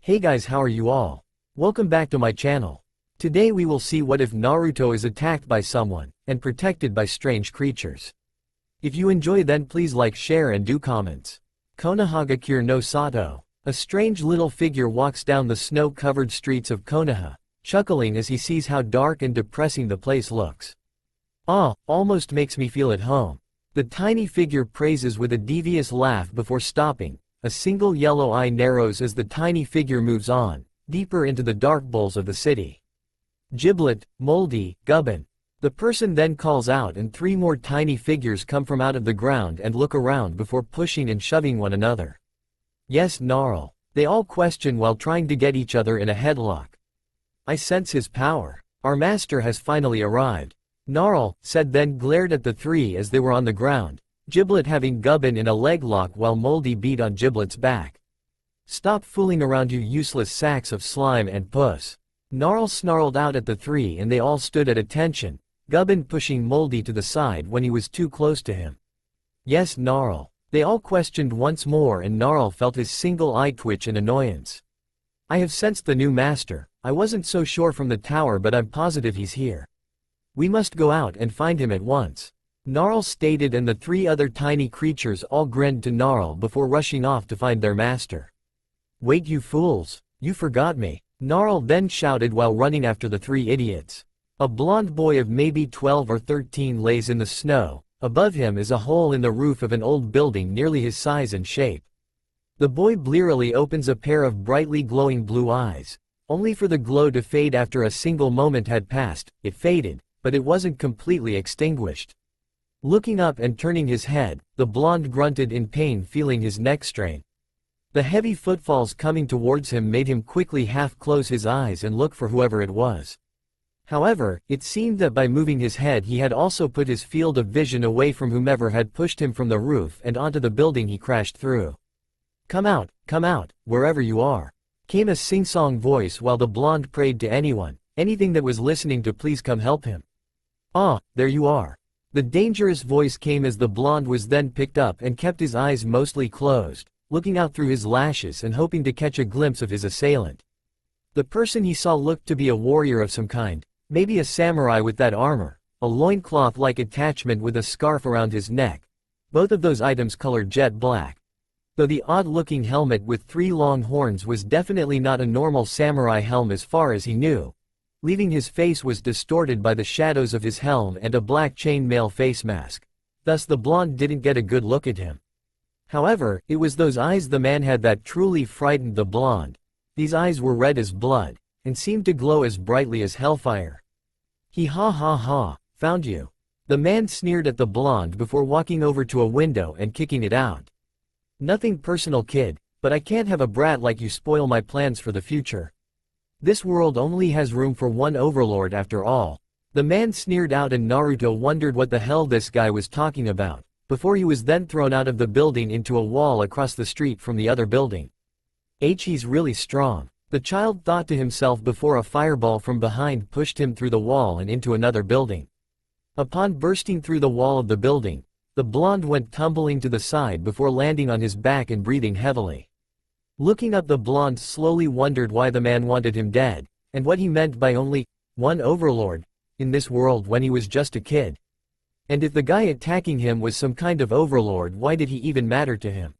Hey guys, how are you all? Welcome back to my channel. Today we will see what if Naruto is attacked by someone, and protected by strange creatures. If you enjoy then please like, share and do comments. Konohagakure no Sato. A strange little figure walks down the snow-covered streets of Konoha, chuckling as he sees how dark and depressing the place looks. Almost makes me feel at home. The tiny figure praises with a devious laugh before stopping. A single yellow eye narrows as the tiny figure moves on, deeper into the dark bowls of the city. Giblet, Moldy, Gubbin. The person then calls out and three more tiny figures come from out of the ground and look around before pushing and shoving one another. Yes, Gnarl. They all question while trying to get each other in a headlock. I sense his power. Our master has finally arrived. Gnarl said, then glared at the three as they were on the ground. Giblet having Gubbin in a leg lock while Moldy beat on Giblet's back. Stop fooling around, you useless sacks of slime and puss. Gnarl snarled out at the three and they all stood at attention, Gubbin pushing Moldy to the side when he was too close to him. Yes, Gnarl. They all questioned once more and Gnarl felt his single eye twitch in annoyance. I have sensed the new master. I wasn't so sure from the tower, but I'm positive he's here. We must go out and find him at once. Gnarl stated, and the three other tiny creatures all grinned to Gnarl before rushing off to find their master. Wait, you fools! You forgot me! Gnarl then shouted while running after the three idiots. A blond boy of maybe 12 or 13 lays in the snow. Above him is a hole in the roof of an old building nearly his size and shape. The boy blearily opens a pair of brightly glowing blue eyes, only for the glow to fade after a single moment had passed. It faded, but it wasn't completely extinguished. Looking up and turning his head, the blonde grunted in pain, feeling his neck strain. The heavy footfalls coming towards him made him quickly half close his eyes and look for whoever it was. However, it seemed that by moving his head he had also put his field of vision away from whomever had pushed him from the roof and onto the building he crashed through. Come out, wherever you are," came a sing-song voice while the blonde prayed to anything that was listening to please come help him. There you are. The dangerous voice came as the blonde was then picked up and kept his eyes mostly closed, looking out through his lashes and hoping to catch a glimpse of his assailant. The person he saw looked to be a warrior of some kind, maybe a samurai with that armor, a loincloth-like attachment with a scarf around his neck, both of those items colored jet black. Though the odd-looking helmet with three long horns was definitely not a normal samurai helm as far as he knew. Leaving his face was distorted by the shadows of his helm and a black chainmail face mask. Thus the blonde didn't get a good look at him. However, it was those eyes the man had that truly frightened the blonde. These eyes were red as blood, and seemed to glow as brightly as hellfire. Found you. The man sneered at the blonde before walking over to a window and kicking it out. Nothing personal, kid, but I can't have a brat like you spoil my plans for the future. This world only has room for one overlord after all. The man sneered out and Naruto wondered what the hell this guy was talking about, before he was then thrown out of the building into a wall across the street from the other building. He's really strong, the child thought to himself before a fireball from behind pushed him through the wall and into another building. Upon bursting through the wall of the building, the blonde went tumbling to the side before landing on his back and breathing heavily. Looking up, the blonde slowly wondered why the man wanted him dead, and what he meant by only one overlord in this world when he was just a kid. And if the guy attacking him was some kind of overlord, why did he even matter to him?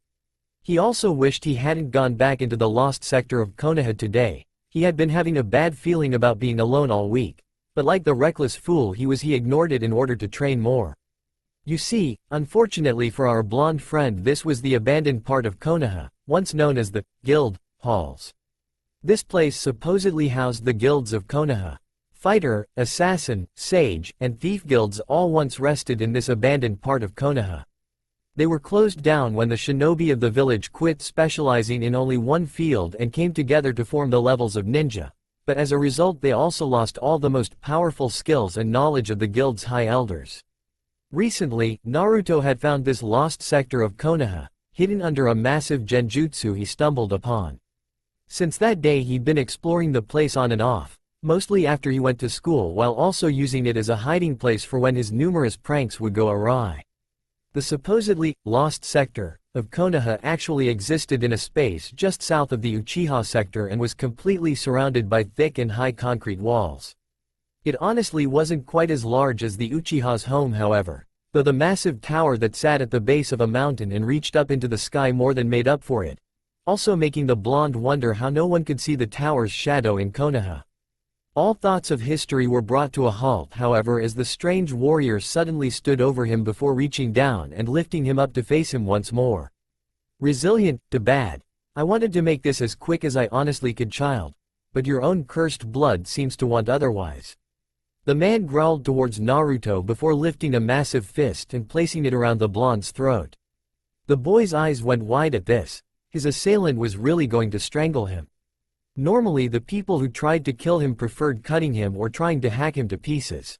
He also wished he hadn't gone back into the lost sector of Konoha today. He had been having a bad feeling about being alone all week, but like the reckless fool he ignored it in order to train more. You see, unfortunately for our blonde friend, this was the abandoned part of Konoha, once known as the guild halls. This place supposedly housed the guilds of Konoha. Fighter, assassin, sage, and thief guilds all once rested in this abandoned part of Konoha. They were closed down when the shinobi of the village quit specializing in only one field and came together to form the levels of ninja, but as a result they also lost all the most powerful skills and knowledge of the guild's high elders. Recently, Naruto had found this lost sector of Konoha, hidden under a massive genjutsu he stumbled upon. Since that day he'd been exploring the place on and off, mostly after he went to school, while also using it as a hiding place for when his numerous pranks would go awry. The supposedly lost sector of Konoha actually existed in a space just south of the Uchiha sector and was completely surrounded by thick and high concrete walls. It honestly wasn't quite as large as the Uchiha's home, however, though the massive tower that sat at the base of a mountain and reached up into the sky more than made up for it, also making the blonde wonder how no one could see the tower's shadow in Konoha. All thoughts of history were brought to a halt, however, as the strange warrior suddenly stood over him before reaching down and lifting him up to face him once more. Resilient, to bad. I wanted to make this as quick as I honestly could, child, but your own cursed blood seems to want otherwise. The man growled towards Naruto before lifting a massive fist and placing it around the blonde's throat. The boy's eyes went wide at this. His assailant was really going to strangle him. Normally the people who tried to kill him preferred cutting him or trying to hack him to pieces.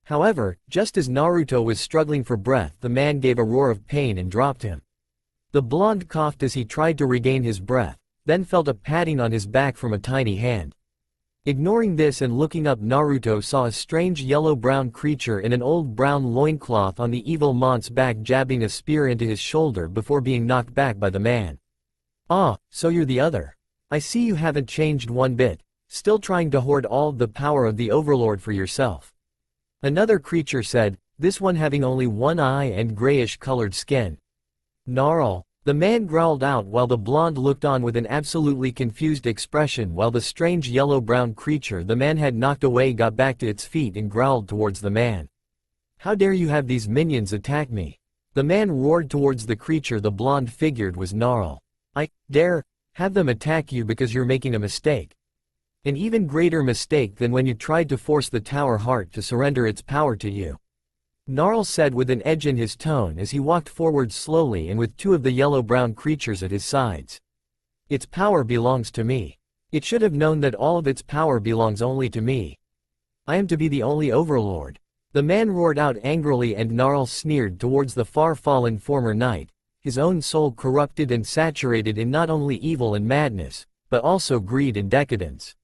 However, just as Naruto was struggling for breath, the man gave a roar of pain and dropped him. The blonde coughed as he tried to regain his breath, then felt a patting on his back from a tiny hand. Ignoring this and looking up, Naruto saw a strange yellow-brown creature in an old brown loincloth on the evil mont's back, jabbing a spear into his shoulder before being knocked back by the man. "Ah, so you're the other. I see you haven't changed one bit, still trying to hoard all of the power of the Overlord for yourself," another creature said, this one having only one eye and grayish-colored skin. "Gnarl," the man growled out while the blonde looked on with an absolutely confused expression while the strange yellow-brown creature the man had knocked away got back to its feet and growled towards the man. "How dare you have these minions attack me?" The man roared towards the creature the blonde figured was Gnarl. "I dare have them attack you because you're making a mistake. An even greater mistake than when you tried to force the Tower Heart to surrender its power to you," Gnarl said with an edge in his tone as he walked forward slowly and with two of the yellow-brown creatures at his sides. "Its power belongs to me. It should have known that all of its power belongs only to me. I am to be the only Overlord," the man roared out angrily, and Gnarl sneered towards the far-fallen former knight, his own soul corrupted and saturated in not only evil and madness, but also greed and decadence.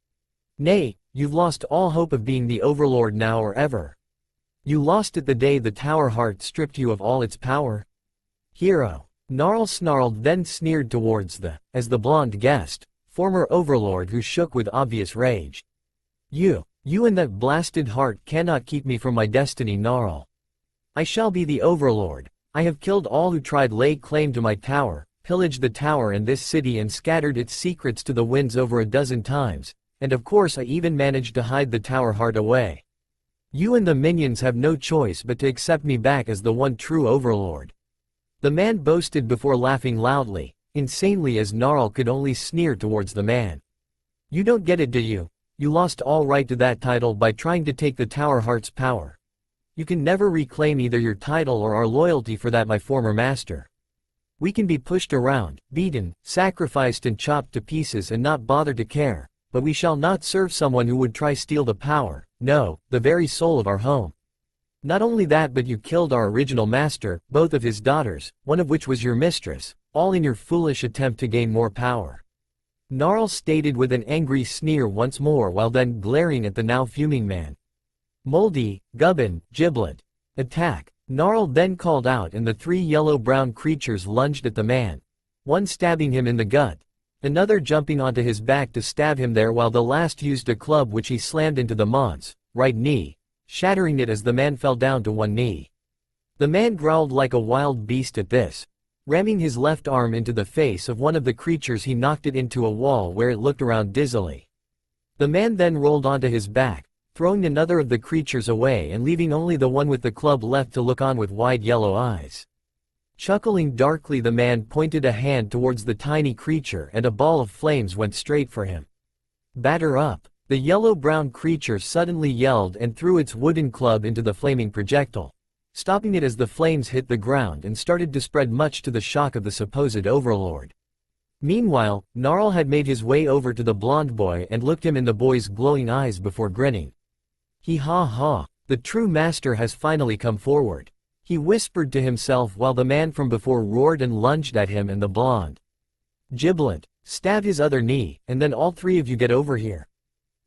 "Nay, you've lost all hope of being the Overlord now or ever. You lost it the day the Tower Heart stripped you of all its power. Hero," Gnarl snarled, then sneered towards as the blonde guessed, former Overlord, who shook with obvious rage. You and that blasted heart cannot keep me from my destiny, Gnarl. I shall be the Overlord. I have killed all who tried lay claim to my tower, pillaged the tower and this city and scattered its secrets to the winds over a dozen times, and of course I even managed to hide the Tower Heart away. You and the minions have no choice but to accept me back as the one true Overlord," the man boasted before laughing loudly, insanely, as Gnarl could only sneer towards the man. "You don't get it, do you? You lost all right to that title by trying to take the Tower Heart's power. You can never reclaim either your title or our loyalty for that, my former master. We can be pushed around, beaten, sacrificed and chopped to pieces and not bother to care, but we shall not serve someone who would try steal the power, no, the very soul of our home. Not only that, but you killed our original master, both of his daughters, one of which was your mistress, all in your foolish attempt to gain more power," Gnarl stated with an angry sneer once more while then glaring at the now fuming man. "Moldy, Gubbin, Giblet, attack," Gnarl then called out, and the three yellow-brown creatures lunged at the man, one stabbing him in the gut, another jumping onto his back to stab him there, while the last used a club which he slammed into the mont's right knee, shattering it as the man fell down to one knee. The man growled like a wild beast at this. Ramming his left arm into the face of one of the creatures, he knocked it into a wall where it looked around dizzily. The man then rolled onto his back, throwing another of the creatures away and leaving only the one with the club left to look on with wide yellow eyes. Chuckling darkly, the man pointed a hand towards the tiny creature and a ball of flames went straight for him. "Batter up," the yellow-brown creature suddenly yelled and threw its wooden club into the flaming projectile, stopping it as the flames hit the ground and started to spread, much to the shock of the supposed Overlord. Meanwhile, Gnarl had made his way over to the blonde boy and looked him in the boy's glowing eyes before grinning. "He ha ha, the true master has finally come forward," he whispered to himself while the man from before roared and lunged at him and the blonde. "Giblet, stab his other knee, and then all three of you get over here.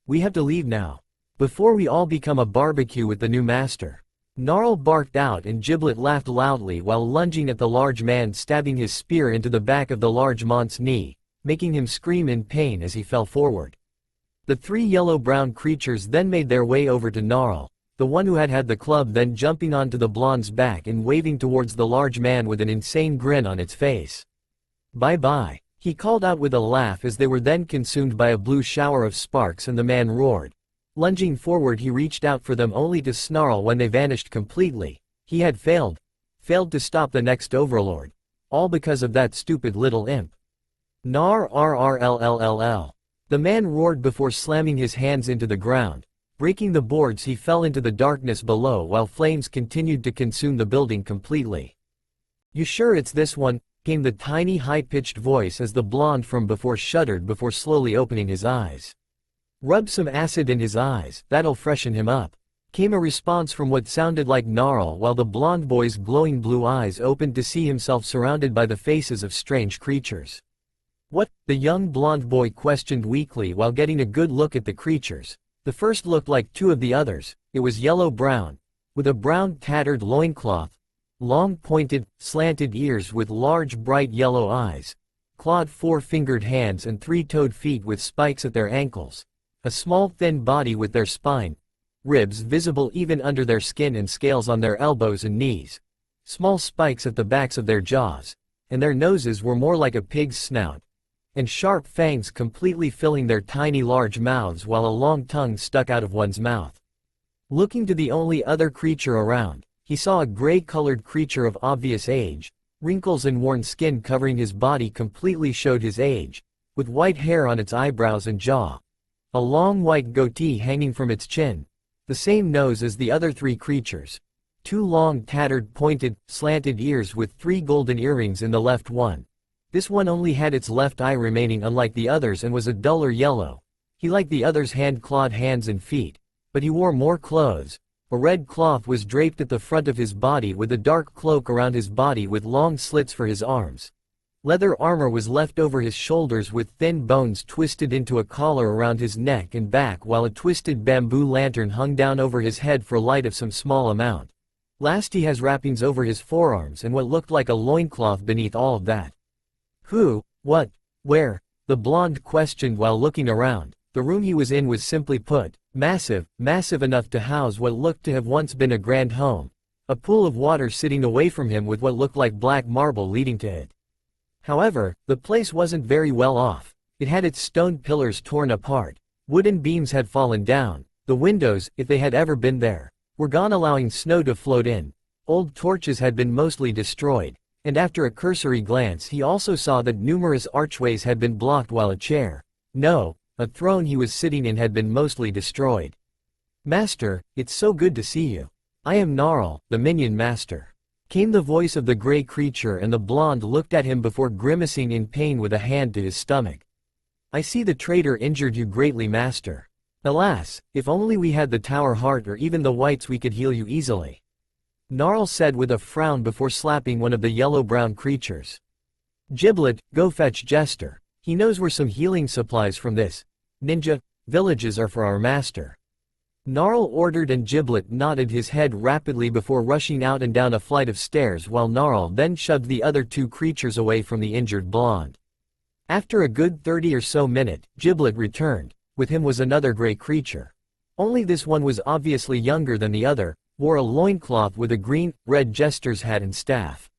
We have to leave now, before we all become a barbecue with the new master." Gnarl barked out and Giblet laughed loudly while lunging at the large man, stabbing his spear into the back of the large man's knee, making him scream in pain as he fell forward. The three yellow-brown creatures then made their way over to Gnarl, the one who had the club, then jumping onto the blonde's back and waving towards the large man with an insane grin on its face. "Bye-bye," he called out with a laugh as they were then consumed by a blue shower of sparks and the man roared. Lunging forward, he reached out for them only to snarl when they vanished completely. He had failed to stop the next overlord. All because of that stupid little imp. "Nar rrllll." The man roared before slamming his hands into the ground. Breaking the boards, he fell into the darkness below while flames continued to consume the building completely. "You sure it's this one?" came the tiny high-pitched voice as the blonde from before shuddered before slowly opening his eyes. "Rub some acid in his eyes, that'll freshen him up," came a response from what sounded like Gnarl, while the blonde boy's glowing blue eyes opened to see himself surrounded by the faces of strange creatures. "What?" the young blonde boy questioned weakly while getting a good look at the creatures. The first looked like two of the others. It was yellow-brown, with a brown tattered loincloth, long pointed, slanted ears with large bright yellow eyes, clawed four-fingered hands and three-toed feet with spikes at their ankles, a small thin body with their spine, ribs visible even under their skin and scales on their elbows and knees, small spikes at the backs of their jaws, and their noses were more like a pig's snout, and sharp fangs completely filling their tiny large mouths while a long tongue stuck out of one's mouth. Looking to the only other creature around, he saw a gray-colored creature of obvious age. Wrinkles and worn skin covering his body completely showed his age, with white hair on its eyebrows and jaw, a long white goatee hanging from its chin, the same nose as the other three creatures, two long tattered pointed, slanted ears with three golden earrings in the left one. This one only had its left eye remaining unlike the others and was a duller yellow. He liked the others' hand-clawed hands and feet, but he wore more clothes. A red cloth was draped at the front of his body with a dark cloak around his body with long slits for his arms. Leather armor was left over his shoulders with thin bones twisted into a collar around his neck and back, while a twisted bamboo lantern hung down over his head for light of some small amount. Last, he has wrappings over his forearms and what looked like a loincloth beneath all of that. "Who? What? Where?" the blonde questioned while looking around. The room he was in was simply put, massive enough to house what looked to have once been a grand home. A pool of water sitting away from him with what looked like black marble leading to it. However, the place wasn't very well off. It had its stone pillars torn apart. Wooden beams had fallen down. The windows, if they had ever been there, were gone, allowing snow to float in. Old torches had been mostly destroyed, and after a cursory glance he also saw that numerous archways had been blocked while a chair, no, a throne he was sitting in had been mostly destroyed. "Master, it's so good to see you. I am Gnarl, the minion master," came the voice of the gray creature, and the blonde looked at him before grimacing in pain with a hand to his stomach. "I see the traitor injured you greatly, master. Alas, if only we had the tower heart or even the whites, we could heal you easily," Gnarl said with a frown before slapping one of the yellow-brown creatures. "Giblet, go fetch Jester. He knows where some healing supplies from this ninja villages are for our master," Gnarl ordered, and Giblet nodded his head rapidly before rushing out and down a flight of stairs, while Gnarl then shoved the other two creatures away from the injured blonde. After a good 30 or so minutes, Giblet returned. With him was another gray creature. Only this one was obviously younger than the other, wore a loincloth with a green-red Jester's hat and staff.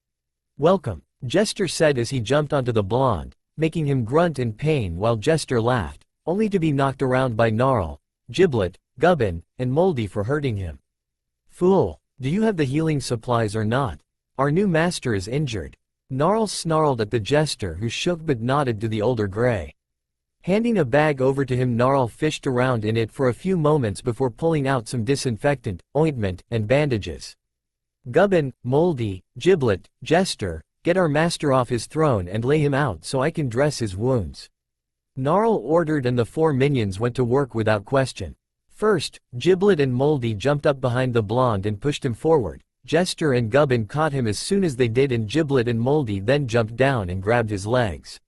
"Welcome," Jester said as he jumped onto the blonde, making him grunt in pain while Jester laughed, only to be knocked around by Gnarl, Giblet, Gubbin, and Moldy for hurting him. "Fool, do you have the healing supplies or not? Our new master is injured," Gnarl snarled at the Jester, who shook but nodded to the older gray. Handing a bag over to him, Gnarl fished around in it for a few moments before pulling out some disinfectant, ointment, and bandages. "Gubbin, Moldy, Giblet, Jester, get our master off his throne and lay him out so I can dress his wounds," Gnarl ordered, and the four minions went to work without question. First, Giblet and Moldy jumped up behind the blonde and pushed him forward. Jester and Gubbin caught him as soon as they did, and Giblet and Moldy then jumped down and grabbed his legs.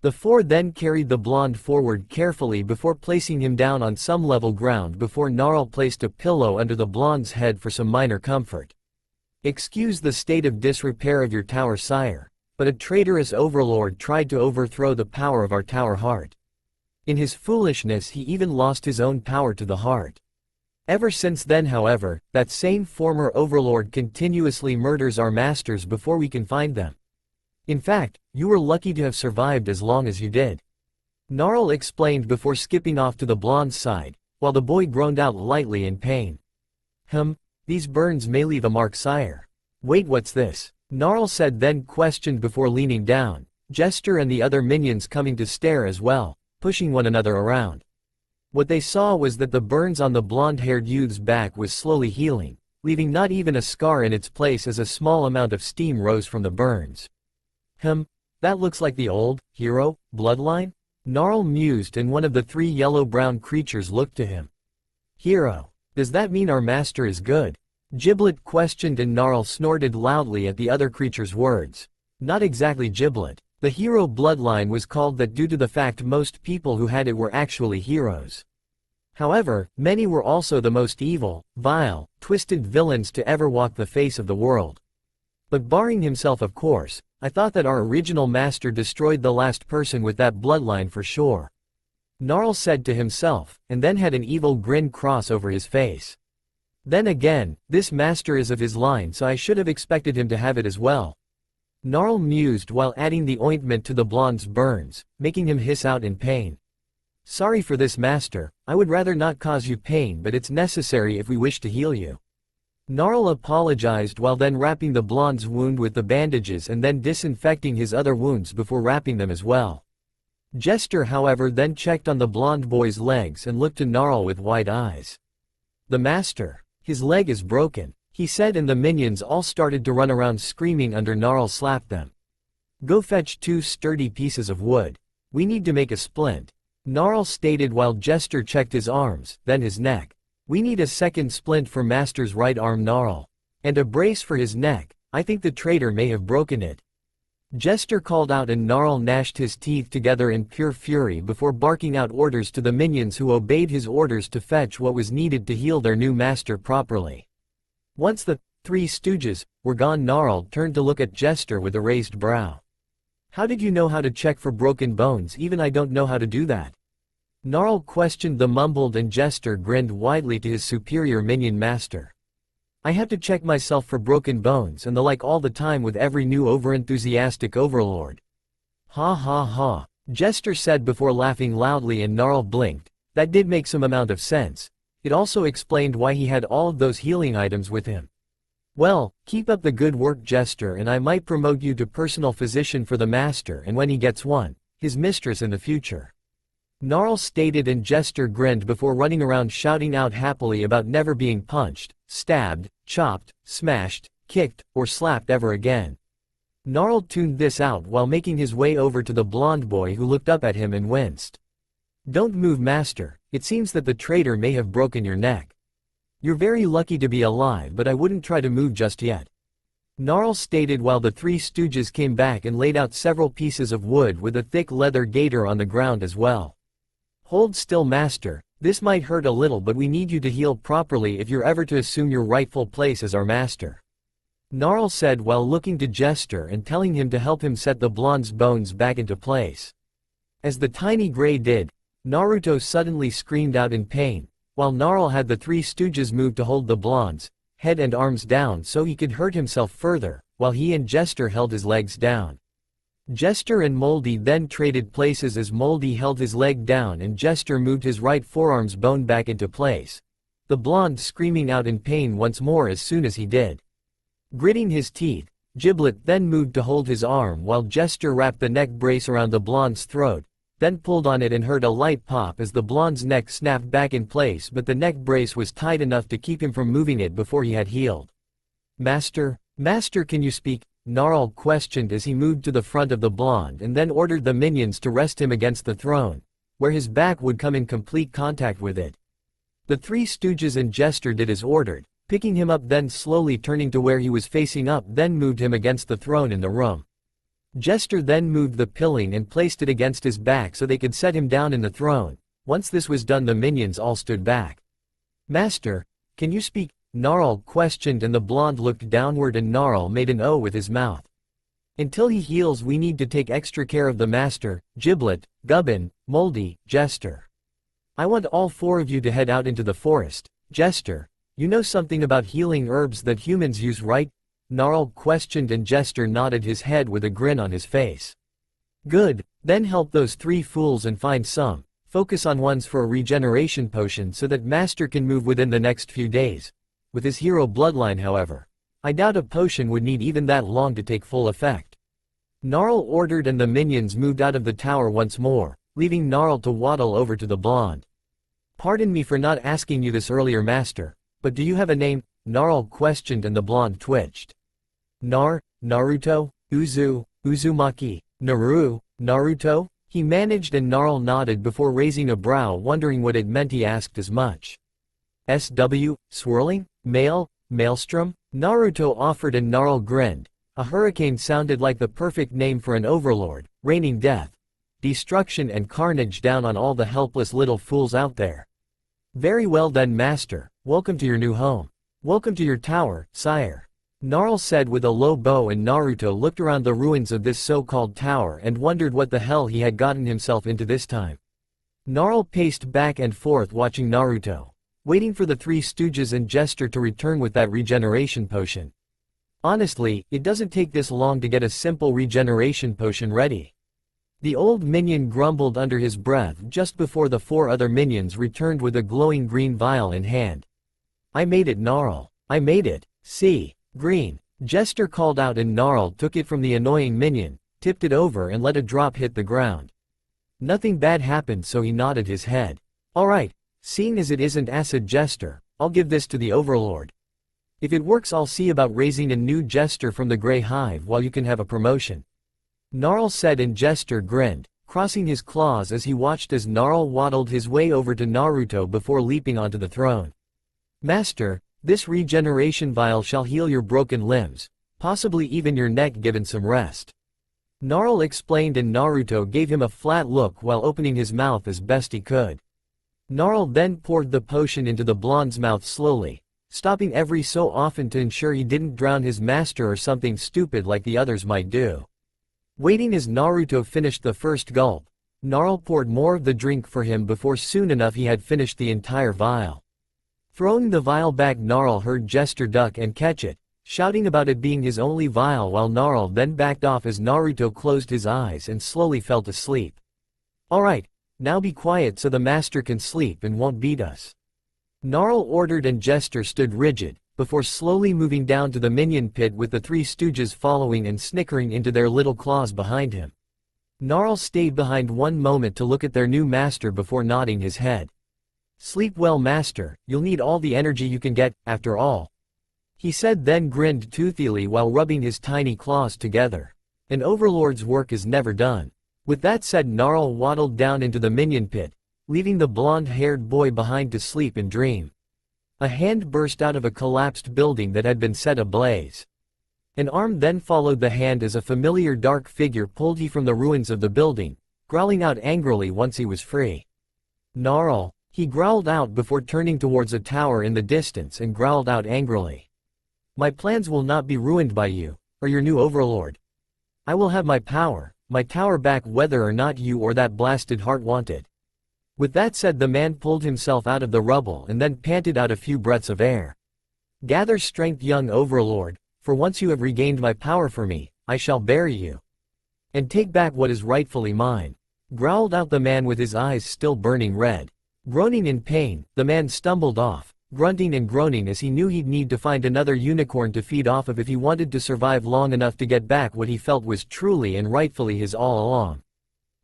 The four then carried the blonde forward carefully before placing him down on some level ground before Gnarl placed a pillow under the blonde's head for some minor comfort. Excuse the state of disrepair of your tower, sire, but a traitorous overlord tried to overthrow the power of our tower heart. In his foolishness he even lost his own power to the heart. Ever since then, however, that same former overlord continuously murders our masters before we can find them. In fact, you were lucky to have survived as long as you did. Gnarl explained before skipping off to the blonde's side, while the boy groaned out lightly in pain. These burns may leave a mark, sire. Wait, what's this? Gnarl said, then questioned before leaning down, Jester and the other minions coming to stare as well, pushing one another around. What they saw was that the burns on the blonde-haired youth's back was slowly healing, leaving not even a scar in its place as a small amount of steam rose from the burns. That looks like the old, hero, bloodline? Gnarl mused, and one of the three yellow-brown creatures looked to him. Hero? Does that mean our master is good? Giblet questioned, and Gnarl snorted loudly at the other creature's words. Not exactly Giblet. The hero bloodline was called that due to the fact most people who had it were actually heroes. However, many were also the most evil, vile, twisted villains to ever walk the face of the world. But barring himself, of course, I thought that our original master destroyed the last person with that bloodline for sure. Gnarl said to himself, and then had an evil grin cross over his face. Then again, this master is of his line, so I should have expected him to have it as well. Gnarl mused while adding the ointment to the blonde's burns, making him hiss out in pain. Sorry for this, master, I would rather not cause you pain, but it's necessary if we wish to heal you. Gnarl apologized while then wrapping the blonde's wound with the bandages and then disinfecting his other wounds before wrapping them as well. Jester, however, then checked on the blonde boy's legs and looked to Gnarl with wide eyes. The master. His leg is broken, he said, and the minions all started to run around screaming under Gnarl slapped them. Go fetch 2 sturdy pieces of wood. We need to make a splint. Gnarl stated while Jester checked his arms, then his neck. We need a second splint for master's right arm, Gnarl. And a brace for his neck. I think the traitor may have broken it. Jester called out, and Gnarl gnashed his teeth together in pure fury before barking out orders to the minions, who obeyed his orders to fetch what was needed to heal their new master properly. Once the 3 stooges were gone, Gnarl turned to look at Jester with a raised brow. How did you know how to check for broken bones? Even I don't know how to do that. Gnarl questioned the mumbled, and Jester grinned widely to his superior minion master. I have to check myself for broken bones and the like all the time with every new overenthusiastic overlord. Ha ha ha, Jester said before laughing loudly, and Gnarl blinked. That did make some amount of sense. It also explained why he had all of those healing items with him. Well, keep up the good work, Jester, and I might promote you to personal physician for the master, and when he gets one, his mistress in the future. Gnarl stated, and Jester grinned before running around shouting out happily about never being punched, stabbed, chopped, smashed, kicked, or slapped ever again. Gnarl tuned this out while making his way over to the blonde boy, who looked up at him and winced. Don't move, master, it seems that the traitor may have broken your neck. You're very lucky to be alive, but I wouldn't try to move just yet. Gnarl stated while the 3 stooges came back and laid out several pieces of wood with a thick leather gaiter on the ground as well. Hold still, master, this might hurt a little, but we need you to heal properly if you're ever to assume your rightful place as our master. Gnarl said while looking to Jester and telling him to help him set the blonde's bones back into place. As the tiny gray did, Naruto suddenly screamed out in pain, while Gnarl had the 3 stooges move to hold the blonde's head and arms down so he could hurt himself further, while he and Jester held his legs down. Jester and Moldy then traded places as Moldy held his leg down and Jester moved his right forearm's bone back into place, the blonde screaming out in pain once more as soon as he did. Gritting his teeth, Giblet then moved to hold his arm while Jester wrapped the neck brace around the blonde's throat, then pulled on it and heard a light pop as the blonde's neck snapped back in place, but the neck brace was tight enough to keep him from moving it before he had healed. Master, can you speak? Gnarl questioned as he moved to the front of the blonde and then ordered the minions to rest him against the throne, where his back would come in complete contact with it. The 3 stooges and Jester did as ordered, picking him up, then slowly turning to where he was facing up, then moved him against the throne in the room. Jester then moved the pilling and placed it against his back so they could set him down in the throne. Once this was done, the minions all stood back. "Master, can you speak?" Gnarl questioned, and the blonde looked downward and Gnarl made an O with his mouth. "Until he heals we need to take extra care of the master, Giblet, Gubbin, Moldy, Jester. I want all four of you to head out into the forest. Jester, you know something about healing herbs that humans use, right?" Gnarl questioned, and Jester nodded his head with a grin on his face. "Good, then help those three fools and find some. Focus on ones for a regeneration potion so that Master can move within the next few days. With his hero bloodline, however, I doubt a potion would need even that long to take full effect." Gnarl ordered, and the minions moved out of the tower once more, leaving Gnarl to waddle over to the blonde. "Pardon me for not asking you this earlier, Master, but do you have a name?" Gnarl questioned, and the blonde twitched. Naruto, Uzumaki, Naruto? He managed, and Gnarl nodded before raising a brow, wondering what it meant. He asked as much. "SW, swirling? Maelstrom?" Naruto offered, and Gnarl grinned. A hurricane sounded like the perfect name for an overlord, raining death, destruction and carnage down on all the helpless little fools out there. "Very well then, Master, welcome to your new home. Welcome to your tower, sire," Gnarl said with a low bow, and Naruto looked around the ruins of this so-called tower and wondered what the hell he had gotten himself into this time. Gnarl paced back and forth watching Naruto, waiting for the Three Stooges and Jester to return with that regeneration potion. Honestly, it doesn't take this long to get a simple regeneration potion ready. The old minion grumbled under his breath just before the four other minions returned with a glowing green vial in hand. "I made it, Gnarl. I made it. See, green," Jester called out, and Gnarl took it from the annoying minion, tipped it over and let a drop hit the ground. Nothing bad happened, so he nodded his head. "Alright, seeing as it isn't acid, Jester, I'll give this to the Overlord. If it works, I'll see about raising a new Jester from the Grey Hive while you can have a promotion," Gnarl said, and Jester grinned, crossing his claws as he watched as Gnarl waddled his way over to Naruto before leaping onto the throne. "Master, this regeneration vial shall heal your broken limbs, possibly even your neck given some rest," Gnarl explained, and Naruto gave him a flat look while opening his mouth as best he could. Gnarl then poured the potion into the blonde's mouth slowly, stopping every so often to ensure he didn't drown his master or something stupid like the others might do. Waiting as Naruto finished the first gulp, Gnarl poured more of the drink for him before soon enough he had finished the entire vial. Throwing the vial back, Gnarl heard Jester duck and catch it, shouting about it being his only vial, while Gnarl then backed off as Naruto closed his eyes and slowly fell to sleep. "Alright, now be quiet so the master can sleep and won't beat us," Gnarl ordered, and Jester stood rigid, before slowly moving down to the minion pit with the Three Stooges following and snickering into their little claws behind him. Gnarl stayed behind one moment to look at their new master before nodding his head. "Sleep well, Master, you'll need all the energy you can get, after all," he said, then grinned toothily while rubbing his tiny claws together. An overlord's work is never done. With that said, Gnarl waddled down into the minion pit, leaving the blonde-haired boy behind to sleep and dream. A hand burst out of a collapsed building that had been set ablaze. An arm then followed the hand as a familiar dark figure pulled he from the ruins of the building, growling out angrily once he was free. "Gnarl," he growled out before turning towards a tower in the distance and growled out angrily. "My plans will not be ruined by you, or your new overlord. I will have my tower back whether or not you or that blasted heart want it." With that said, the man pulled himself out of the rubble and then panted out a few breaths of air. "Gather strength, young overlord, for once you have regained my power for me, I shall bury you. And take back what is rightfully mine," growled out the man with his eyes still burning red. Groaning in pain, the man stumbled off, grunting and groaning as he knew he'd need to find another unicorn to feed off of if he wanted to survive long enough to get back what he felt was truly and rightfully his all along.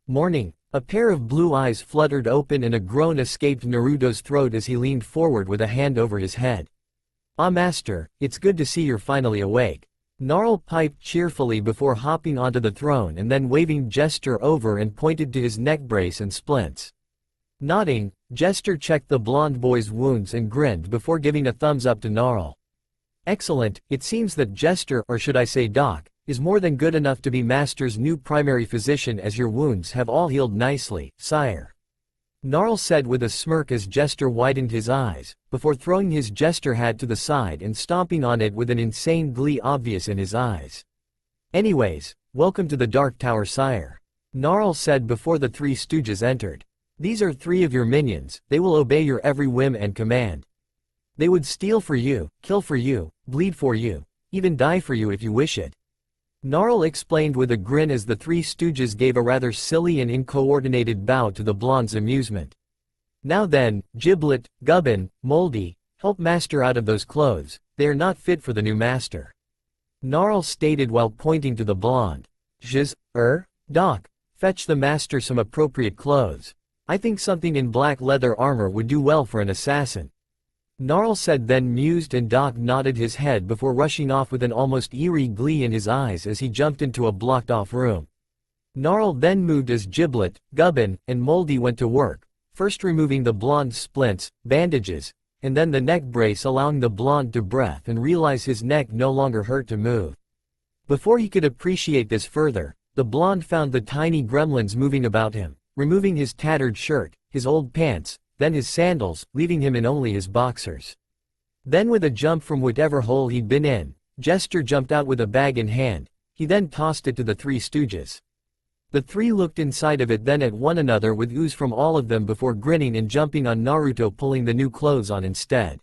Morning. A pair of blue eyes fluttered open and a groan escaped Naruto's throat as he leaned forward with a hand over his head. "Ah, Master, it's good to see you're finally awake," Gnarl piped cheerfully before hopping onto the throne and then waving Jester over and pointed to his neck brace and splints. Nodding, Jester checked the blonde boy's wounds and grinned before giving a thumbs up to Gnarl. "Excellent, it seems that Jester, or should I say Doc, is more than good enough to be Master's new primary physician, as your wounds have all healed nicely, sire. Gnarl said with a smirk as Jester widened his eyes, before throwing his jester hat to the side and stomping on it with an insane glee obvious in his eyes. Anyways, welcome to the Dark Tower, sire. Gnarl said before the three stooges entered. These are 3 of your minions, they will obey your every whim and command. They would steal for you, kill for you, bleed for you, even die for you if you wish it. Gnarl explained with a grin as the 3 stooges gave a rather silly and uncoordinated bow to the blonde's amusement. Now then, Giblet, Gubbin, Moldy, help Master out of those clothes, they are not fit for the new Master. Gnarl stated while pointing to the blonde. Doc, fetch the Master some appropriate clothes. I think something in black leather armor would do well for an assassin. Gnarl said, then mused, and Doc nodded his head before rushing off with an almost eerie glee in his eyes as he jumped into a blocked-off room. Gnarl then moved as Giblet, Gubbin, and Moldy went to work, first removing the blonde's splints, bandages, and then the neck brace, allowing the blonde to breathe and realize his neck no longer hurt to move. Before he could appreciate this further, the blonde found the tiny gremlins moving about him, removing his tattered shirt, his old pants, then his sandals, leaving him in only his boxers. Then with a jump from whatever hole he'd been in, Jester jumped out with a bag in hand. He then tossed it to the 3 stooges. The 3 looked inside of it, then at one another with ooze from all of them before grinning and jumping on Naruto, pulling the new clothes on instead.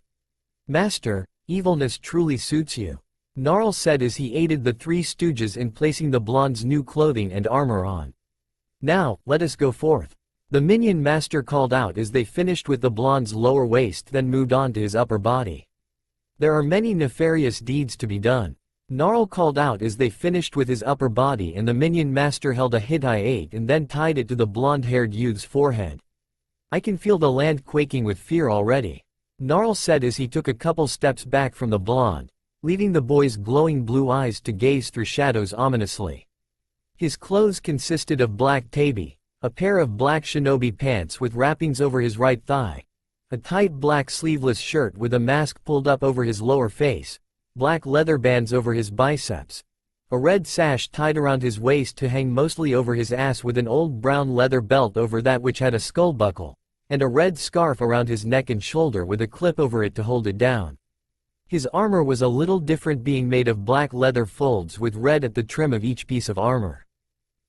Master, evilness truly suits you. Gnarl said as he aided the 3 stooges in placing the blonde's new clothing and armor on. Now, let us go forth. The minion Master called out as they finished with the blonde's lower waist, then moved on to his upper body. There are many nefarious deeds to be done. Gnarl called out as they finished with his upper body, and the minion Master held a Hittite and then tied it to the blonde-haired youth's forehead. I can feel the land quaking with fear already. Gnarl said as he took a couple steps back from the blonde, leaving the boy's glowing blue eyes to gaze through shadows ominously. His clothes consisted of black tabi, a pair of black shinobi pants with wrappings over his right thigh, a tight black sleeveless shirt with a mask pulled up over his lower face, black leather bands over his biceps, a red sash tied around his waist to hang mostly over his ass with an old brown leather belt over that which had a skull buckle, and a red scarf around his neck and shoulder with a clip over it to hold it down. His armor was a little different, being made of black leather folds with red at the trim of each piece of armor.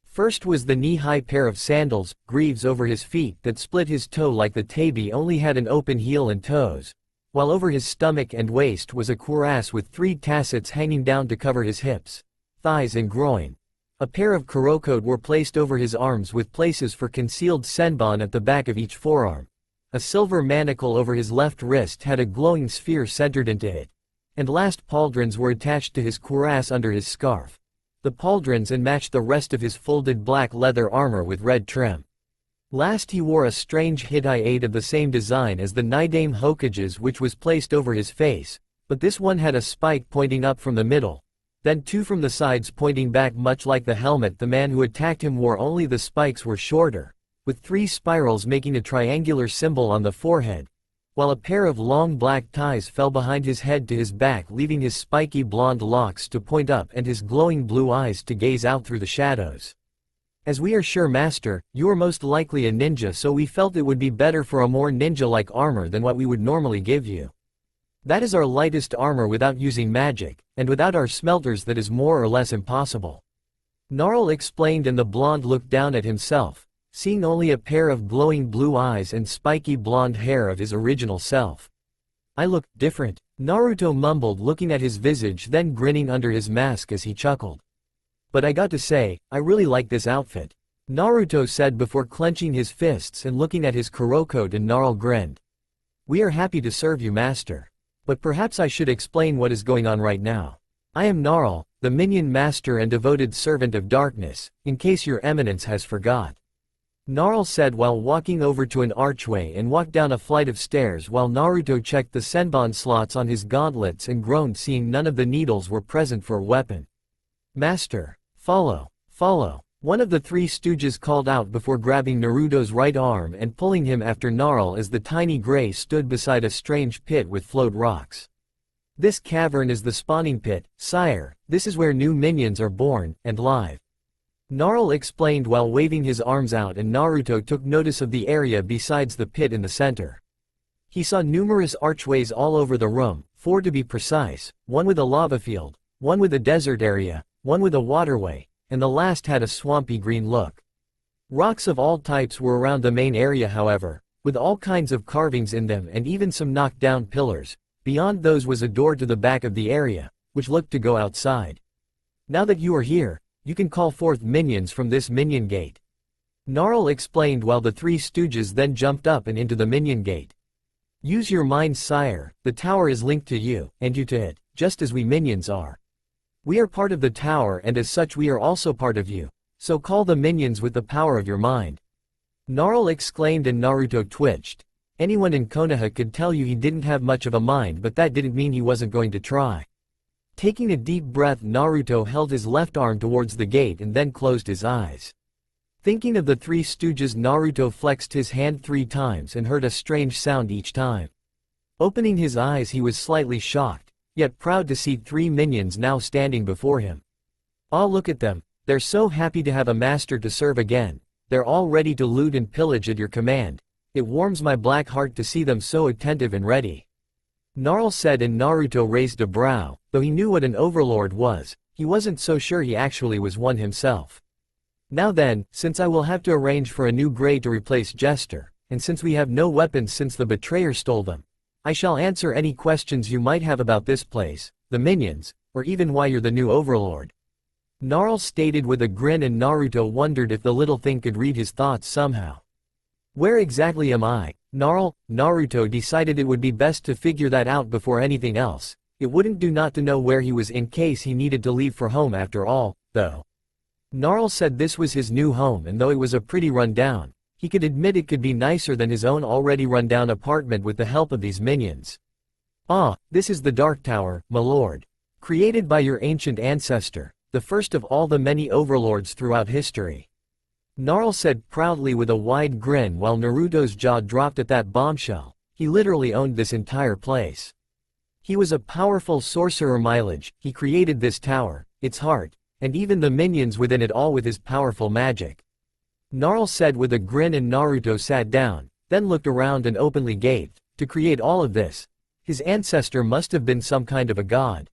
First was the knee-high pair of sandals, greaves over his feet that split his toe like the tabi only had an open heel and toes, while over his stomach and waist was a cuirass with 3 tassets hanging down to cover his hips, thighs and groin. A pair of kurokote were placed over his arms with places for concealed senbon at the back of each forearm. A silver manacle over his left wrist had a glowing sphere centered into it, and last pauldrons were attached to his cuirass under his scarf. The pauldrons matched the rest of his folded black leather armor with red trim. Last he wore a strange Hittite of the same design as the Nidame Hokage's, which was placed over his face, but this one had a spike pointing up from the middle, then 2 from the sides pointing back, much like the helmet the man who attacked him wore, only the spikes were shorter, with 3 spirals making a triangular symbol on the forehead, while a pair of long black ties fell behind his head to his back, leaving his spiky blonde locks to point up and his glowing blue eyes to gaze out through the shadows. As we are sure, Master, you are most likely a ninja, so we felt it would be better for a more ninja-like armor than what we would normally give you. That is our lightest armor without using magic, and without our smelters that is more or less impossible. Gnarl explained, and the blonde looked down at himself, seeing only a pair of glowing blue eyes and spiky blonde hair of his original self. I look different, Naruto mumbled, looking at his visage then grinning under his mask as he chuckled. But I got to say, I really like this outfit, Naruto said before clenching his fists and looking at his kurokote, and Gnarl grinned. We are happy to serve you, Master. But perhaps I should explain what is going on right now. I am Gnarl, the minion master and devoted servant of darkness, in case your eminence has forgot. Gnarl said while walking over to an archway and walked down a flight of stairs, while Naruto checked the senbon slots on his gauntlets and groaned, seeing none of the needles were present for a weapon. Master, follow, follow, one of the 3 stooges called out before grabbing Naruto's right arm and pulling him after Gnarl as the tiny gray stood beside a strange pit with float rocks. This cavern is the spawning pit, sire. This is where new minions are born, and live. Gnarl explained while waving his arms out, and Naruto took notice of the area besides the pit in the center. He saw numerous archways all over the room, 4 to be precise, one with a lava field, one with a desert area, one with a waterway, and the last had a swampy green look. Rocks of all types were around the main area however, with all kinds of carvings in them and even some knocked down pillars. Beyond those was a door to the back of the area, which looked to go outside. Now that you are here, you can call forth minions from this minion gate. Gnarl explained while the 3 stooges then jumped up and into the minion gate. Use your mind, sire, the tower is linked to you, and you to it, just as we minions are. We are part of the tower and as such we are also part of you, so call the minions with the power of your mind. Gnarl exclaimed and Naruto twitched. Anyone in Konoha could tell you he didn't have much of a mind, but that didn't mean he wasn't going to try. Taking a deep breath, Naruto held his left arm towards the gate and then closed his eyes. Thinking of the 3 stooges, Naruto flexed his hand 3 times and heard a strange sound each time. Opening his eyes, he was slightly shocked, yet proud to see 3 minions now standing before him. Oh, look at them, they're so happy to have a master to serve again. They're all ready to loot and pillage at your command. It warms my black heart to see them so attentive and ready. Gnarl said, and Naruto raised a brow. Though he knew what an overlord was, he wasn't so sure he actually was one himself. Now then, since I will have to arrange for a new grade to replace Jester, and since we have no weapons since the betrayer stole them, I shall answer any questions you might have about this place, the minions, or even why you're the new overlord. Gnarl stated with a grin, and Naruto wondered if the little thing could read his thoughts somehow. Where exactly am I, Gnarl? Naruto decided it would be best to figure that out before anything else. It wouldn't do not to know where he was in case he needed to leave for home after all, though. Gnarl said this was his new home, and though it was a pretty rundown, he could admit it could be nicer than his own already rundown apartment with the help of these minions. Ah, this is the Dark Tower, my lord. Created by your ancient ancestor, the first of all the many overlords throughout history. Gnarl said proudly with a wide grin while Naruto's jaw dropped at that bombshell. He literally owned this entire place. He was a powerful sorcerer mileage. He created this tower, its heart, and even the minions within it all with his powerful magic. Gnarl said with a grin, and Naruto sat down, then looked around and openly gaped. To create all of this, his ancestor must have been some kind of a god.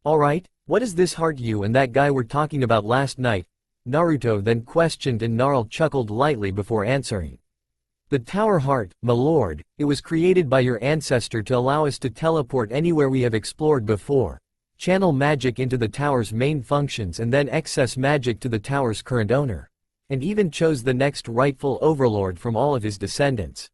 Alright, what is this heart you and that guy were talking about last night? Naruto then questioned, and Gnarl chuckled lightly before answering. The tower heart, my lord, it was created by your ancestor to allow us to teleport anywhere we have explored before. Channel magic into the tower's main functions and then excess magic to the tower's current owner. And even chose the next rightful overlord from all of his descendants.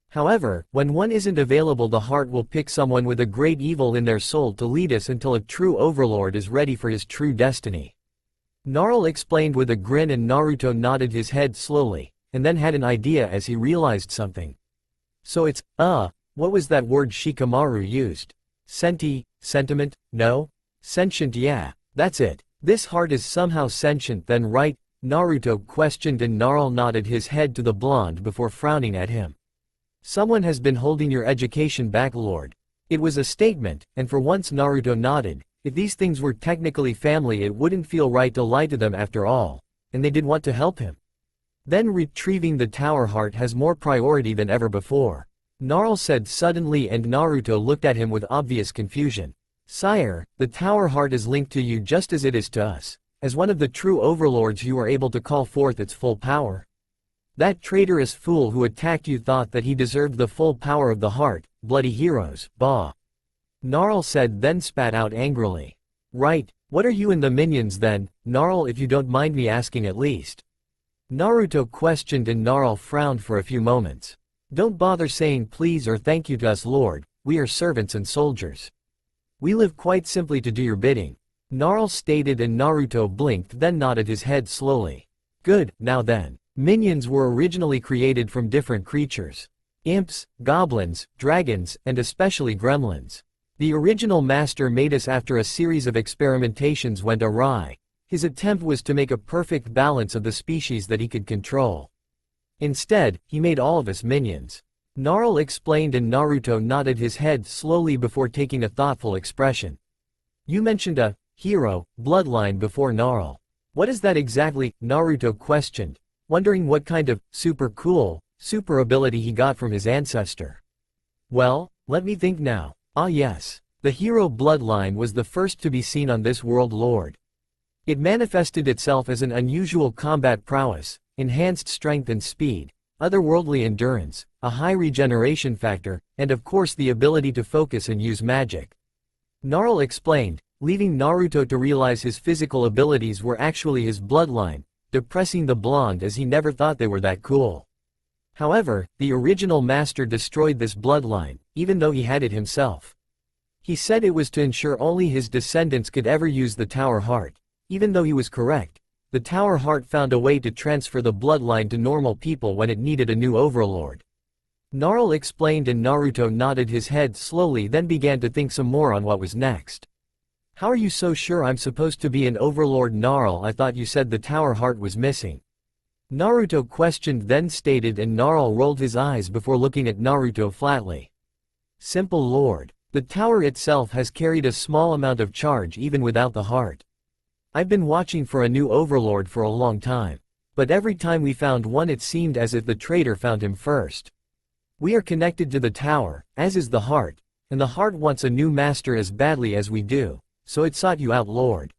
However, when one isn't available, the heart will pick someone with a great evil in their soul to lead us until a true overlord is ready for his true destiny. Gnarl explained with a grin, and Naruto nodded his head slowly, and then had an idea as he realized something. So it's, what was that word Shikamaru used? Sentiment? No? Sentient, yeah, that's it. This heart is somehow sentient then, right? Naruto questioned, and Gnarl nodded his head to the blonde before frowning at him. Someone has been holding your education back, lord. It was a statement, and for once Naruto nodded. If these things were technically family, it wouldn't feel right to lie to them after all, and they did want to help him. Then retrieving the tower heart has more priority than ever before. Gnarl said suddenly, and Naruto looked at him with obvious confusion. Sire, the tower heart is linked to you just as it is to us. As one of the true overlords, you are able to call forth its full power. That traitorous fool who attacked you thought that he deserved the full power of the heart. Bloody heroes, bah. Gnarl said, then spat out angrily. Right, what are you and the minions then, Gnarl, if you don't mind me asking at least? Naruto questioned, and Gnarl frowned for a few moments. Don't bother saying please or thank you to us, lord, we are servants and soldiers. We live quite simply to do your bidding. Gnarl stated, and Naruto blinked then nodded his head slowly. Good, now then. Minions were originally created from different creatures. Imps, goblins, dragons, and especially gremlins. The original master made us after a series of experimentations went awry. His attempt was to make a perfect balance of the species that he could control. Instead, he made all of us minions. Gnarl explained and Naruto nodded his head slowly before taking a thoughtful expression. You mentioned a hero bloodline before Gnarl. What is that exactly? Naruto questioned, wondering what kind of super ability he got from his ancestor. Well, let me think now. Ah yes. The hero bloodline was the first to be seen on this world lord. It manifested itself as an unusual combat prowess, enhanced strength and speed, otherworldly endurance, a high regeneration factor, and of course the ability to focus and use magic. Gnarl explained, leaving Naruto to realize his physical abilities were actually his bloodline, depressing the blonde as he never thought they were that cool. However, the original master destroyed this bloodline, even though he had it himself. He said it was to ensure only his descendants could ever use the Tower Heart. Even though he was correct, the Tower Heart found a way to transfer the bloodline to normal people when it needed a new overlord. Gnarl explained and Naruto nodded his head slowly, then began to think some more on what was next. How are you so sure I'm supposed to be an overlord? Gnarl, I thought you said the Tower Heart was missing. Naruto questioned, then stated, and Gnarl rolled his eyes before looking at Naruto flatly. Simple lord. The tower itself has carried a small amount of charge even without the heart. I've been watching for a new overlord for a long time. But every time we found one it seemed as if the traitor found him first. We are connected to the tower, as is the heart, and the heart wants a new master as badly as we do, so it sought you out, lord.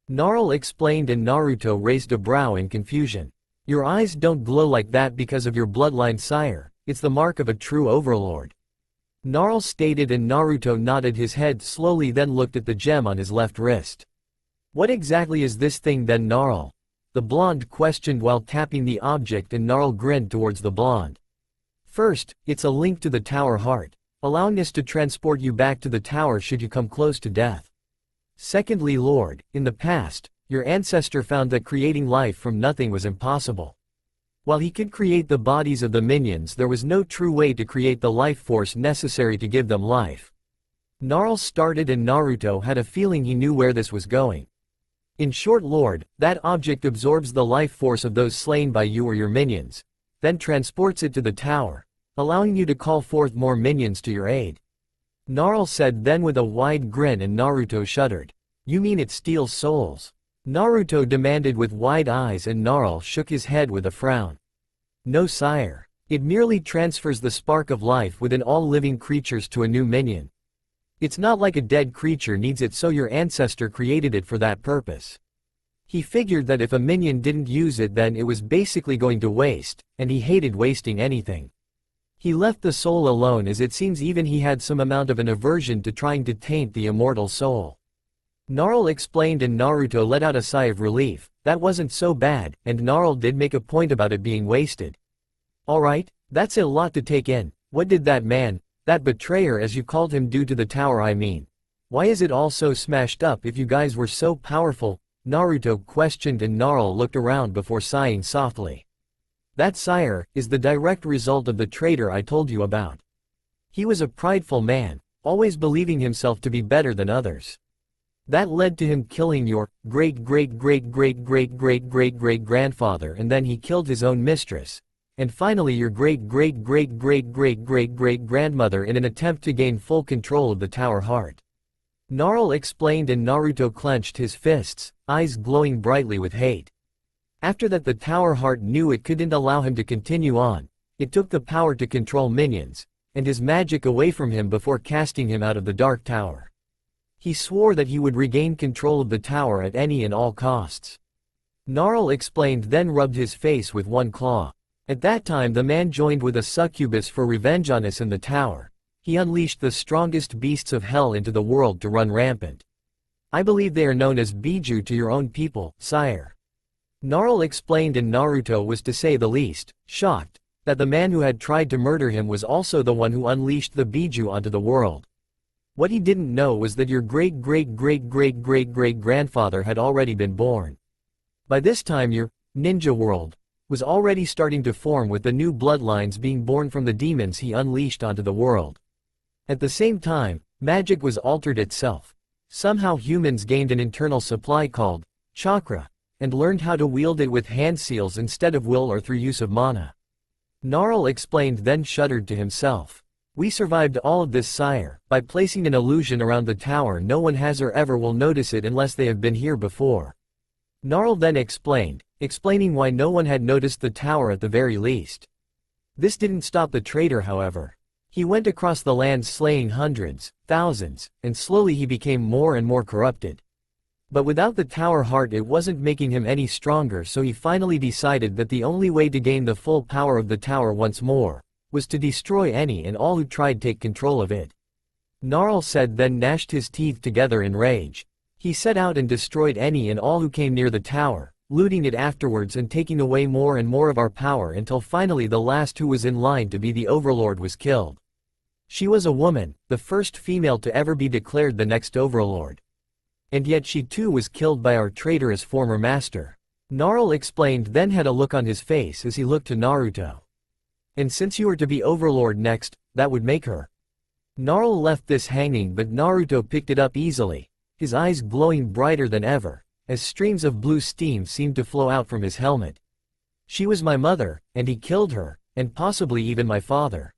Gnarl explained and Naruto raised a brow in confusion. Your eyes don't glow like that because of your bloodline, sire. It's the mark of a true overlord. Gnarl stated and Naruto nodded his head slowly, then looked at the gem on his left wrist. What exactly is this thing then, Gnarl? The blonde questioned while tapping the object, and Gnarl grinned towards the blonde. First, it's a link to the Tower Heart, allowing us to transport you back to the tower should you come close to death. Secondly, lord, in the past, your ancestor found that creating life from nothing was impossible. While he could create the bodies of the minions, there was no true way to create the life force necessary to give them life. Gnarl started and Naruto had a feeling he knew where this was going. In short, lord, that object absorbs the life force of those slain by you or your minions, then transports it to the tower, allowing you to call forth more minions to your aid. Gnarl said then with a wide grin, and Naruto shuddered. You mean it steals souls? Naruto demanded with wide eyes, and Gnarl shook his head with a frown. No, sire. It merely transfers the spark of life within all living creatures to a new minion. It's not like a dead creature needs it, so your ancestor created it for that purpose. He figured that if a minion didn't use it then it was basically going to waste, and he hated wasting anything. He left the soul alone, as it seems even he had some amount of an aversion to trying to taint the immortal soul. Gnarl explained and Naruto let out a sigh of relief. That wasn't so bad, and Gnarl did make a point about it being wasted. Alright, that's a lot to take in. What did that man, that betrayer as you called him, do to the tower? I mean, why is it all so smashed up if you guys were so powerful? Naruto questioned and Gnarl looked around before sighing softly. That, sire, is the direct result of the traitor I told you about. He was a prideful man, always believing himself to be better than others. That led to him killing your great-great-great-great-great-great-great-great-grandfather, and then he killed his own mistress, and finally your great-great-great-great-great-great-great-grandmother in an attempt to gain full control of the Tower Heart. Gnarl explained and Naruto clenched his fists, eyes glowing brightly with hate. After that the Tower Heart knew it couldn't allow him to continue on. It took the power to control minions, and his magic away from him before casting him out of the Dark Tower. He swore that he would regain control of the tower at any and all costs. Gnarl explained, then rubbed his face with one claw. At that time the man joined with a succubus for revenge on us in the tower. He unleashed the strongest beasts of hell into the world to run rampant. I believe they are known as Biju to your own people, sire. Gnarl explained, and Naruto was, to say the least, shocked that the man who had tried to murder him was also the one who unleashed the Biju onto the world. What he didn't know was that your great-great-great-great-great-great-grandfather had already been born. By this time your ninja world was already starting to form, with the new bloodlines being born from the demons he unleashed onto the world. At the same time, magic was altered itself. Somehow humans gained an internal supply called chakra, and learned how to wield it with hand seals instead of will or through use of mana. Gnarl explained, then shuddered to himself. We survived all of this, sire. By placing an illusion around the tower, no one has or ever will notice it unless they have been here before. Gnarl then explained, explaining why no one had noticed the tower at the very least. This didn't stop the traitor, however. He went across the land slaying hundreds, thousands, and slowly he became more and more corrupted. But without the tower heart it wasn't making him any stronger, so he finally decided that the only way to gain the full power of the tower once more was to destroy any and all who tried to take control of it. Gnarl said, then gnashed his teeth together in rage. He set out and destroyed any and all who came near the tower, looting it afterwards and taking away more and more of our power until finally the last who was in line to be the overlord was killed. She was a woman, the first female to ever be declared the next overlord. And yet she too was killed by our traitorous former master. Gnarl explained, then had a look on his face as he looked to Naruto. And since you are to be overlord next, that would make her. Gnarl left this hanging, but Naruto picked it up easily, his eyes glowing brighter than ever, as streams of blue steam seemed to flow out from his helmet. She was my mother, and he killed her, and possibly even my father.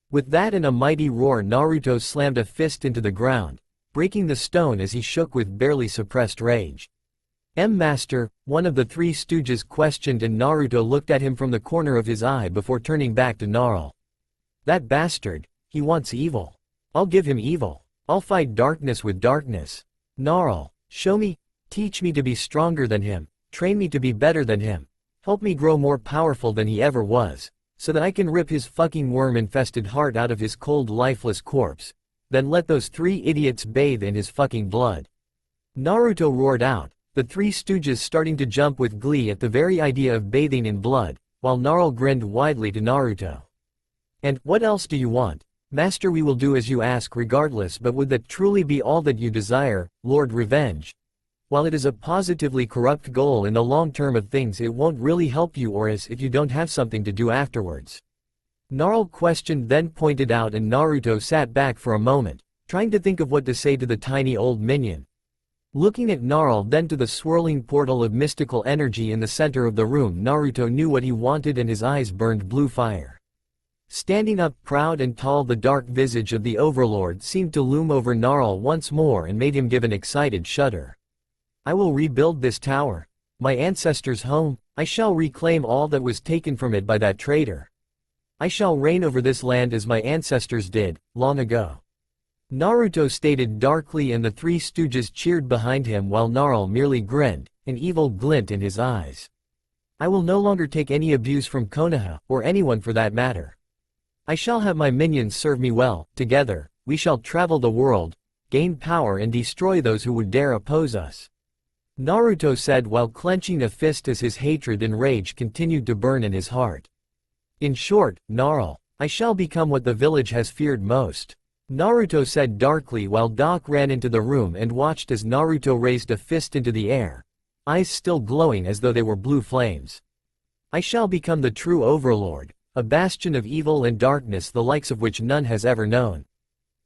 With that and a mighty roar, Naruto slammed a fist into the ground, breaking the stone as he shook with barely suppressed rage. Master, one of the three stooges questioned, and Naruto looked at him from the corner of his eye before turning back to Gnarl. That bastard, he wants evil. I'll give him evil. I'll fight darkness with darkness. Gnarl, show me, teach me to be stronger than him, train me to be better than him, help me grow more powerful than he ever was, so that I can rip his fucking worm-infested heart out of his cold lifeless corpse. Then let those three idiots bathe in his fucking blood. Naruto roared out, the three stooges starting to jump with glee at the very idea of bathing in blood, while Gnarl grinned widely to Naruto. And what else do you want? Master, we will do as you ask regardless, but would that truly be all that you desire, Lord Revenge? While it is a positively corrupt goal in the long term of things, it won't really help you or us if you don't have something to do afterwards. Gnarl questioned, then pointed out, and Naruto sat back for a moment, trying to think of what to say to the tiny old minion. Looking at Gnarl, then to the swirling portal of mystical energy in the center of the room, Naruto knew what he wanted and his eyes burned blue fire. Standing up proud and tall, the dark visage of the Overlord seemed to loom over Gnarl once more and made him give an excited shudder. I will rebuild this tower. My ancestors' home, I shall reclaim all that was taken from it by that traitor. I shall reign over this land as my ancestors did, long ago. Naruto stated darkly, and the three stooges cheered behind him while Gnarl merely grinned, an evil glint in his eyes. I will no longer take any abuse from Konoha, or anyone for that matter. I shall have my minions serve me well. Together, we shall travel the world, gain power and destroy those who would dare oppose us. Naruto said while clenching a fist as his hatred and rage continued to burn in his heart. In short, Gnarl, I shall become what the village has feared most. Naruto said darkly while Doc ran into the room and watched as Naruto raised a fist into the air, eyes still glowing as though they were blue flames. I shall become the true Overlord, a bastion of evil and darkness the likes of which none has ever known.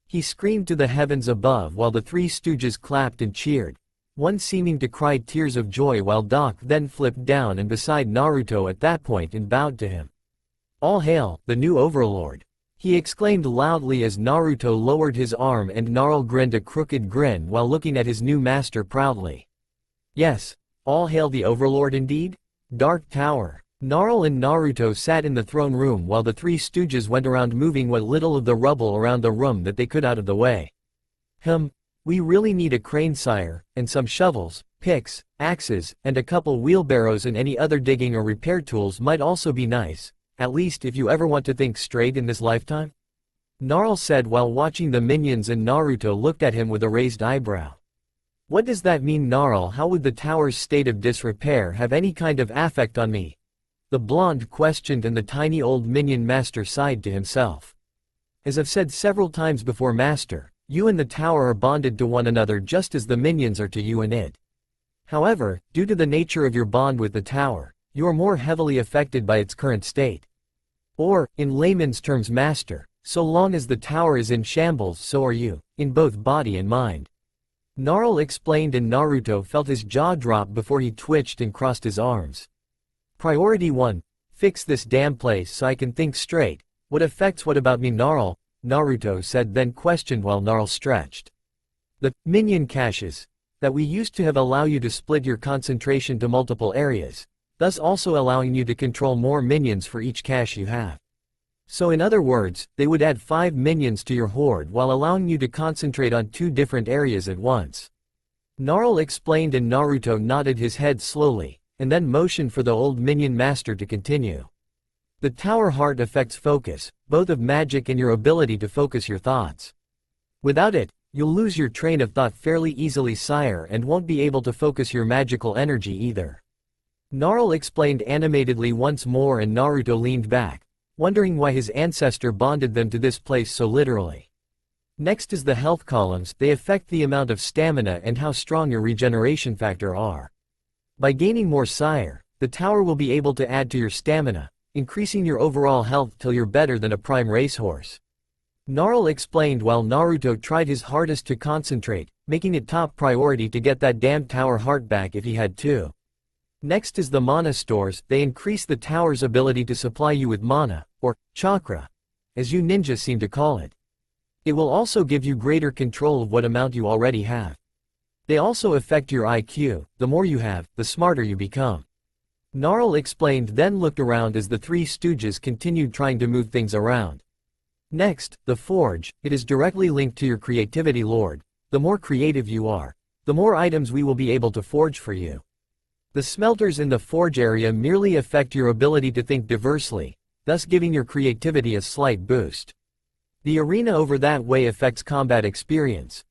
He screamed to the heavens above while the three stooges clapped and cheered, one seeming to cry tears of joy while Doc then flipped down and beside Naruto at that point and bowed to him. All hail, the new Overlord! He exclaimed loudly as Naruto lowered his arm, and Gnarl grinned a crooked grin while looking at his new master proudly. Yes, all hail the Overlord indeed? Dark Tower. Gnarl and Naruto sat in the throne room while the three stooges went around moving what little of the rubble around the room that they could out of the way. We really need a crane, sire, and some shovels, picks, axes, and a couple wheelbarrows, and any other digging or repair tools might also be nice. At least if you ever want to think straight in this lifetime? Gnarl said while watching the minions, and Naruto looked at him with a raised eyebrow. What does that mean, Gnarl? How would the tower's state of disrepair have any kind of affect on me? The blonde questioned, and the tiny old minion master sighed to himself. As I've said several times before, master, you and the tower are bonded to one another just as the minions are to you and it. However, due to the nature of your bond with the tower, you are more heavily affected by its current state. Or, in layman's terms, master, so long as the tower is in shambles, so are you, in both body and mind. Gnarl explained, and Naruto felt his jaw drop before he twitched and crossed his arms. Priority 1. Fix this damn place so I can think straight. What affects what about me, Gnarl? Naruto said, then questioned while Gnarl stretched. The minion caches that we used to have allow you to split your concentration to multiple areas, thus also allowing you to control more minions for each cache you have. So in other words, they would add 5 minions to your horde while allowing you to concentrate on 2 different areas at once. Gnarl explained, and Naruto nodded his head slowly, and then motioned for the old minion master to continue. The tower heart affects focus, both of magic and your ability to focus your thoughts. Without it, you'll lose your train of thought fairly easily, sire, and won't be able to focus your magical energy either. Gnarl explained animatedly once more, and Naruto leaned back, wondering why his ancestor bonded them to this place so literally. Next is the health columns. They affect the amount of stamina and how strong your regeneration factor are. By gaining more, sire, the tower will be able to add to your stamina, increasing your overall health till you're better than a prime racehorse. Gnarl explained while Naruto tried his hardest to concentrate, making it top priority to get that damn tower heart back if he had to. Next is the mana stores. They increase the tower's ability to supply you with mana, or chakra, as you ninjas seem to call it. It will also give you greater control of what amount you already have. They also affect your IQ. The more you have, the smarter you become. Gnarl explained, then looked around as the 3 stooges continued trying to move things around. Next, the forge. It is directly linked to your creativity, Lord. The more creative you are, the more items we will be able to forge for you. The smelters in the forge area merely affect your ability to think diversely, thus giving your creativity a slight boost. The arena over that way affects combat experience.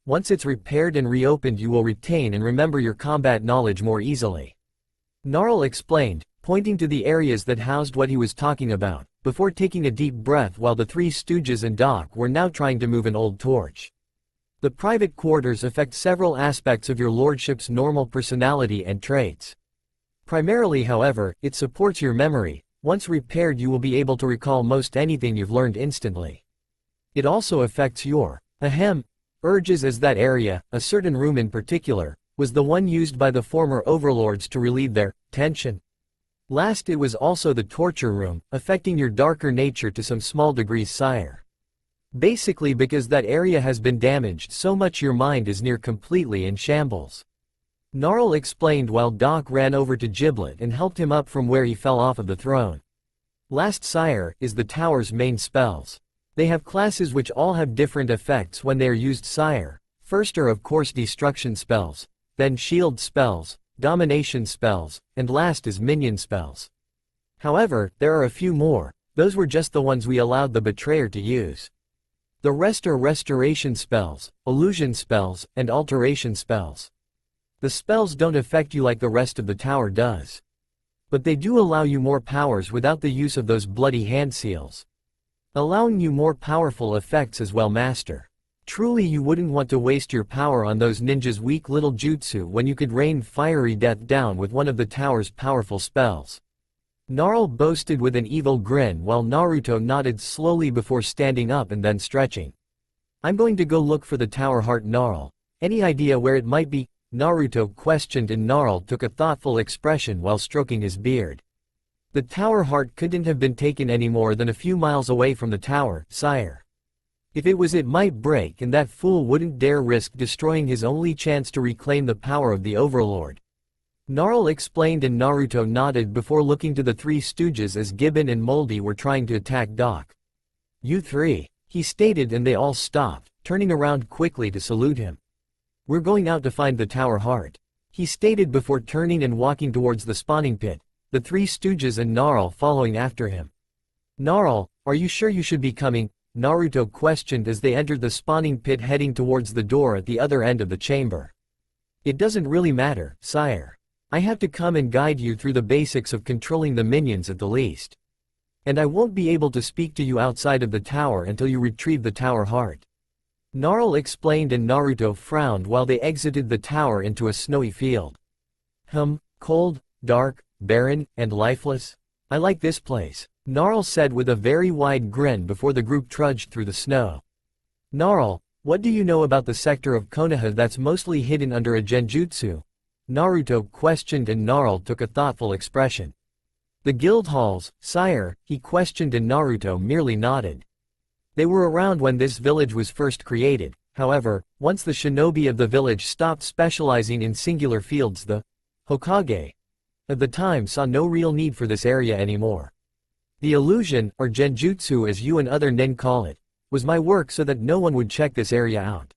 Once it's repaired and reopened, you will retain and remember your combat knowledge more easily. Gnarl explained, pointing to the areas that housed what he was talking about, before taking a deep breath while the 3 stooges and Doc were now trying to move an old torch. The private quarters affect several aspects of your lordship's normal personality and traits. Primarily, however, it supports your memory. Once repaired, you will be able to recall most anything you've learned instantly. It also affects your urges, as that area, a certain room in particular, was the one used by the former overlords to relieve their tension. Last, it was also the torture room, affecting your darker nature to some small degrees, sire. Basically because that area has been damaged so much your mind is near completely in shambles. Gnarl explained while Doc ran over to Giblet and helped him up from where he fell off of the throne. Last, sire, is the tower's main spells. They have classes which all have different effects when they are used, sire. First are of course destruction spells, then shield spells, domination spells, and last is minion spells. However, there are a few more. Those were just the ones we allowed the betrayer to use. The rest are restoration spells, illusion spells, and alteration spells. The spells don't affect you like the rest of the tower does. But they do allow you more powers without the use of those bloody hand seals. Allowing you more powerful effects as well, master. Truly, you wouldn't want to waste your power on those ninjas' weak little jutsu when you could rain fiery death down with one of the tower's powerful spells. Gnarl boasted with an evil grin while Naruto nodded slowly before standing up and then stretching. I'm going to go look for the tower heart, Gnarl. Any idea where it might be? Naruto questioned, and Gnarl took a thoughtful expression while stroking his beard. The tower heart couldn't have been taken any more than a few miles away from the tower, sire. If it was, it might break, and that fool wouldn't dare risk destroying his only chance to reclaim the power of the Overlord. Gnarl explained, and Naruto nodded before looking to the 3 stooges as Gibbon and Moldy were trying to attack Doc. You 3, he stated, and they all stopped, turning around quickly to salute him. We're going out to find the tower heart, he stated before turning and walking towards the spawning pit, the 3 stooges and Gnarl following after him. Gnarl, are you sure you should be coming? Naruto questioned as they entered the spawning pit, heading towards the door at the other end of the chamber. It doesn't really matter, sire. I have to come and guide you through the basics of controlling the minions at the least. And I won't be able to speak to you outside of the tower until you retrieve the tower heart. Gnarl explained, and Naruto frowned while they exited the tower into a snowy field. Cold, dark, barren, and lifeless? I like this place, Gnarl said with a very wide grin before the group trudged through the snow. Gnarl, what do you know about the sector of Konoha that's mostly hidden under a genjutsu? Naruto questioned, and Gnarl took a thoughtful expression. The guild halls, sire, he questioned, and Naruto merely nodded. They were around when this village was first created. However, once the shinobi of the village stopped specializing in singular fields, the Hokage of the time saw no real need for this area anymore. The illusion, or genjutsu as you and other nin call it, was my work so that no one would check this area out.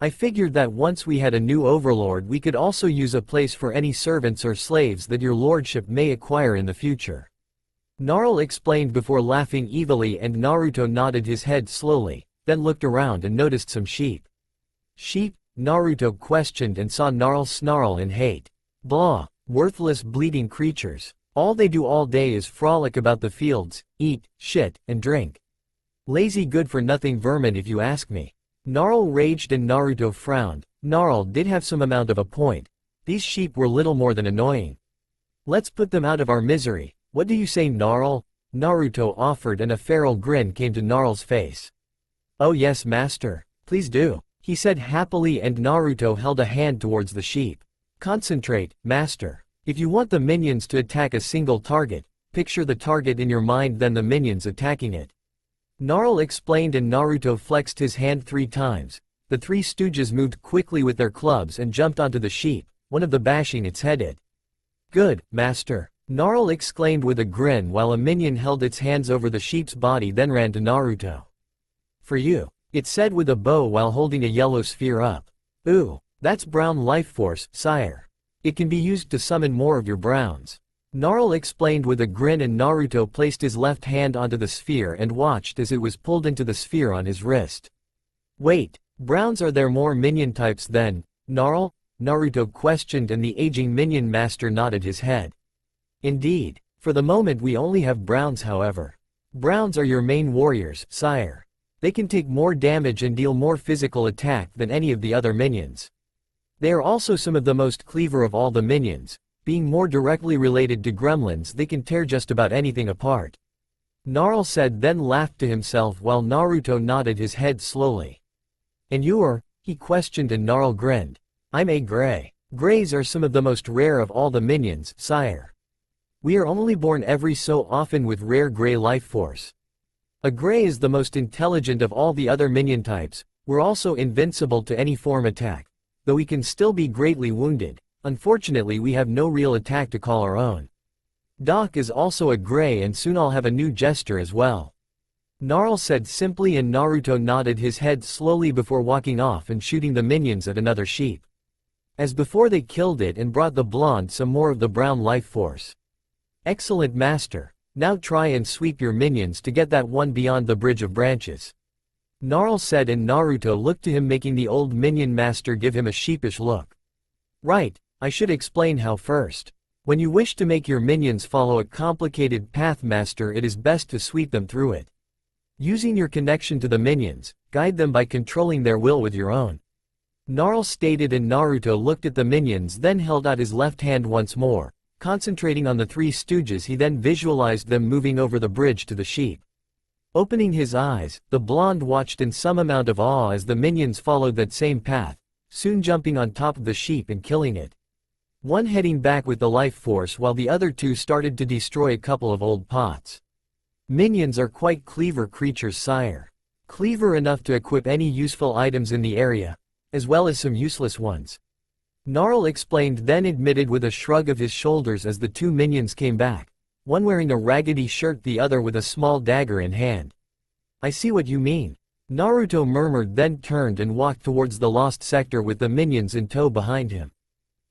I figured that once we had a new overlord we could also use a place for any servants or slaves that your lordship may acquire in the future. Gnarl explained before laughing evilly, and Naruto nodded his head slowly, then looked around and noticed some sheep. Sheep? Naruto questioned and saw Gnarl snarl in hate. Blah, worthless bleeding creatures. All they do all day is frolic about the fields, eat, shit, and drink. Lazy good-for-nothing vermin if you ask me. Gnarl raged and Naruto frowned. Gnarl did have some amount of a point. These sheep were little more than annoying. Let's put them out of our misery. What do you say, Gnarl? Naruto offered, and a feral grin came to Gnarl's face. Oh yes, master. Please do, he said happily, and Naruto held a hand towards the sheep. Concentrate, master. If you want the minions to attack a single target, picture the target in your mind, then the minions attacking it. Gnarl explained, and Naruto flexed his hand 3 times. The 3 stooges moved quickly with their clubs and jumped onto the sheep, one of them bashing its head in. Good, master. Gnarl exclaimed with a grin while a minion held its hands over the sheep's body, then ran to Naruto. For you, it said with a bow while holding a yellow sphere up. Ooh, that's brown life force, sire. It can be used to summon more of your browns. Gnarl explained with a grin, and Naruto placed his left hand onto the sphere and watched as it was pulled into the sphere on his wrist. Wait, browns, are there more minion types then, Gnarl? Naruto questioned, and the aging minion master nodded his head. Indeed. For the moment we only have browns, however. Browns are your main warriors, sire. They can take more damage and deal more physical attack than any of the other minions. They are also some of the most clever of all the minions. Being more directly related to gremlins, they can tear just about anything apart. Gnarl said, then laughed to himself while Naruto nodded his head slowly. And you are? He questioned, and Gnarl grinned. I'm a gray. Grays are some of the most rare of all the minions, sire. We are only born every so often with rare gray life force. A gray is the most intelligent of all the other minion types. We're also invincible to any form attack, though we can still be greatly wounded. Unfortunately we have no real attack to call our own. Doc is also a gray, and soon I'll have a new jester as well. Gnarl said simply, and Naruto nodded his head slowly before walking off and shooting the minions at another sheep. As before, they killed it and brought the blonde some more of the brown life force. Excellent, master. Now try and sweep your minions to get that one beyond the bridge of branches. Gnarl said, and Naruto looked to him, making the old minion master give him a sheepish look. Right, I should explain how first. When you wish to make your minions follow a complicated path, master, it is best to sweep them through it. Using your connection to the minions, guide them by controlling their will with your own. Gnarl stated, and Naruto looked at the minions, then held out his left hand once more. Concentrating on the 3 stooges, he then visualized them moving over the bridge to the sheep. Opening his eyes, the blonde watched in some amount of awe as the minions followed that same path, soon jumping on top of the sheep and killing it. One heading back with the life force while the other 2 started to destroy a couple of old pots. Minions are quite clever creatures, sire. Clever enough to equip any useful items in the area, as well as some useless ones. Gnarl explained, then admitted with a shrug of his shoulders as the 2 minions came back, one wearing a raggedy shirt, the other with a small dagger in hand. I see what you mean, Naruto murmured, then turned and walked towards the lost sector with the minions in tow behind him.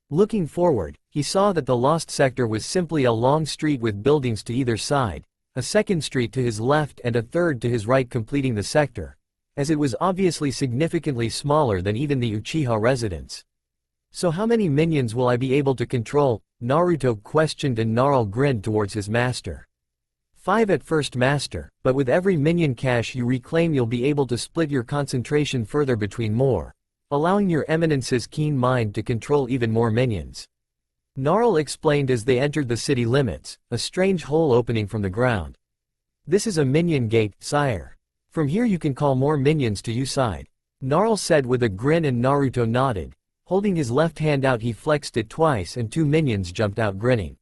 Looking forward, he saw that the lost sector was simply a long street with buildings to either side, a second street to his left and a third to his right completing the sector, as it was obviously significantly smaller than even the Uchiha residence. So how many minions will I be able to control? Naruto questioned, and Gnarl grinned towards his master. 5 at first, master, but with every minion cache you reclaim you'll be able to split your concentration further between more, allowing your eminence's keen mind to control even more minions. Gnarl explained as they entered the city limits, a strange hole opening from the ground. This is a minion gate, sire. From here you can call more minions to your side, Gnarl said with a grin, and Naruto nodded. Holding his left hand out, he flexed it twice and 2 minions jumped out grinning.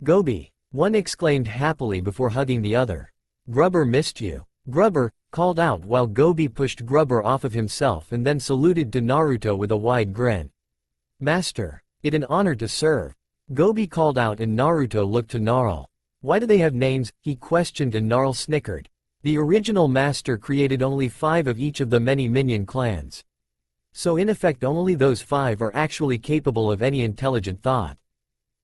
Gobi. One exclaimed happily before hugging the other. Grubber missed you. Grubber called out while Gobi pushed Grubber off of himself and then saluted to Naruto with a wide grin. Master, it an honor to serve. Gobi called out and Naruto looked to Gnarl. Why do they have names? He questioned and Gnarl snickered. The original master created only 5 of each of the many minion clans. So in effect only those 5 are actually capable of any intelligent thought.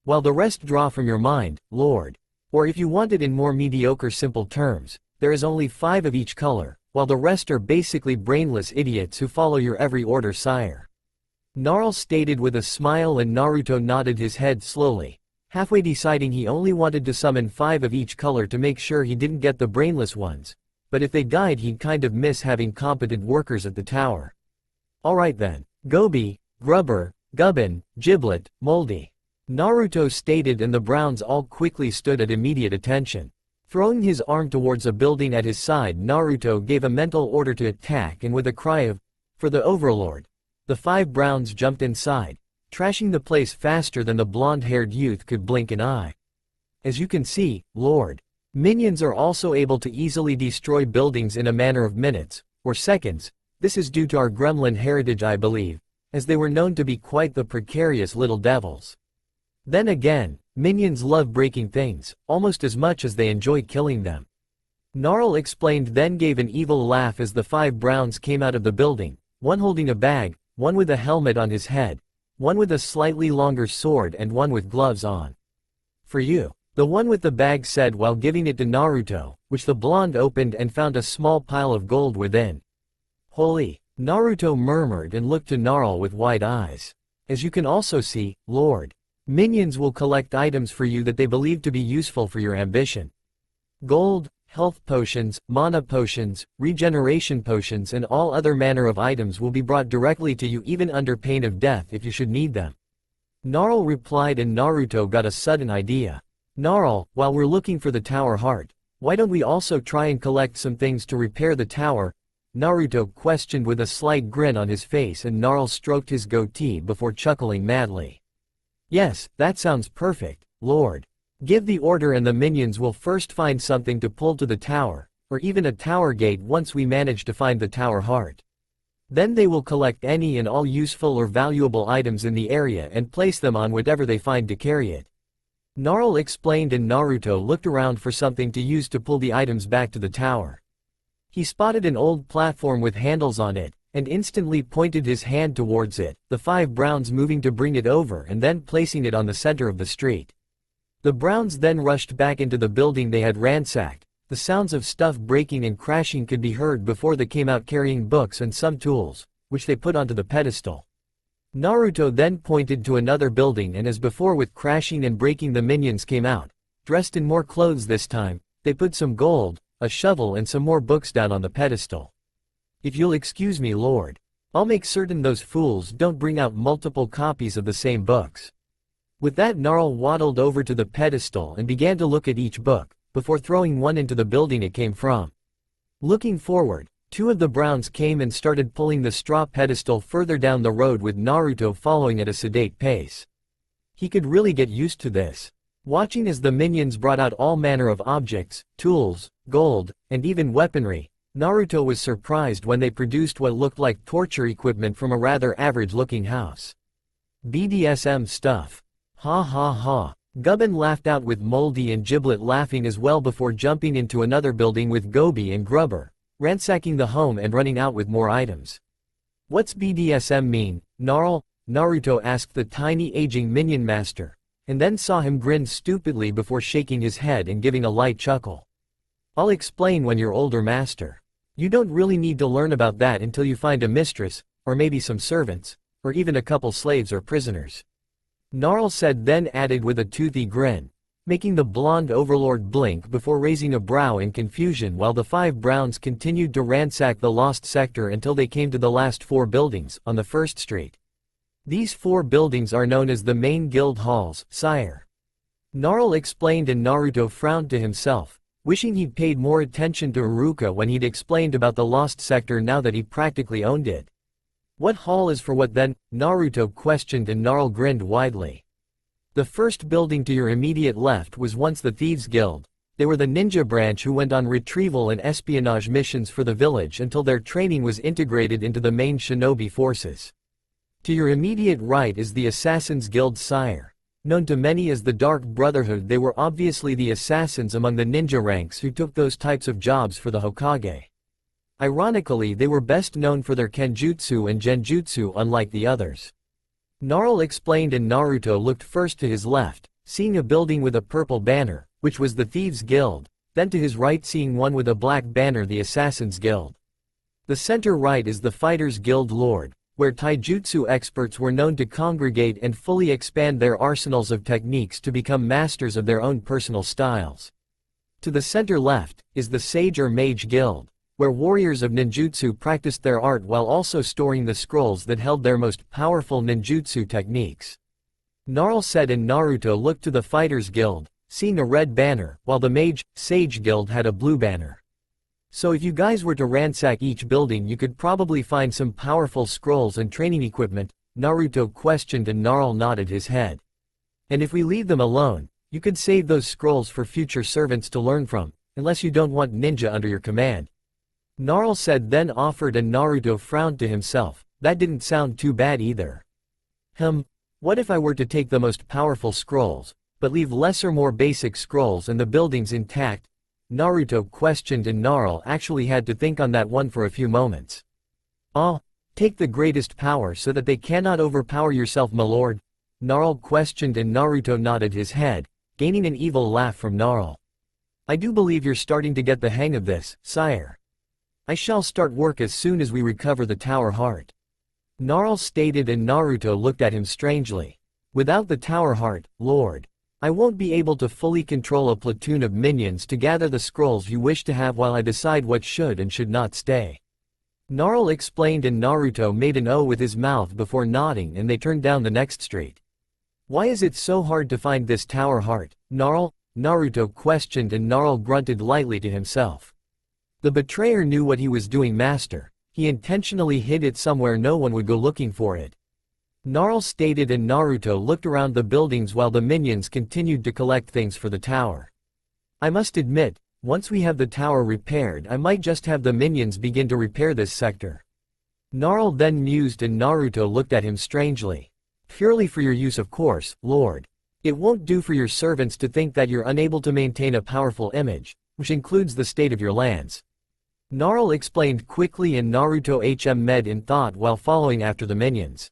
While the rest draw from your mind, Lord. Or if you want it in more mediocre simple terms, there is only 5 of each color, while the rest are basically brainless idiots who follow your every order, sire. Gnarl stated with a smile and Naruto nodded his head slowly, halfway deciding he only wanted to summon 5 of each color to make sure he didn't get the brainless ones, but if they died he'd kind of miss having competent workers at the tower. Alright then, Gobi, Grubber, Gubbin, Giblet, Moldy. Naruto stated and the Browns all quickly stood at immediate attention. Throwing his arm towards a building at his side, Naruto gave a mental order to attack and with a cry of, "For the Overlord!" the 5 Browns jumped inside, trashing the place faster than the blonde-haired youth could blink an eye. As you can see, Lord. Minions are also able to easily destroy buildings in a matter of minutes, or seconds. This is due to our gremlin heritage I believe, as they were known to be quite the precarious little devils. Then again, minions love breaking things, almost as much as they enjoy killing them. Gnarl explained then gave an evil laugh as the 5 Browns came out of the building, one holding a bag, one with a helmet on his head, one with a slightly longer sword and one with gloves on. For you. The one with the bag said while giving it to Naruto, which the blonde opened and found a small pile of gold within. Holy! Naruto murmured and looked to Gnarl with wide eyes. As you can also see, Lord. Minions will collect items for you that they believe to be useful for your ambition. Gold, health potions, mana potions, regeneration potions and all other manner of items will be brought directly to you even under pain of death if you should need them. Gnarl replied and Naruto got a sudden idea. Gnarl, while we're looking for the tower heart, why don't we also try and collect some things to repair the tower? Naruto questioned with a slight grin on his face and Gnarl stroked his goatee before chuckling madly. Yes, that sounds perfect, Lord. Give the order and the minions will first find something to pull to the tower, or even a tower gate once we manage to find the tower heart. Then they will collect any and all useful or valuable items in the area and place them on whatever they find to carry it. Gnarl explained and Naruto looked around for something to use to pull the items back to the tower. He spotted an old platform with handles on it, and instantly pointed his hand towards it, the 5 Browns moving to bring it over and then placing it on the center of the street. The Browns then rushed back into the building they had ransacked. The sounds of stuff breaking and crashing could be heard before they came out carrying books and some tools, which they put onto the pedestal. Naruto then pointed to another building and as before with crashing and breaking the minions came out, dressed in more clothes this time. They put some gold, a shovel and some more books down on the pedestal. If you'll excuse me, Lord. I'll make certain those fools don't bring out multiple copies of the same books. With that Gnarl waddled over to the pedestal and began to look at each book, before throwing one into the building it came from. Looking forward, 2 of the Browns came and started pulling the straw pedestal further down the road with Naruto following at a sedate pace. He could really get used to this. Watching as the minions brought out all manner of objects, tools, gold, and even weaponry, Naruto was surprised when they produced what looked like torture equipment from a rather average-looking house. BDSM stuff. Ha ha ha. Gubbin laughed out with Moldy and Giblet laughing as well before jumping into another building with Gobi and Grubber, ransacking the home and running out with more items. What's BDSM mean, Gnarl? Naruto asked the tiny aging minion master, and then saw him grin stupidly before shaking his head and giving a light chuckle. I'll explain when you're older, master. You don't really need to learn about that until you find a mistress, or maybe some servants, or even a couple slaves or prisoners. Gnarl said then added with a toothy grin, making the blonde overlord blink before raising a brow in confusion while the 5 Browns continued to ransack the lost sector until they came to the last 4 buildings, on the first street. These 4 buildings are known as the main guild halls, sire. Gnarl explained and Naruto frowned to himself, wishing he'd paid more attention to Iruka when he'd explained about the lost sector now that he practically owned it. What hall is for what then? Naruto questioned and Gnarl grinned widely. The first building to your immediate left was once the Thieves' Guild. They were the ninja branch who went on retrieval and espionage missions for the village until their training was integrated into the main shinobi forces. To your immediate right is the Assassins' Guild Sire. Known to many as the Dark Brotherhood, they were obviously the assassins among the ninja ranks who took those types of jobs for the Hokage. Ironically, they were best known for their kenjutsu and genjutsu unlike the others. Gnarl explained, and Naruto looked first to his left, seeing a building with a purple banner, which was the Thieves' Guild, then to his right seeing one with a black banner, the Assassins' Guild. The center right is the Fighters' Guild Lord, where taijutsu experts were known to congregate and fully expand their arsenals of techniques to become masters of their own personal styles. To the center left is the Sage or Mage Guild, where warriors of ninjutsu practiced their art while also storing the scrolls that held their most powerful ninjutsu techniques. Gnarl said, and Naruto looked to the Fighters' Guild, seeing a red banner, while the Sage Guild had a blue banner. So if you guys were to ransack each building, you could probably find some powerful scrolls and training equipment, Naruto questioned, and Gnarl nodded his head. And if we leave them alone, you could save those scrolls for future servants to learn from, unless you don't want ninja under your command. Gnarl said, then offered, and Naruto frowned to himself. That didn't sound too bad either. What if I were to take the most powerful scrolls, but leave lesser, more basic scrolls and the buildings intact? Naruto questioned, and Gnarl actually had to think on that one for a few moments. Take the greatest power so that they cannot overpower yourself, my lord? Gnarl questioned, and Naruto nodded his head, gaining an evil laugh from Gnarl. I do believe you're starting to get the hang of this, sire. I shall start work as soon as we recover the Tower Heart. Gnarl stated, and Naruto looked at him strangely. Without the Tower Heart, Lord, I won't be able to fully control a platoon of minions to gather the scrolls you wish to have while I decide what should and should not stay. Gnarl explained, and Naruto made an O with his mouth before nodding, and they turned down the next street. Why is it so hard to find this Tower Heart, Gnarl? Naruto questioned, and Gnarl grunted lightly to himself. The betrayer knew what he was doing, master. He intentionally hid it somewhere no one would go looking for it. Gnarl stated, and Naruto looked around the buildings while the minions continued to collect things for the tower. I must admit, once we have the tower repaired, I might just have the minions begin to repair this sector. Gnarl then mused, and Naruto looked at him strangely. Purely for your use, of course, Lord. It won't do for your servants to think that you're unable to maintain a powerful image, which includes the state of your lands. Gnarl explained quickly, and Naruto med in thought while following after the minions.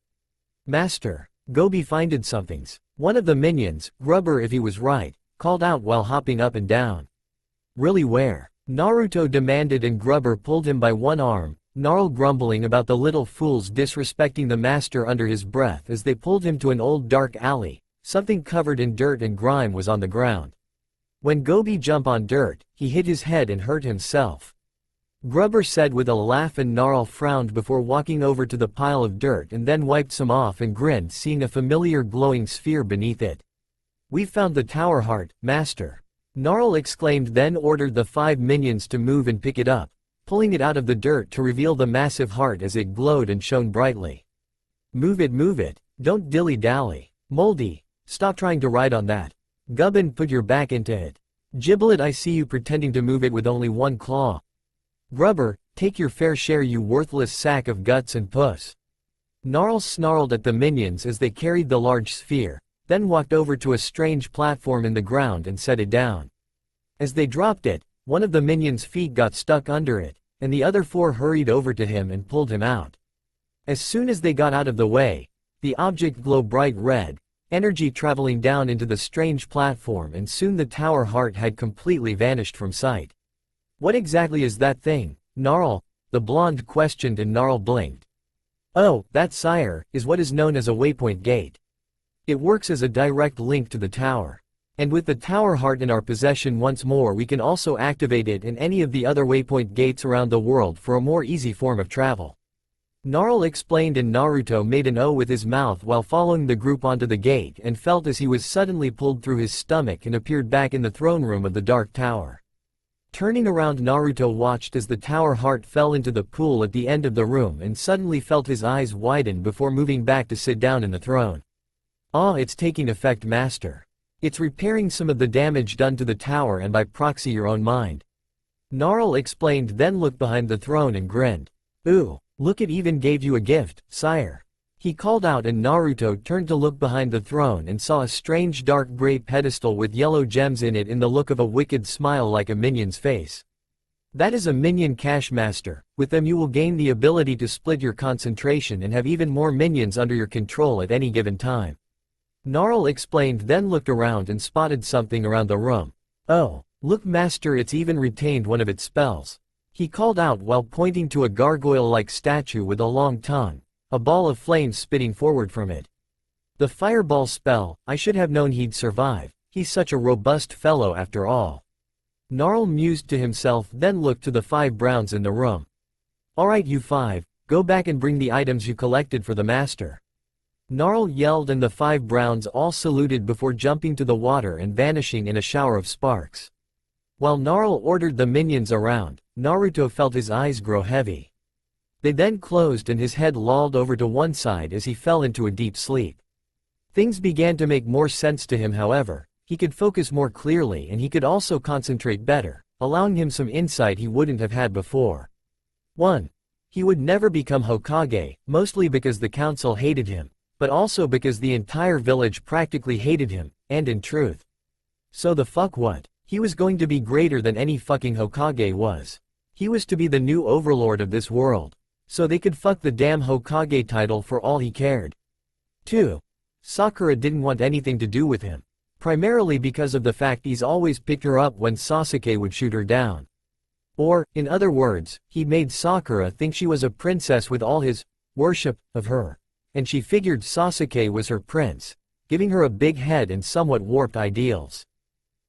Master, go be finded somethings. One of the minions, Grubber if he was right, called out while hopping up and down. Really, where? Naruto demanded, and Grubber pulled him by one arm, Gnarl grumbling about the little fools disrespecting the master under his breath as they pulled him to an old dark alley. Something covered in dirt and grime was on the ground. When Gobi jumped on dirt, he hit his head and hurt himself. Grubber said with a laugh, and Gnarl frowned before walking over to the pile of dirt and then wiped some off and grinned, seeing a familiar glowing sphere beneath it. We've found the Tower Heart, master. Gnarl exclaimed, then ordered the 5 minions to move and pick it up, pulling it out of the dirt to reveal the massive heart as it glowed and shone brightly. Move it, don't dilly-dally. Moldy, stop trying to ride on that. Gubbin, put your back into it. Giblet, I see you pretending to move it with only one claw. Grubber, take your fair share, you worthless sack of guts and puss. Gnarl snarled at the minions as they carried the large sphere, then walked over to a strange platform in the ground and set it down. As they dropped it, one of the minions' feet got stuck under it, and the other 4 hurried over to him and pulled him out. As soon as they got out of the way, the object glowed bright red, energy traveling down into the strange platform, and soon the Tower Heart had completely vanished from sight. What exactly is that thing, Gnarl? The blonde questioned, and Gnarl blinked. Oh, that, sire, is what is known as a waypoint gate. It works as a direct link to the tower. And with the Tower Heart in our possession once more, we can also activate it in any of the other waypoint gates around the world for a more easy form of travel. Gnarl explained, and Naruto made an O with his mouth while following the group onto the gate, and felt as he was suddenly pulled through his stomach and appeared back in the throne room of the Dark Tower. Turning around, Naruto watched as the Tower Heart fell into the pool at the end of the room and suddenly felt his eyes widen before moving back to sit down in the throne. Ah, it's taking effect, master. It's repairing some of the damage done to the tower and by proxy your own mind. Gnarl explained, then looked behind the throne and grinned. Ooh, look, it even gave you a gift, sire. He called out, and Naruto turned to look behind the throne and saw a strange dark gray pedestal with yellow gems in it in the look of a wicked smile like a minion's face. That is a minion cache, master. With them you will gain the ability to split your concentration and have even more minions under your control at any given time. Gnarl explained, then looked around and spotted something around the room. Oh, look, master, it's even retained one of its spells. He called out while pointing to a gargoyle-like statue with a long tongue, a ball of flames spitting forward from it. The fireball spell, I should have known he'd survive. He's such a robust fellow after all. Gnarl mused to himself, then looked to the 5 browns in the room. Alright, you 5, go back and bring the items you collected for the master. Gnarl yelled, and the 5 browns all saluted before jumping to the water and vanishing in a shower of sparks. While Gnarl ordered the minions around, Naruto felt his eyes grow heavy. They then closed and his head lolled over to one side as he fell into a deep sleep. Things began to make more sense to him, however. He could focus more clearly and he could also concentrate better, allowing him some insight he wouldn't have had before. 1. He would never become Hokage, mostly because the council hated him, but also because the entire village practically hated him, and in truth. So the fuck what? He was going to be greater than any fucking Hokage was. He was to be the new overlord of this world. So they could fuck the damn Hokage title for all he cared. 2. Sakura didn't want anything to do with him. Primarily because of the fact he's always picked her up when Sasuke would shoot her down. Or, in other words, he made Sakura think she was a princess with all his worship of her. And she figured Sasuke was her prince, giving her a big head and somewhat warped ideals.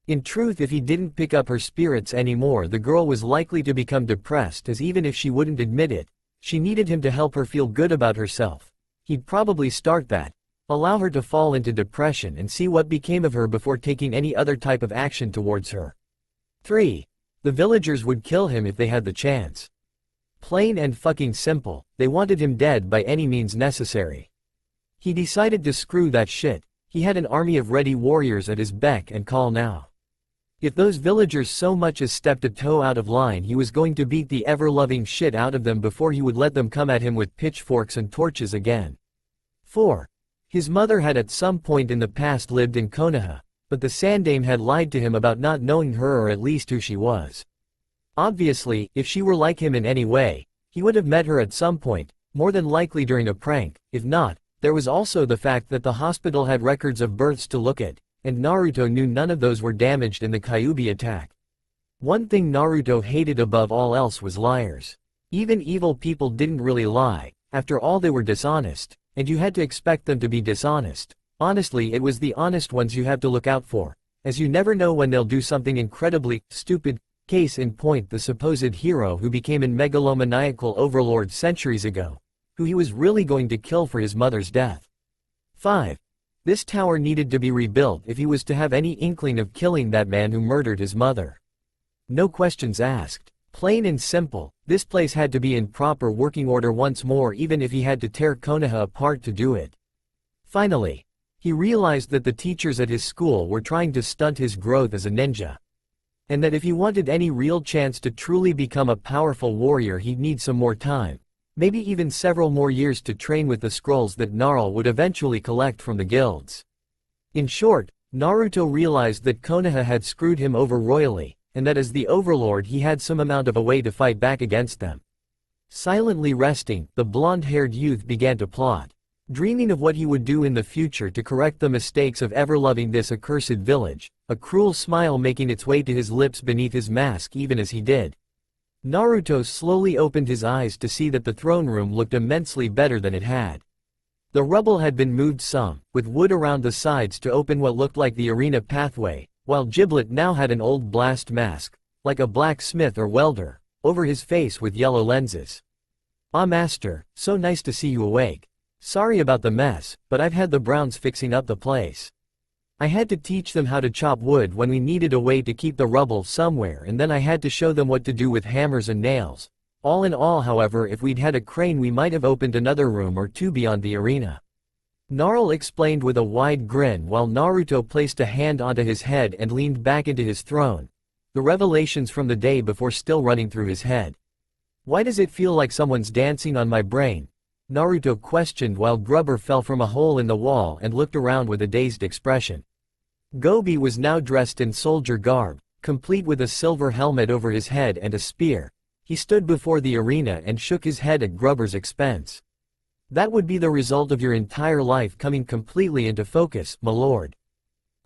In truth, if he didn't pick up her spirits anymore, the girl was likely to become depressed, as even if she wouldn't admit it, she needed him to help her feel good about herself. He'd probably start that, allow her to fall into depression and see what became of her before taking any other type of action towards her. 3. The villagers would kill him if they had the chance. Plain and fucking simple, they wanted him dead by any means necessary. He decided to screw that shit. He had an army of ready warriors at his beck and call now. If those villagers so much as stepped a toe out of line, he was going to beat the ever-loving shit out of them before he would let them come at him with pitchforks and torches again. 4. His mother had at some point in the past lived in Konoha, but the Sandaime had lied to him about not knowing her, or at least who she was. Obviously, if she were like him in any way, he would have met her at some point, more than likely during a prank. If not, there was also the fact that the hospital had records of births to look at, and Naruto knew none of those were damaged in the Kyuubi attack. One thing Naruto hated above all else was liars. Even evil people didn't really lie. After all, they were dishonest, and you had to expect them to be dishonest. Honestly, it was the honest ones you have to look out for, as you never know when they'll do something incredibly stupid. Case in point, the supposed hero who became a megalomaniacal overlord centuries ago, who he was really going to kill for his mother's death. 5. This tower needed to be rebuilt if he was to have any inkling of killing that man who murdered his mother. No questions asked. Plain and simple, this place had to be in proper working order once more, even if he had to tear Konoha apart to do it. Finally, he realized that the teachers at his school were trying to stunt his growth as a ninja. And that if he wanted any real chance to truly become a powerful warrior, he'd need some more time. Maybe even several more years to train with the scrolls that Gnarl would eventually collect from the guilds. In short, Naruto realized that Konoha had screwed him over royally, and that as the overlord he had some amount of a way to fight back against them. Silently resting, the blonde-haired youth began to plot, dreaming of what he would do in the future to correct the mistakes of ever-loving this accursed village, a cruel smile making its way to his lips beneath his mask even as he did. Naruto slowly opened his eyes to see that the throne room looked immensely better than it had. The rubble had been moved some, with wood around the sides to open what looked like the arena pathway, while Giblet now had an old blast mask, like a blacksmith or welder, over his face with yellow lenses. "Ah, master, so nice to see you awake. Sorry about the mess, but I've had the Browns fixing up the place. I had to teach them how to chop wood when we needed a way to keep the rubble somewhere, and then I had to show them what to do with hammers and nails. All in all, however, if we'd had a crane we might have opened another room or two beyond the arena." Gnarl explained with a wide grin while Naruto placed a hand onto his head and leaned back into his throne, the revelations from the day before still running through his head. Why does it feel like someone's dancing on my brain? Naruto questioned while Grubber fell from a hole in the wall and looked around with a dazed expression. Gobi was now dressed in soldier garb, complete with a silver helmet over his head and a spear. He stood before the arena and shook his head at Grubber's expense. That would be the result of your entire life coming completely into focus, my lord.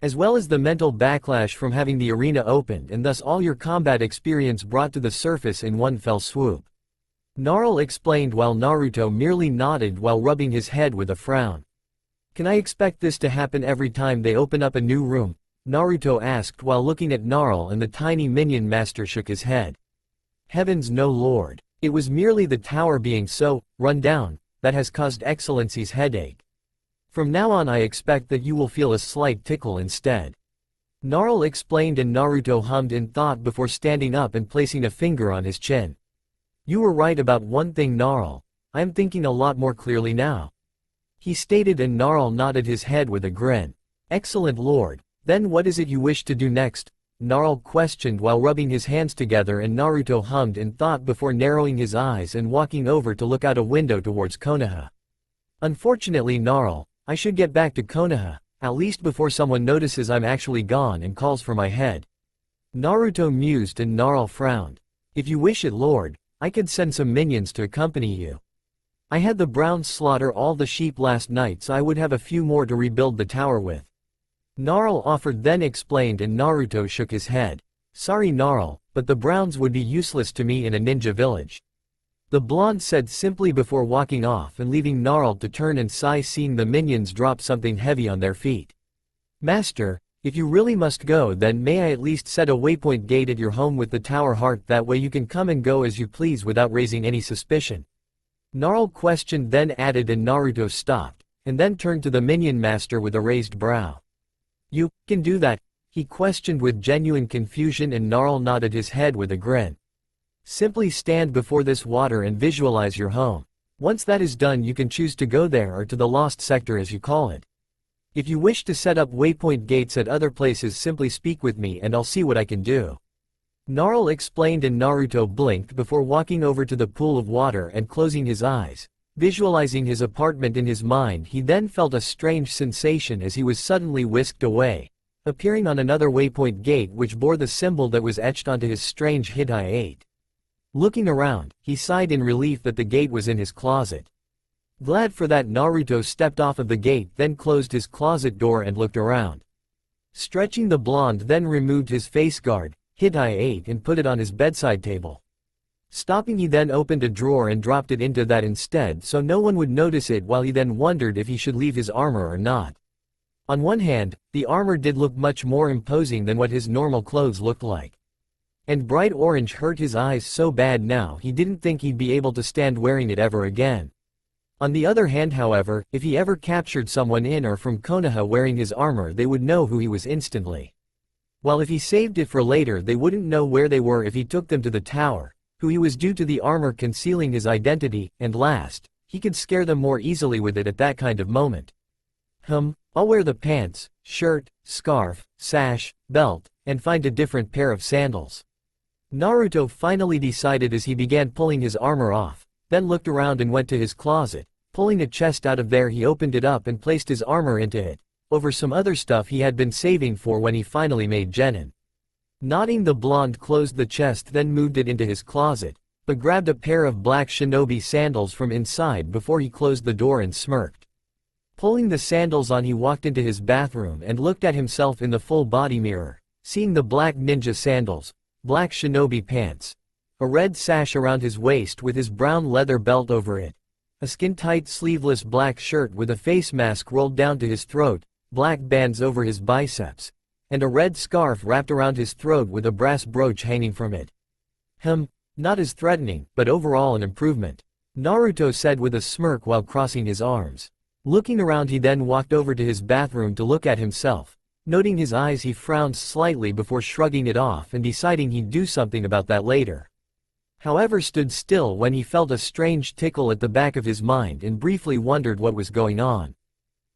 As well as the mental backlash from having the arena opened and thus all your combat experience brought to the surface in one fell swoop. Gnarl explained while Naruto merely nodded while rubbing his head with a frown. Can I expect this to happen every time they open up a new room? Naruto asked while looking at Gnarl, and the tiny minion master shook his head. Heavens no lord. It was merely the tower being so run down that has caused Excellency's headache. From now on I expect that you will feel a slight tickle instead. Gnarl explained, and Naruto hummed in thought before standing up and placing a finger on his chin. You were right about one thing, Gnarl. I am thinking a lot more clearly now, he stated, and Gnarl nodded his head with a grin. Excellent lord. Then what is it you wish to do next? Gnarl questioned while rubbing his hands together, and Naruto hummed in thought before narrowing his eyes and walking over to look out a window towards Konoha. Unfortunately, Gnarl, I should get back to Konoha, at least before someone notices I'm actually gone and calls for my head. Naruto mused, and Gnarl frowned. If you wish it, lord, I could send some minions to accompany you. I had the Browns slaughter all the sheep last night, so I would have a few more to rebuild the tower with. Gnarl offered, then explained, and Naruto shook his head. Sorry Gnarl, but the Browns would be useless to me in a ninja village. The blonde said simply before walking off and leaving Gnarl to turn and sigh, seeing the minions drop something heavy on their feet. Master, if you really must go, then may I at least set a waypoint gate at your home with the tower heart, that way you can come and go as you please without raising any suspicion. Gnarl questioned, then added, and Naruto stopped, and then turned to the minion master with a raised brow. You can do that? He questioned with genuine confusion, and Gnarl nodded his head with a grin. Simply stand before this water and visualize your home. Once that is done, you can choose to go there or to the lost sector as you call it. If you wish to set up waypoint gates at other places, simply speak with me and I'll see what I can do. Gnarl explained, and Naruto blinked before walking over to the pool of water and closing his eyes. Visualizing his apartment in his mind, he then felt a strange sensation as he was suddenly whisked away, appearing on another waypoint gate which bore the symbol that was etched onto his strange Hittite 8. Looking around, he sighed in relief that the gate was in his closet. Glad for that, Naruto stepped off of the gate, then closed his closet door and looked around. Stretching, the blonde then removed his face guard, Hittite 8, and put it on his bedside table. Stopping, he then opened a drawer and dropped it into that instead so no one would notice it, while he then wondered if he should leave his armor or not. On one hand, the armor did look much more imposing than what his normal clothes looked like. And bright orange hurt his eyes so bad now he didn't think he'd be able to stand wearing it ever again. On the other hand, however, if he ever captured someone in or from Konoha wearing his armor, they would know who he was instantly. While if he saved it for later, they wouldn't know where they were if he took them to the tower, who he was due to the armor concealing his identity, and last, he could scare them more easily with it at that kind of moment. I'll wear the pants, shirt, scarf, sash, belt, and find a different pair of sandals. Naruto finally decided as he began pulling his armor off, then looked around and went to his closet. Pulling a chest out of there, he opened it up and placed his armor into it, over some other stuff he had been saving for when he finally made Genin. Nodding, the blonde closed the chest, then moved it into his closet, but grabbed a pair of black shinobi sandals from inside before he closed the door and smirked. Pulling the sandals on, he walked into his bathroom and looked at himself in the full body mirror, seeing the black ninja sandals, black shinobi pants, a red sash around his waist with his brown leather belt over it, a skin-tight sleeveless black shirt with a face mask rolled down to his throat, black bands over his biceps, and a red scarf wrapped around his throat with a brass brooch hanging from it. Not as threatening, but overall an improvement, Naruto said with a smirk while crossing his arms. Looking around, he then walked over to his bathroom to look at himself. Noting his eyes, he frowned slightly before shrugging it off and deciding he'd do something about that later. However, stood still when he felt a strange tickle at the back of his mind and briefly wondered what was going on.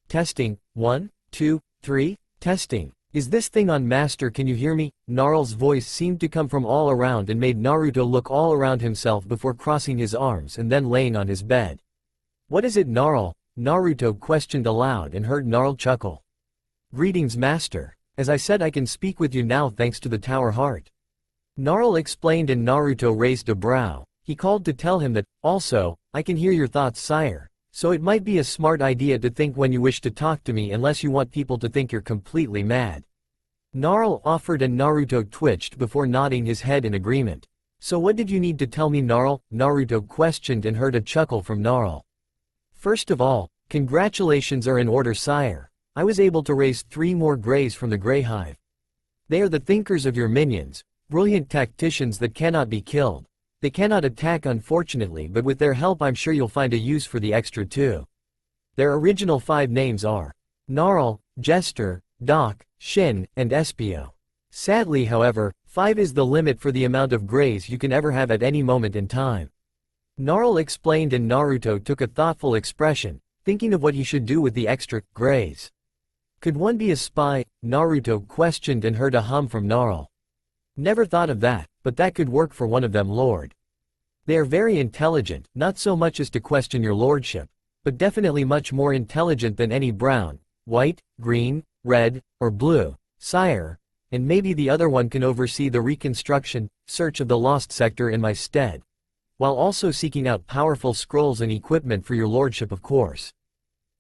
Testing, 1, 2, 3, testing. Is this thing on master, can you hear me? Gnarl's voice seemed to come from all around and made Naruto look all around himself before crossing his arms and then laying on his bed. What is it, Gnarl? Naruto questioned aloud and heard Gnarl chuckle. Greetings, master. As I said, I can speak with you now thanks to the tower heart. Gnarl explained and Naruto raised a brow. He called to tell him that, also, I can hear your thoughts, sire. So it might be a smart idea to think when you wish to talk to me unless you want people to think you're completely mad. Gnarl offered and Naruto twitched before nodding his head in agreement. So what did you need to tell me, Gnarl? Naruto questioned and heard a chuckle from Gnarl. First of all, congratulations are in order, sire. I was able to raise 3 more Greys from the Grey Hive. They are the thinkers of your minions, brilliant tacticians that cannot be killed. They cannot attack unfortunately, but with their help I'm sure you'll find a use for the extra 2. Their original 5 names are Gnarl, Jester, Doc, Shin, and Espio. Sadly, however, 5 is the limit for the amount of Greys you can ever have at any moment in time. Gnarl explained and Naruto took a thoughtful expression, thinking of what he should do with the extra Greys. Could one be a spy? Naruto questioned and heard a hum from Gnarl. Never thought of that, but that could work for one of them, Lord. They are very intelligent, not so much as to question your lordship, but definitely much more intelligent than any brown, white, green, red, or blue, sire, and maybe the other one can oversee the reconstruction, search of the lost sector in my stead, while also seeking out powerful scrolls and equipment for your lordship, of course.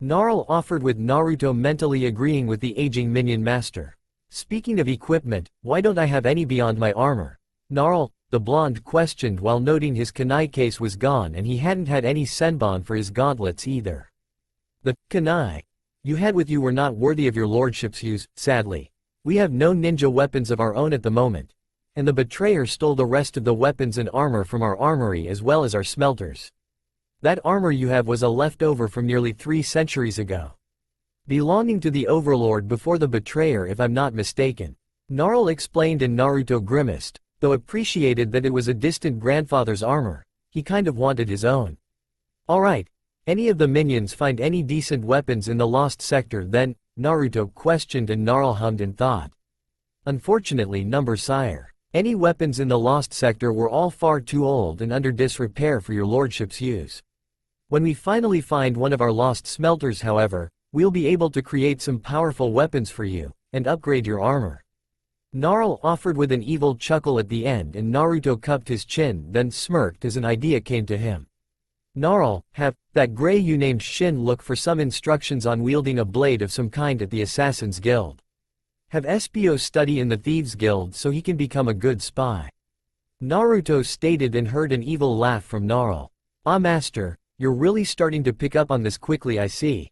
Gnarl offered with Naruto mentally agreeing with the aging minion master. Speaking of equipment, why don't I have any beyond my armor? Gnarl, the blonde questioned while noting his kunai case was gone and he hadn't had any senbon for his gauntlets either. The kunai you had with you were not worthy of your lordship's use, sadly. We have no ninja weapons of our own at the moment. And the betrayer stole the rest of the weapons and armor from our armory as well as our smelters. That armor you have was a leftover from nearly 3 centuries ago. Belonging to the overlord before the betrayer if I'm not mistaken. Gnarl explained and Naruto grimaced, though appreciated that it was a distant grandfather's armor. He kind of wanted his own. Alright, any of the minions find any decent weapons in the lost sector then? Naruto questioned and Gnarl hummed in thought. Unfortunately, number sire. Any weapons in the lost sector were all far too old and under disrepair for your lordship's use. When we finally find one of our lost smelters, however, we'll be able to create some powerful weapons for you, and upgrade your armor. Gnarl offered with an evil chuckle at the end and Naruto cupped his chin then smirked as an idea came to him. Gnarl, have that Grey you named Shin look for some instructions on wielding a blade of some kind at the Assassin's Guild. Have Espio study in the Thieves Guild so he can become a good spy. Naruto stated and heard an evil laugh from Gnarl. Ah, master, you're really starting to pick up on this quickly, I see.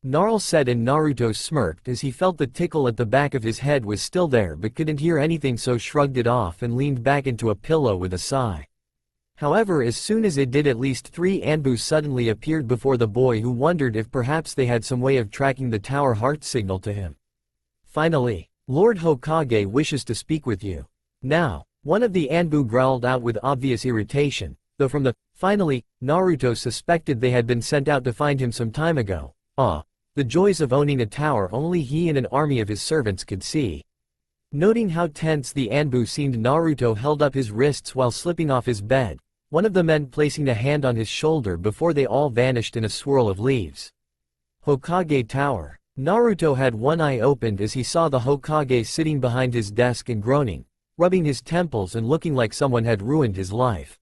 Gnarl said and Naruto smirked as he felt the tickle at the back of his head was still there but couldn't hear anything, so shrugged it off and leaned back into a pillow with a sigh. However, as soon as it did, at least 3 Anbu suddenly appeared before the boy, who wondered if perhaps they had some way of tracking the tower heart signal to him. Finally, Lord Hokage wishes to speak with you. Now, one of the Anbu growled out with obvious irritation, though from the finally, Naruto suspected they had been sent out to find him some time ago. Ah, the joys of owning a tower only he and an army of his servants could see. Noting how tense the Anbu seemed, Naruto held up his wrists while slipping off his bed, one of the men placing a hand on his shoulder before they all vanished in a swirl of leaves. Hokage Tower. Naruto had one eye opened as he saw the Hokage sitting behind his desk and groaning, rubbing his temples and looking like someone had ruined his life.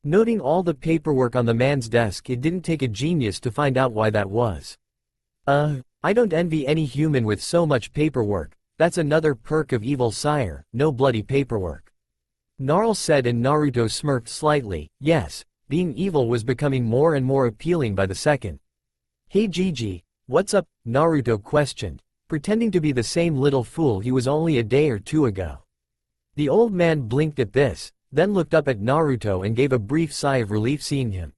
Noting all the paperwork on the man's desk, it didn't take a genius to find out why that was. I don't envy any human with so much paperwork. That's another perk of evil, sire, no bloody paperwork. Gnarl said and Naruto smirked slightly. Yes, being evil was becoming more and more appealing by the second. Hey Gigi, what's up? Naruto questioned, pretending to be the same little fool he was only a day or 2 ago. The old man blinked at this, then looked up at Naruto and gave a brief sigh of relief seeing him.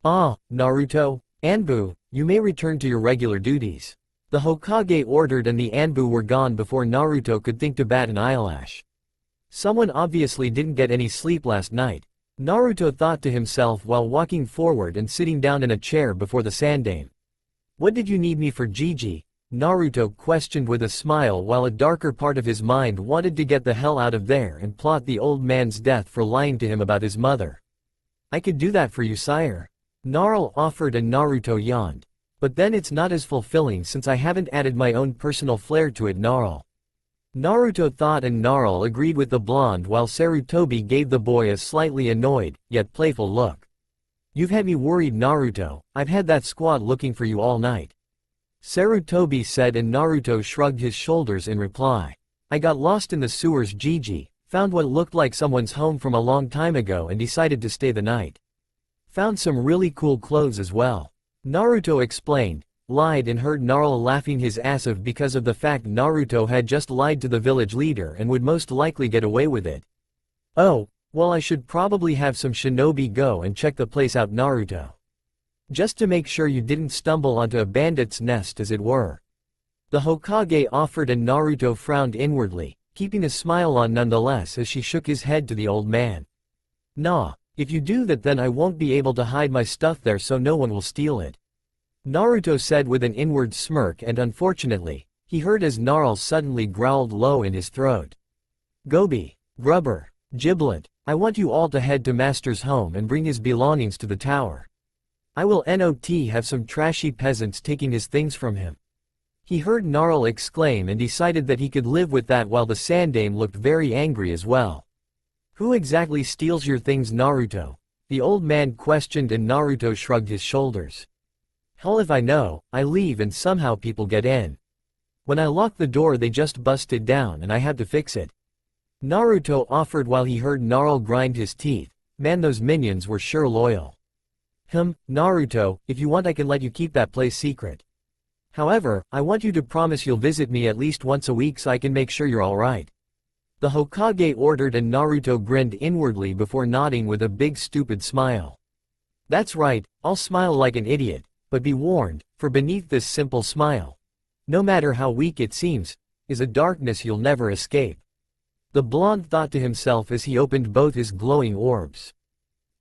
Ah, Naruto, Anbu, you may return to your regular duties. The Hokage ordered and the Anbu were gone before Naruto could think to bat an eyelash. Someone obviously didn't get any sleep last night, Naruto thought to himself while walking forward and sitting down in a chair before the Sandame. What did you need me for, Gigi? Naruto questioned with a smile while a darker part of his mind wanted to get the hell out of there and plot the old man's death for lying to him about his mother. I could do that for you, sire. Naruto offered and Naruto yawned. But then it's not as fulfilling since I haven't added my own personal flair to it, Naruto thought, and Naruto agreed with the blonde while Sarutobi gave the boy a slightly annoyed, yet playful look. You've had me worried, Naruto. I've had that squad looking for you all night. Sarutobi said, and Naruto shrugged his shoulders in reply. I got lost in the sewers, Gigi, found what looked like someone's home from a long time ago and decided to stay the night. Found some really cool clothes as well. Naruto explained, lied, and heard Naruto laughing his ass off because of the fact Naruto had just lied to the village leader and would most likely get away with it. Oh, well, I should probably have some shinobi go and check the place out, Naruto. Just to make sure you didn't stumble onto a bandit's nest, as it were. The Hokage offered, and Naruto frowned inwardly, keeping a smile on nonetheless as she shook his head to the old man. Nah, if you do that then I won't be able to hide my stuff there so no one will steal it. Naruto said with an inward smirk, and unfortunately, he heard as Gnarl suddenly growled low in his throat. Gobi, Grubber, Giblet, I want you all to head to Master's home and bring his belongings to the tower. I will not have some trashy peasants taking his things from him. He heard Gnarl exclaim and decided that he could live with that, while the Sandame looked very angry as well. Who exactly steals your things, Naruto? The old man questioned, and Naruto shrugged his shoulders. Hell if I know, I leave and somehow people get in. When I lock the door they just bust it down and I had to fix it. Naruto offered while he heard Gnarl grind his teeth. Man, those minions were sure loyal. Naruto, if you want I can let you keep that place secret. However, I want you to promise you'll visit me at least once a week so I can make sure you're alright. The Hokage ordered, and Naruto grinned inwardly before nodding with a big stupid smile. That's right, I'll smile like an idiot, but be warned, for beneath this simple smile, no matter how weak it seems, is a darkness you'll never escape. The blonde thought to himself as he opened both his glowing orbs.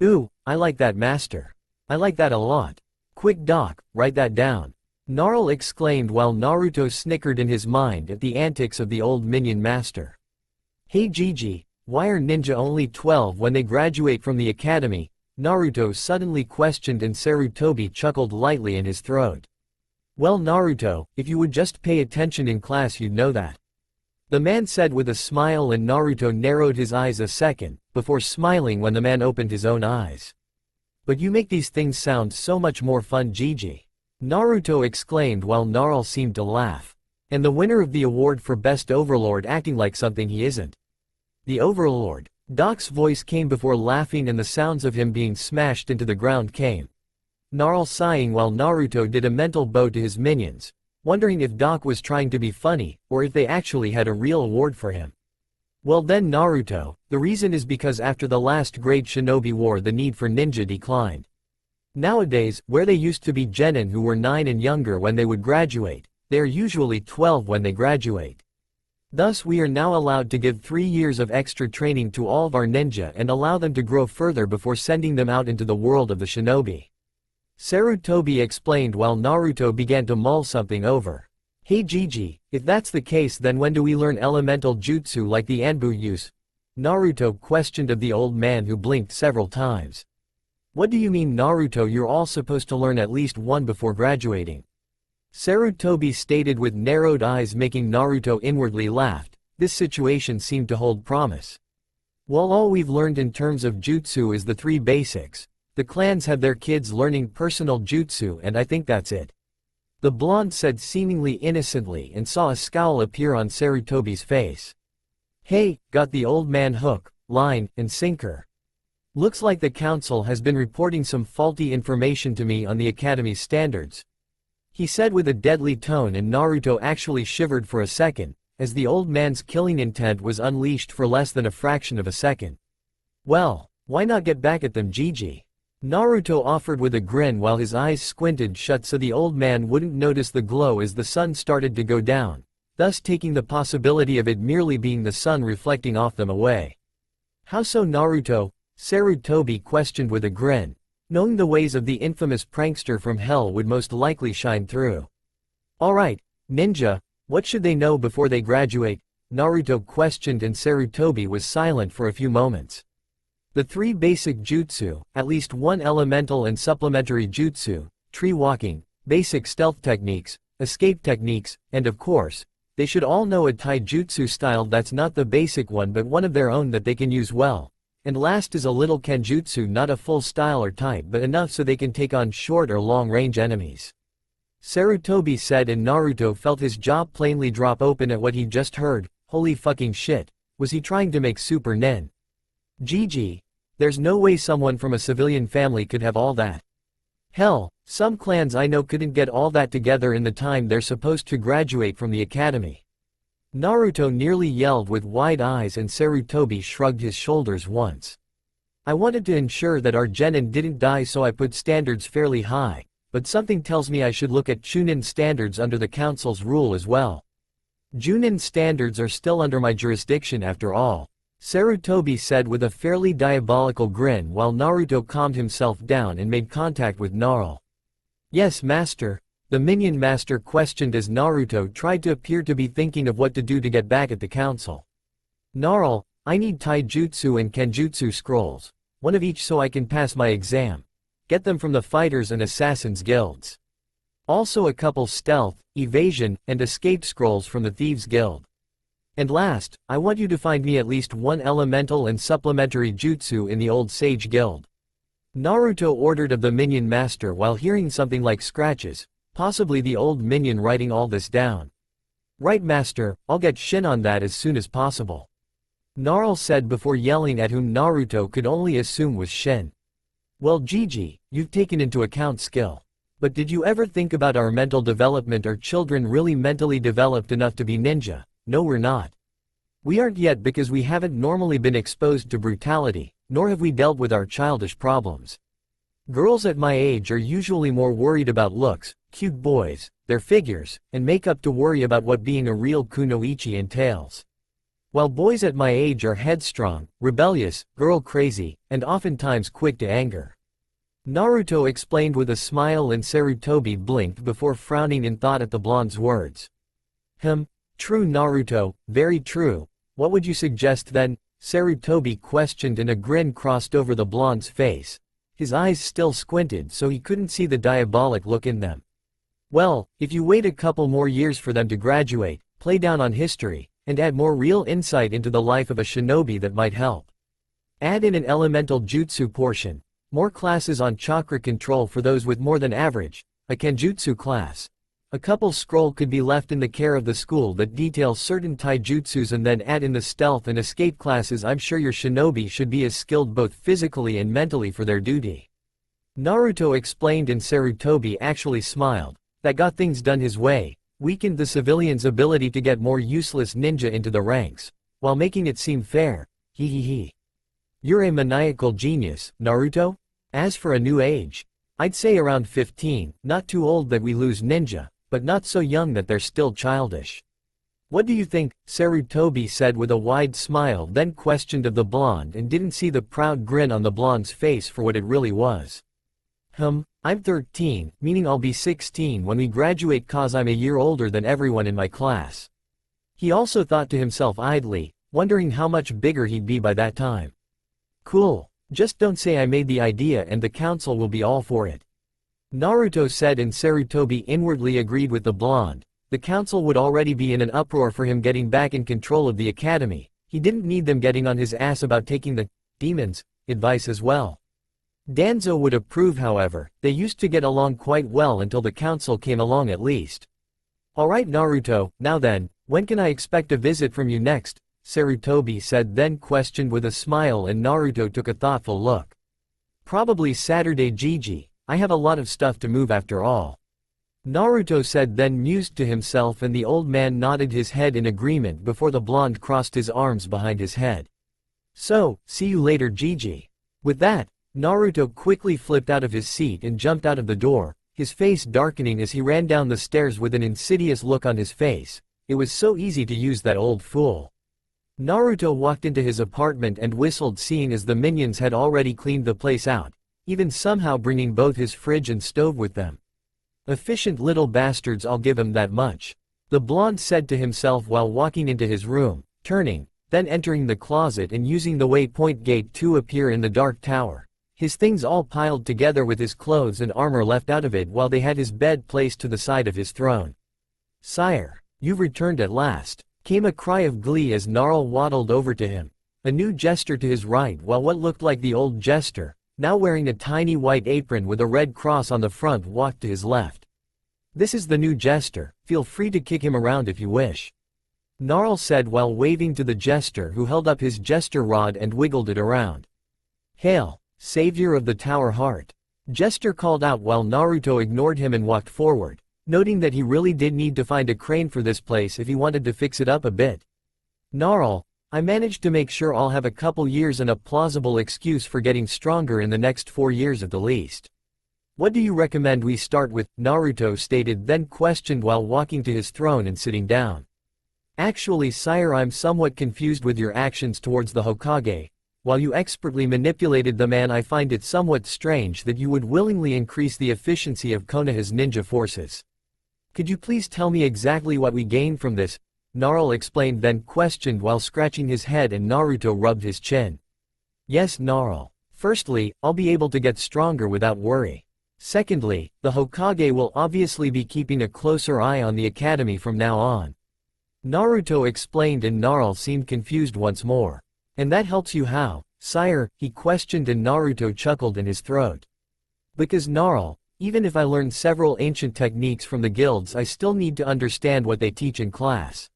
Ooh, I like that, master. I like that a lot. Quick Doc, write that down. Gnarl exclaimed while Naruto snickered in his mind at the antics of the old minion master. Hey Gigi, why are ninja only 12 when they graduate from the academy? Naruto suddenly questioned, and Sarutobi chuckled lightly in his throat. Well Naruto, if you would just pay attention in class you'd know that. The man said with a smile, and Naruto narrowed his eyes a second, before smiling when the man opened his own eyes. But you make these things sound so much more fun, Gigi. Naruto exclaimed while Gnarl seemed to laugh. And the winner of the award for Best Overlord acting like something he isn't. The Overlord. Doc's voice came before laughing, and the sounds of him being smashed into the ground came. Gnarl sighing while Naruto did a mental bow to his minions, wondering if Doc was trying to be funny, or if they actually had a real award for him. Well then Naruto, the reason is because after the last great shinobi war the need for ninja declined. Nowadays, where they used to be genin who were 9 and younger when they would graduate, they are usually 12 when they graduate. Thus we are now allowed to give 3 years of extra training to all of our ninja and allow them to grow further before sending them out into the world of the shinobi. Sarutobi explained while Naruto began to mull something over. Hey Gigi, if that's the case then when do we learn elemental jutsu like the Anbu use? Naruto questioned of the old man, who blinked several times. What do you mean Naruto, you're all supposed to learn at least one before graduating. Sarutobi stated with narrowed eyes, making Naruto inwardly laughed. This situation seemed to hold promise. Well, all we've learned in terms of jutsu is the 3 basics. The clans have their kids learning personal jutsu and I think that's it. The blonde said seemingly innocently, and saw a scowl appear on Sarutobi's face. Hey, got the old man hook, line, and sinker. Looks like the council has been reporting some faulty information to me on the academy's standards. He said with a deadly tone, and Naruto actually shivered for a second, as the old man's killing intent was unleashed for less than a fraction of a second. Well, why not get back at them, Gigi? Naruto offered with a grin while his eyes squinted shut so the old man wouldn't notice the glow as the sun started to go down, thus taking the possibility of it merely being the sun reflecting off them away. How so Naruto? Sarutobi questioned with a grin. Knowing the ways of the infamous prankster from hell would most likely shine through. Alright, ninja, what should they know before they graduate? Naruto questioned, and Sarutobi was silent for a few moments. The 3 basic jutsu, at least 1 elemental and supplementary jutsu, tree walking, basic stealth techniques, escape techniques, and of course, they should all know a taijutsu style that's not the basic one but one of their own that they can use well. And last is a little kenjutsu, not a full style or type but enough so they can take on short or long range enemies. Sarutobi said, and Naruto felt his jaw plainly drop open at what he just heard. Holy fucking shit, was he trying to make Super Nen? GG. There's no way someone from a civilian family could have all that. Hell, some clans I know couldn't get all that together in the time they're supposed to graduate from the academy. Naruto nearly yelled with wide eyes, and Sarutobi shrugged his shoulders once. I wanted to ensure that our genin didn't die, so I put standards fairly high, but something tells me I should look at Chunin standards under the council's rule as well. Junin standards are still under my jurisdiction after all, Sarutobi said with a fairly diabolical grin while Naruto calmed himself down and made contact with Gnarl. Yes, master, the minion master questioned as Naruto tried to appear to be thinking of what to do to get back at the council. Gnarl, I need taijutsu and kenjutsu scrolls, one of each so I can pass my exam. Get them from the fighters and assassins guilds. Also a couple stealth, evasion, and escape scrolls from the thieves guild. And last, I want you to find me at least 1 elemental and supplementary jutsu in the old sage guild. Naruto ordered of the minion master while hearing something like scratches, possibly the old minion writing all this down. Right, master, I'll get Shin on that as soon as possible. Gnarl said before yelling at whom Naruto could only assume was Shin. Well, GG, you've taken into account skill. But did you ever think about our mental development? Are children really mentally developed enough to be ninja? No, we're not. We aren't yet because we haven't normally been exposed to brutality, nor have we dealt with our childish problems. Girls at my age are usually more worried about looks, cute boys, their figures, and makeup to worry about what being a real kunoichi entails. While boys at my age are headstrong, rebellious, girl crazy, and oftentimes quick to anger. Naruto explained with a smile, and Sarutobi blinked before frowning in thought at the blonde's words. True, Naruto, very true. What would you suggest then? Sarutobi questioned, and a grin crossed over the blonde's face. His eyes still squinted so he couldn't see the diabolic look in them. Well, if you wait a couple more years for them to graduate, play down on history, and add more real insight into the life of a shinobi, that might help. Add in an elemental jutsu portion, more classes on chakra control for those with more than average, a kenjutsu class. A couple scroll could be left in the care of the school that details certain taijutsus, and then add in the stealth and escape classes. I'm sure your shinobi should be as skilled both physically and mentally for their duty. Naruto explained, and Sarutobi actually smiled. That got things done his way, weakened the civilians' ability to get more useless ninja into the ranks, while making it seem fair. Hehehe. You're a maniacal genius, Naruto? As for a new age, I'd say around 15, not too old that we lose ninja, but not so young that they're still childish. What do you think? Sarutobi said with a wide smile, then questioned of the blonde, and didn't see the proud grin on the blonde's face for what it really was. I'm 13, meaning I'll be 16 when we graduate, cause I'm a year older than everyone in my class. He also thought to himself idly, wondering how much bigger he'd be by that time. Cool, just don't say I made the idea and the council will be all for it. Naruto said, and Sarutobi inwardly agreed with the blonde. The council would already be in an uproar for him getting back in control of the academy. He didn't need them getting on his ass about taking the demons' advice as well. Danzo would approve, however. They used to get along quite well until the council came along, at least. Alright Naruto, now then, when can I expect a visit from you next? Sarutobi said, then questioned with a smile, and Naruto took a thoughtful look. Probably Saturday, GG. I have a lot of stuff to move after all. Naruto said, then mused to himself, and the old man nodded his head in agreement before the blonde crossed his arms behind his head. So, see you later, GG. With that, Naruto quickly flipped out of his seat and jumped out of the door, his face darkening as he ran down the stairs with an insidious look on his face. It was so easy to use that old fool. Naruto walked into his apartment and whistled, seeing as the minions had already cleaned the place out. even somehow bringing both his fridge and stove with them. Efficient little bastards, I'll give him that much. The blonde said to himself while walking into his room, turning, then entering the closet and using the waypoint gate to appear in the dark tower. His things all piled together with his clothes and armor left out of it while they had his bed placed to the side of his throne. "Sire, you've returned at last," came a cry of glee as Gnarl waddled over to him. A new jester to his right while what looked like the old jester, now wearing a tiny white apron with a red cross on the front, walked to his left. "This is the new jester, feel free to kick him around if you wish," Gnarl said while waving to the jester, who held up his jester rod and wiggled it around. "Hail, savior of the Tower Heart," Jester called out while Naruto ignored him and walked forward, noting that he really did need to find a crane for this place if he wanted to fix it up a bit. "Gnarl, I managed to make sure I'll have a couple years and a plausible excuse for getting stronger in the next 4 years at the least. What do you recommend we start with?" Naruto stated, then questioned while walking to his throne and sitting down. "Actually, sire, I'm somewhat confused with your actions towards the Hokage. While you expertly manipulated the man, I find it somewhat strange that you would willingly increase the efficiency of Konoha's ninja forces. Could you please tell me exactly what we gain from this?" Gnarl explained, then questioned while scratching his head, and Naruto rubbed his chin. "Yes, Gnarl. Firstly, I'll be able to get stronger without worry. Secondly, the Hokage will obviously be keeping a closer eye on the academy from now on," Naruto explained, and Gnarl seemed confused once more. "And that helps you how, sire?" he questioned, and Naruto chuckled in his throat. "Because Gnarl, even if I learn several ancient techniques from the guilds, I still need to understand what they teach in class.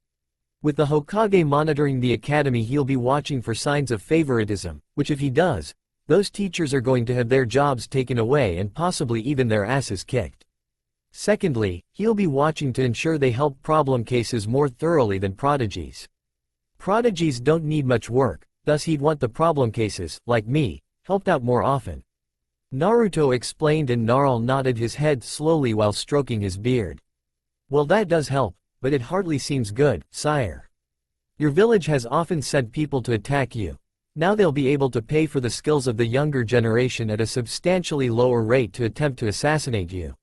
With the Hokage monitoring the academy, he'll be watching for signs of favoritism, which if he does, those teachers are going to have their jobs taken away and possibly even their asses kicked. Secondly, he'll be watching to ensure they help problem cases more thoroughly than prodigies. Prodigies don't need much work, thus he'd want the problem cases, like me, helped out more often," Naruto explained, and Gnarl nodded his head slowly while stroking his beard. "Well, that does help, but it hardly seems good, sire. Your village has often sent people to attack you. Now they'll be able to pay for the skills of the younger generation at a substantially lower rate to attempt to assassinate you."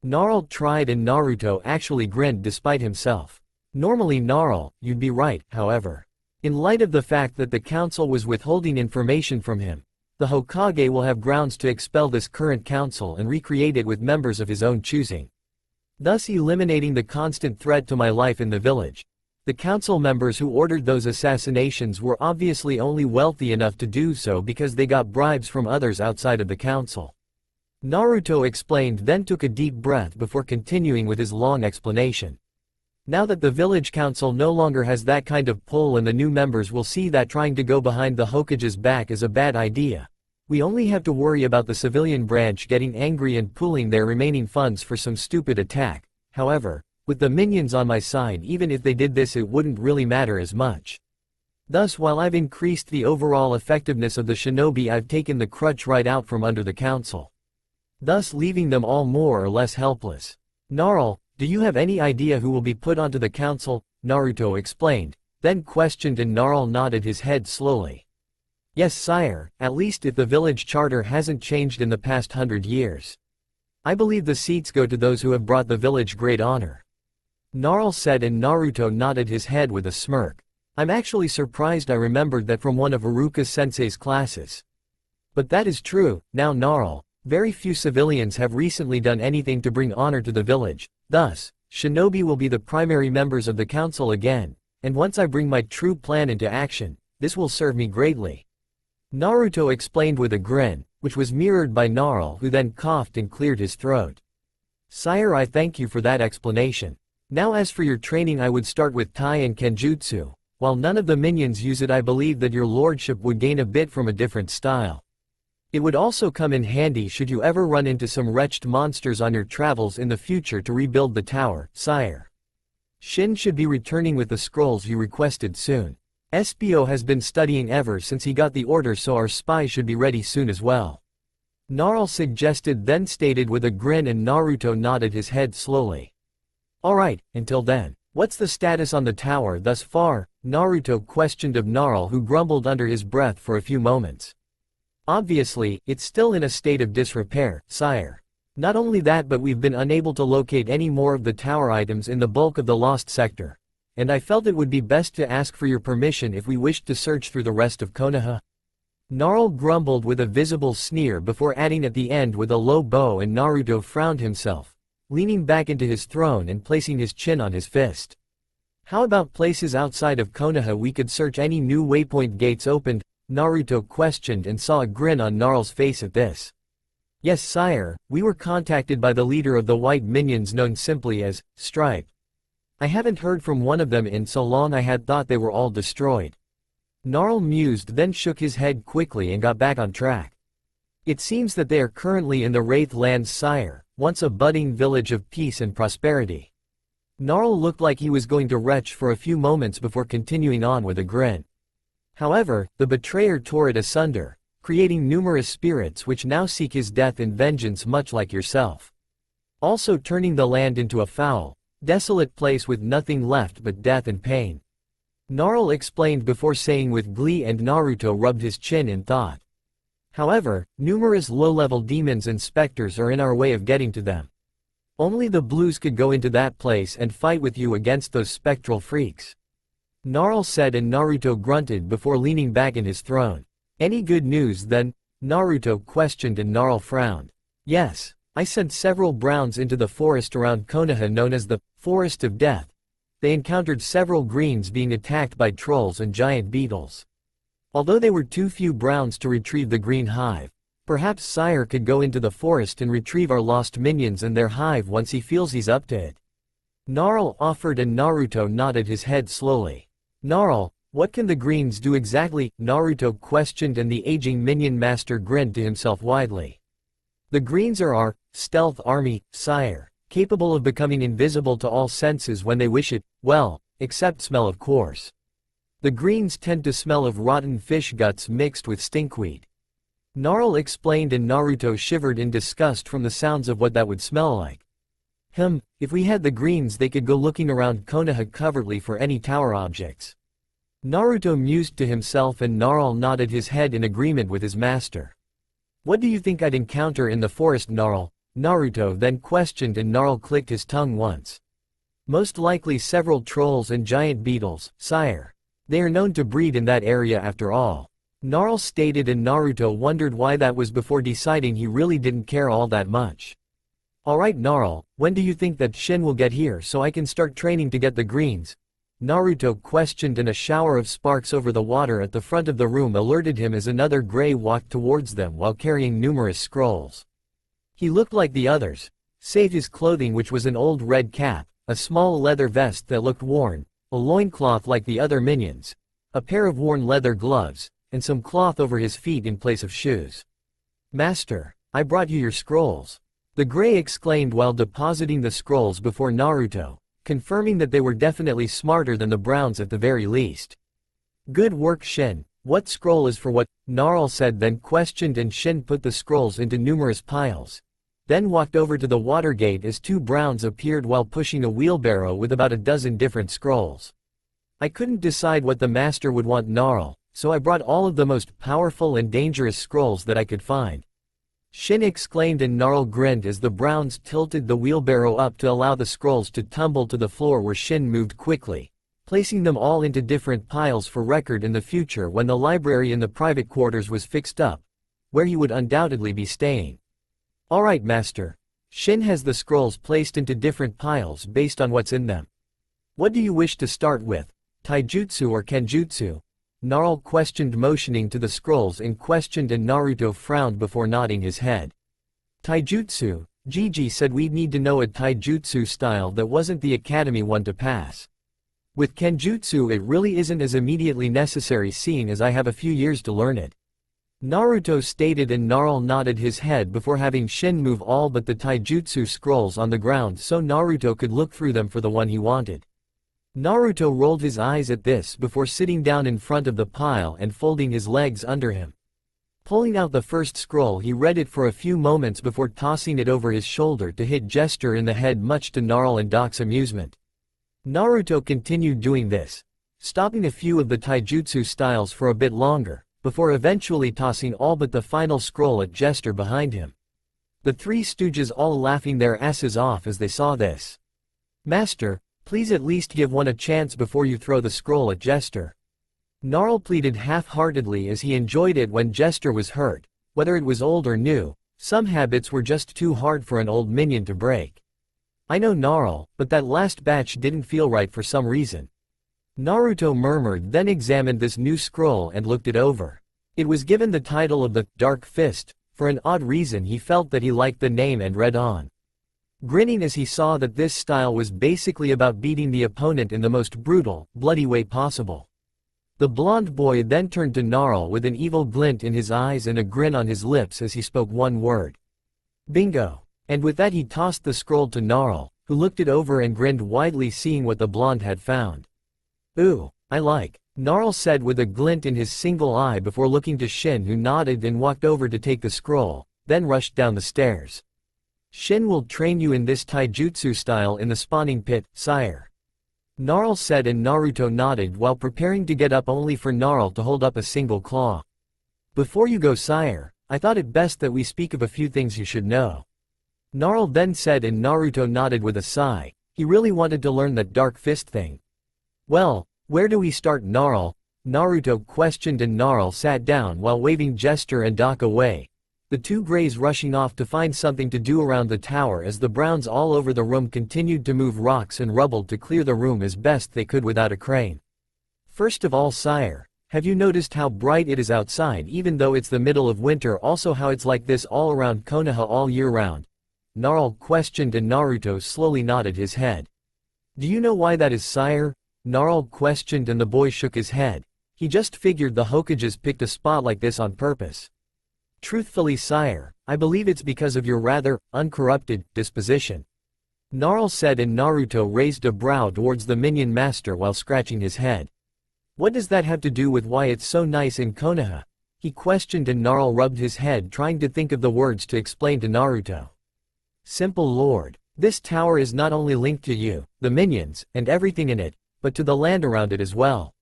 Gnarl tried, and Naruto actually grinned despite himself. Normally, Gnarl, you'd be right, however. In light of the fact that the council was withholding information from him, the Hokage will have grounds to expel this current council and recreate it with members of his own choosing, thus eliminating the constant threat to my life in the village. The council members who ordered those assassinations were obviously only wealthy enough to do so because they got bribes from others outside of the council, Naruto explained, then took a deep breath before continuing with his long explanation. "Now that the village council no longer has that kind of pull and the new members will see that trying to go behind the Hokage's back is a bad idea, we only have to worry about the civilian branch getting angry and pooling their remaining funds for some stupid attack. However, with the minions on my side, even if they did this, it wouldn't really matter as much. Thus, while I've increased the overall effectiveness of the shinobi, I've taken the crutch right out from under the council, thus leaving them all more or less helpless." "Gnarl, do you have any idea who will be put onto the council?" Naruto explained, then questioned, and Gnarl nodded his head slowly. "Yes, sire, at least if the village charter hasn't changed in the past 100 years. I believe the seats go to those who have brought the village great honor," Gnarl said, and Naruto nodded his head with a smirk. "I'm actually surprised I remembered that from one of Iruka-sensei's classes. But that is true. Now, Gnarl, very few civilians have recently done anything to bring honor to the village, thus, shinobi will be the primary members of the council again, and once I bring my true plan into action, this will serve me greatly," Naruto explained with a grin, which was mirrored by Gnarl, who then coughed and cleared his throat. "Sire, I thank you for that explanation. Now as for your training, I would start with Tai and Kenjutsu. While none of the minions use it, I believe that your lordship would gain a bit from a different style. It would also come in handy should you ever run into some wretched monsters on your travels in the future to rebuild the tower, sire. Shin should be returning with the scrolls you requested soon. Espio has been studying ever since he got the order, so our spy should be ready soon as well," Gnarl suggested, then stated with a grin, and Naruto nodded his head slowly. "Alright, until then, what's the status on the tower thus far?" Naruto questioned of Gnarl, who grumbled under his breath for a few moments. Obviously, it's still in a state of disrepair, sire. Not only that, but we've been unable to locate any more of the tower items in the bulk of the lost sector. And I felt it would be best to ask for your permission if we wished to search through the rest of Konoha. Gnarl grumbled with a visible sneer before adding at the end with a low bow, and Naruto frowned himself, leaning back into his throne and placing his chin on his fist. How about places outside of Konoha we could search? Any new waypoint gates opened? Naruto questioned and saw a grin on Gnarl's face at this. Yes, sire, we were contacted by the leader of the white minions known simply as Stripe. I haven't heard from one of them in so long I had thought they were all destroyed. Gnarl mused, then shook his head quickly and got back on track. It seems that they are currently in the Wraith Lands, sire, once a budding village of peace and prosperity. Gnarl looked like he was going to retch for a few moments before continuing on with a grin. However, the betrayer tore it asunder, creating numerous spirits which now seek his death and vengeance, much like yourself. Also turning the land into a foul, desolate place with nothing left but death and pain. Gnarl explained before saying with glee, and Naruto rubbed his chin in thought. However, numerous low-level demons and specters are in our way of getting to them. Only the blues could go into that place and fight with you against those spectral freaks. Gnarl said, and Naruto grunted before leaning back in his throne. Any good news then? Naruto questioned, and Gnarl frowned. Yes, I sent several browns into the forest around Konoha known as the Forest of Death. They encountered several greens being attacked by trolls and giant beetles. Although they were too few browns to retrieve the green hive, perhaps sire could go into the forest and retrieve our lost minions and their hive once he feels he's up to it. Gnarl offered, and Naruto nodded his head slowly. Gnarl, what can the greens do exactly? Naruto questioned, and the aging minion master grinned to himself widely. The greens are our stealth army, sire, capable of becoming invisible to all senses when they wish it, well, except smell, of course. The greens tend to smell of rotten fish guts mixed with stinkweed. Gnarl explained, and Naruto shivered in disgust from the sounds of what that would smell like. If we had the greens they could go looking around Konoha covertly for any tower objects. Naruto mused to himself, and Gnarl nodded his head in agreement with his master. What do you think I'd encounter in the forest, Gnarl? Naruto then questioned, and Gnarl clicked his tongue once. Most likely several trolls and giant beetles, sire. They are known to breed in that area after all. Gnarl stated, and Naruto wondered why that was before deciding he really didn't care all that much. Alright Gnarl, when do you think that Shin will get here so I can start training to get the greens? Naruto questioned, and a shower of sparks over the water at the front of the room alerted him as another gray walked towards them while carrying numerous scrolls. He looked like the others, save his clothing, which was an old red cap, a small leather vest that looked worn, a loincloth like the other minions, a pair of worn leather gloves, and some cloth over his feet in place of shoes. Master, I brought you your scrolls. The gray exclaimed while depositing the scrolls before Naruto, confirming that they were definitely smarter than the browns at the very least. Good work, Shin. What scroll is for what? Gnarl said, then questioned, and Shin put the scrolls into numerous piles. Then walked over to the water gate as two browns appeared while pushing a wheelbarrow with about a dozen different scrolls. I couldn't decide what the master would want, Gnarl, so I brought all of the most powerful and dangerous scrolls that I could find. Shin exclaimed, and Gnarl grinned as the browns tilted the wheelbarrow up to allow the scrolls to tumble to the floor, where Shin moved quickly, placing them all into different piles for record in the future when the library in the private quarters was fixed up, where he would undoubtedly be staying. Alright master. Shin has the scrolls placed into different piles based on what's in them. What do you wish to start with, taijutsu or kenjutsu? Gnarl questioned, motioning to the scrolls in question, and Naruto frowned before nodding his head. Taijutsu, Gigi said we'd need to know a taijutsu style that wasn't the academy one to pass. With kenjutsu it really isn't as immediately necessary, seeing as I have a few years to learn it. Naruto stated, and Gnarl nodded his head before having Shin move all but the taijutsu scrolls on the ground so Naruto could look through them for the one he wanted. Naruto rolled his eyes at this before sitting down in front of the pile and folding his legs under him. Pulling out the first scroll, he read it for a few moments before tossing it over his shoulder to hit gesture in the head, much to Gnarl and Doc's amusement. Naruto continued doing this, stopping a few of the taijutsu styles for a bit longer, before eventually tossing all but the final scroll at Jester behind him. The three stooges all laughing their asses off as they saw this. "Master, please at least give one a chance before you throw the scroll at Jester." Gnarl pleaded half-heartedly as he enjoyed it when Jester was hurt. Whether it was old or new, some habits were just too hard for an old minion to break. "I know Gnarl, but that last batch didn't feel right for some reason." Naruto murmured, then examined this new scroll and looked it over. It was given the title of the Dark Fist. For an odd reason he felt that he liked the name and read on. Grinning as he saw that this style was basically about beating the opponent in the most brutal, bloody way possible. The blonde boy then turned to Gnarl with an evil glint in his eyes and a grin on his lips as he spoke one word. "Bingo." And with that he tossed the scroll to Gnarl, who looked it over and grinned widely seeing what the blonde had found. "Ooh, I like," Gnarl said with a glint in his single eye before looking to Shin, who nodded and walked over to take the scroll, then rushed down the stairs. "Shin will train you in this taijutsu style in the spawning pit, sire," Gnarl said, and Naruto nodded while preparing to get up only for Gnarl to hold up a single claw. "Before you go, sire, I thought it best that we speak of a few things you should know," Gnarl then said, and Naruto nodded with a sigh. He really wanted to learn that Dark Fist thing. "Well, where do we start, Gnarl?" Naruto questioned, and Gnarl sat down while waving Jester and Doc away. The two Greys rushing off to find something to do around the tower as the Browns all over the room continued to move rocks and rubble to clear the room as best they could without a crane. "First of all, sire, have you noticed how bright it is outside even though it's the middle of winter, also how it's like this all around Konoha all year round?" Gnarl questioned, and Naruto slowly nodded his head. "Do you know why that is, sire?" Gnarl questioned, and the boy shook his head. He just figured the Hokages picked a spot like this on purpose. "Truthfully, sire, I believe it's because of your rather uncorrupted disposition," Gnarl said, and Naruto raised a brow towards the minion master while scratching his head. "What does that have to do with why it's so nice in Konoha?" he questioned, and Gnarl rubbed his head trying to think of the words to explain to Naruto. "Simple, lord. This tower is not only linked to you, the minions, and everything in it, but to the land around it as well,"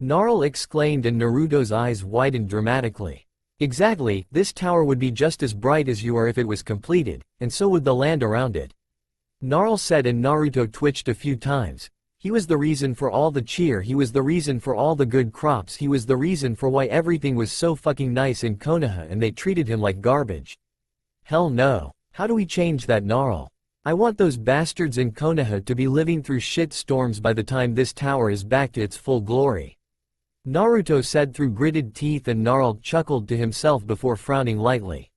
Gnarl exclaimed, and Naruto's eyes widened dramatically. "Exactly, this tower would be just as bright as you are if it was completed, and so would the land around it," Gnarl said, and Naruto twitched a few times. He was the reason for all the cheer, he was the reason for all the good crops, he was the reason for why everything was so fucking nice in Konoha, and they treated him like garbage. Hell no. How do we change that, Gnarl? I want those bastards in Konoha to be living through shit storms by the time this tower is back to its full glory," Naruto said through gritted teeth, and Gnarl chuckled to himself before frowning lightly.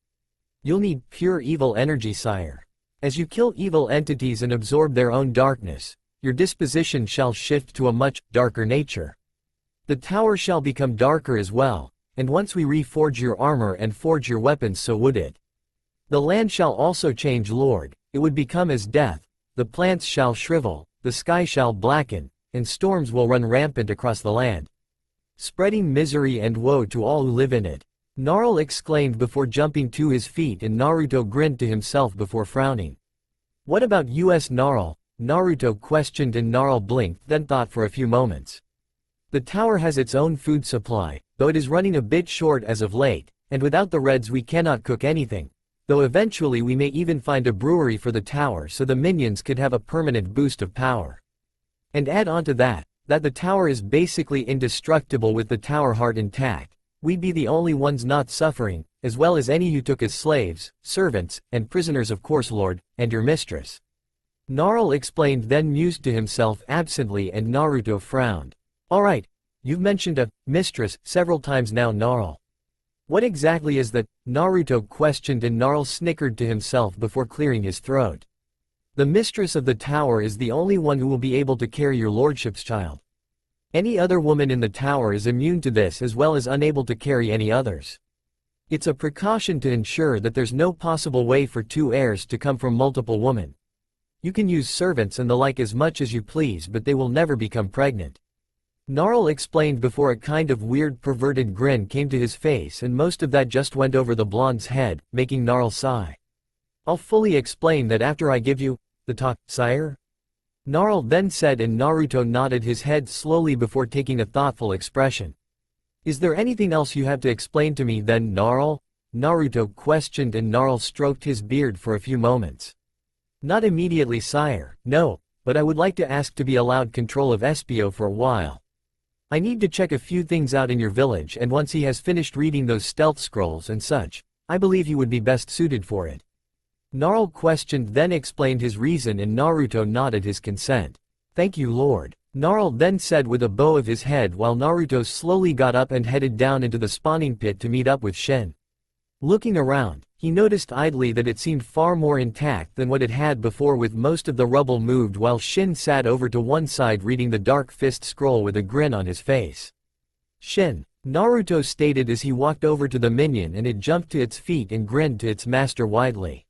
"You'll need pure evil energy, sire. As you kill evil entities and absorb their own darkness, your disposition shall shift to a much darker nature. The tower shall become darker as well, and once we reforge your armor and forge your weapons, so would it. The land shall also change, lord. It would become as death, the plants shall shrivel, the sky shall blacken, and storms will run rampant across the land, spreading misery and woe to all who live in it," Gnarl exclaimed before jumping to his feet, and Naruto grinned to himself before frowning. "What about us, Gnarl?" Naruto questioned, and Gnarl blinked, then thought for a few moments. "The tower has its own food supply, though it is running a bit short as of late, and without the Reds we cannot cook anything. Though eventually we may even find a brewery for the tower so the minions could have a permanent boost of power. And add on to that the tower is basically indestructible with the tower heart intact. We'd be the only ones not suffering, as well as any you took as slaves, servants, and prisoners, of course, lord, and your mistress," Gnarl explained, then mused to himself absently, and Naruto frowned. "Alright, you've mentioned a mistress several times now, Gnarl. What exactly is that?" Naruto questioned, and Gnarl snickered to himself before clearing his throat. "The mistress of the tower is the only one who will be able to carry your lordship's child. Any other woman in the tower is immune to this as well as unable to carry any others. It's a precaution to ensure that there's no possible way for two heirs to come from multiple women. You can use servants and the like as much as you please, but they will never become pregnant," Gnarl explained before a kind of weird perverted grin came to his face, and most of that just went over the blonde's head, making Gnarl sigh. "I'll fully explain that after I give you the talk, sire," Gnarl then said, and Naruto nodded his head slowly before taking a thoughtful expression. Is there anything else you have to explain to me then, Gnarl? Naruto questioned, and Gnarl stroked his beard for a few moments. Not immediately, sire, no, but I would like to ask to be allowed control of Espio for a while. I need to check a few things out in your village, and once he has finished reading those stealth scrolls and such, I believe he would be best suited for it. Gnarl questioned, then explained his reason, and Naruto nodded his consent. Thank you, Lord. Gnarl then said with a bow of his head, while Naruto slowly got up and headed down into the spawning pit to meet up with Shin. Looking around, he noticed idly that it seemed far more intact than what it had before, with most of the rubble moved, while Shin sat over to one side reading the Dark Fist scroll with a grin on his face. Shin, Naruto stated as he walked over to the minion, and it jumped to its feet and grinned to its master widely.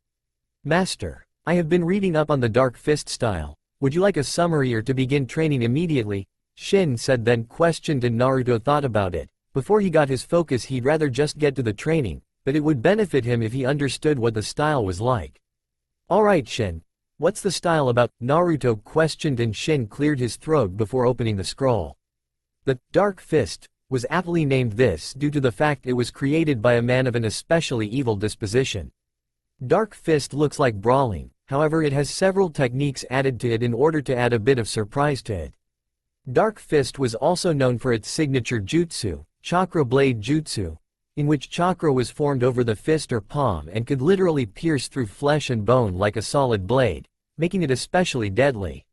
Master, I have been reading up on the Dark Fist style. Would you like a summary or to begin training immediately? Shin said, then questioned, and Naruto thought about it. Before he got his focus, he'd rather just get to the training, but it would benefit him if he understood what the style was like. Alright Shin, what's the style about? Naruto questioned, and Shin cleared his throat before opening the scroll. The Dark Fist was aptly named this due to the fact it was created by a man of an especially evil disposition. Dark Fist looks like brawling, however it has several techniques added to it in order to add a bit of surprise to it. Dark Fist was also known for its signature jutsu, Chakra Blade Jutsu, in which chakra was formed over the fist or palm and could literally pierce through flesh and bone like a solid blade, making it especially deadly.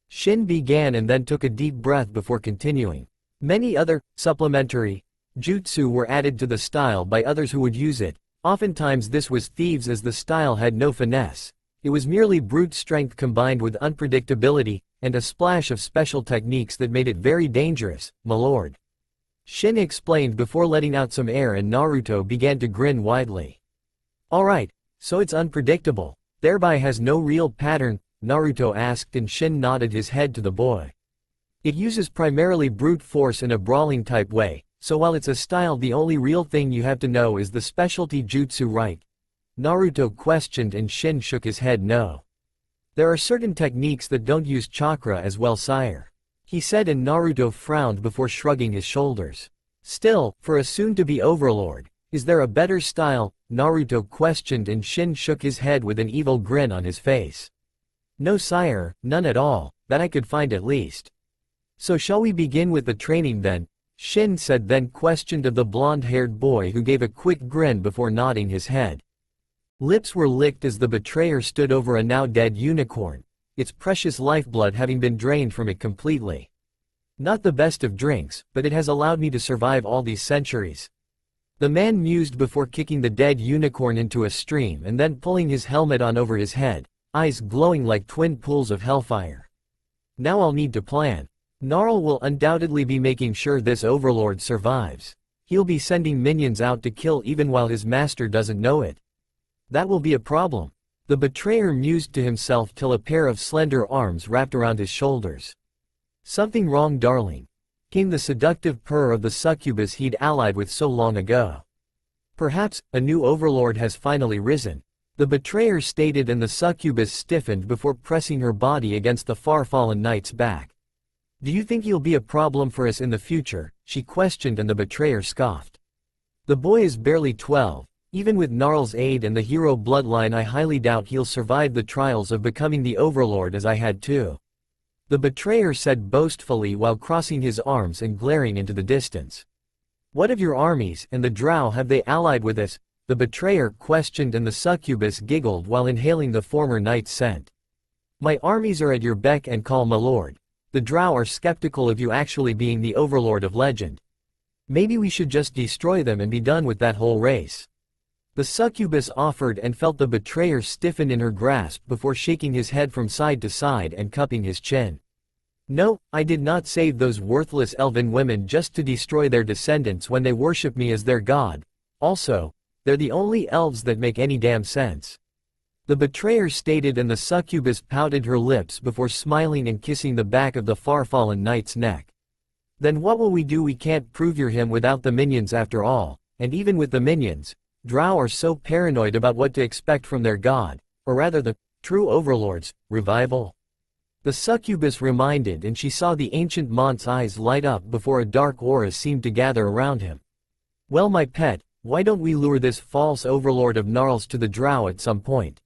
Shin began and then took a deep breath before continuing. Many other, supplementary, jutsu were added to the style by others who would use it. Oftentimes this was thieves, as the style had no finesse. It was merely brute strength combined with unpredictability, and a splash of special techniques that made it very dangerous, my lord. Shin explained before letting out some air, and Naruto began to grin widely. Alright, so it's unpredictable, thereby has no real pattern? Naruto asked, and Shin nodded his head to the boy. It uses primarily brute force in a brawling type way, so while it's a style, the only real thing you have to know is the specialty jutsu, right? Naruto questioned, and Shin shook his head no. There are certain techniques that don't use chakra as well, sire, he said, and Naruto frowned before shrugging his shoulders. Still, for a soon-to-be overlord, is there a better style? Naruto questioned, and Shin shook his head with an evil grin on his face. No sire, none at all, that I could find at least. So shall we begin with the training then? Shin said, then questioned of the blonde-haired boy, who gave a quick grin before nodding his head. Lips were licked as the betrayer stood over a now-dead unicorn, its precious lifeblood having been drained from it completely. Not the best of drinks, but it has allowed me to survive all these centuries. The man mused before kicking the dead unicorn into a stream and then pulling his helmet on over his head, eyes glowing like twin pools of hellfire. Now I'll need to plan. Gnarl will undoubtedly be making sure this overlord survives. He'll be sending minions out to kill even while his master doesn't know it. That will be a problem. The betrayer mused to himself till a pair of slender arms wrapped around his shoulders. Something wrong, darling? Came the seductive purr of the succubus he'd allied with so long ago. Perhaps, a new overlord has finally risen, the betrayer stated, and the succubus stiffened before pressing her body against the far-fallen knight's back. Do you think he'll be a problem for us in the future? She questioned, and the betrayer scoffed. The boy is barely 12. Even with Gnarl's aid and the hero bloodline, I highly doubt he'll survive the trials of becoming the overlord, as I had too. The betrayer said boastfully while crossing his arms and glaring into the distance. What of your armies and the drow? Have they allied with us? The betrayer questioned, and the succubus giggled while inhaling the former knight's scent. My armies are at your beck and call, my lord. The drow are skeptical of you actually being the overlord of legend. Maybe we should just destroy them and be done with that whole race. The succubus offered, and felt the betrayer stiffen in her grasp before shaking his head from side to side and cupping his chin. No, I did not save those worthless elven women just to destroy their descendants when they worship me as their god. Also, they're the only elves that make any damn sense. The betrayer stated, and the succubus pouted her lips before smiling and kissing the back of the far-fallen knight's neck. Then what will we do? We can't prove you're him without the minions after all, and even with the minions, drow are so paranoid about what to expect from their god, or rather the true overlords. Revival? The succubus reminded, and she saw the ancient mont's eyes light up before a dark aura seemed to gather around him. Well, my pet, why don't we lure this false overlord of gnarls to the drow at some point?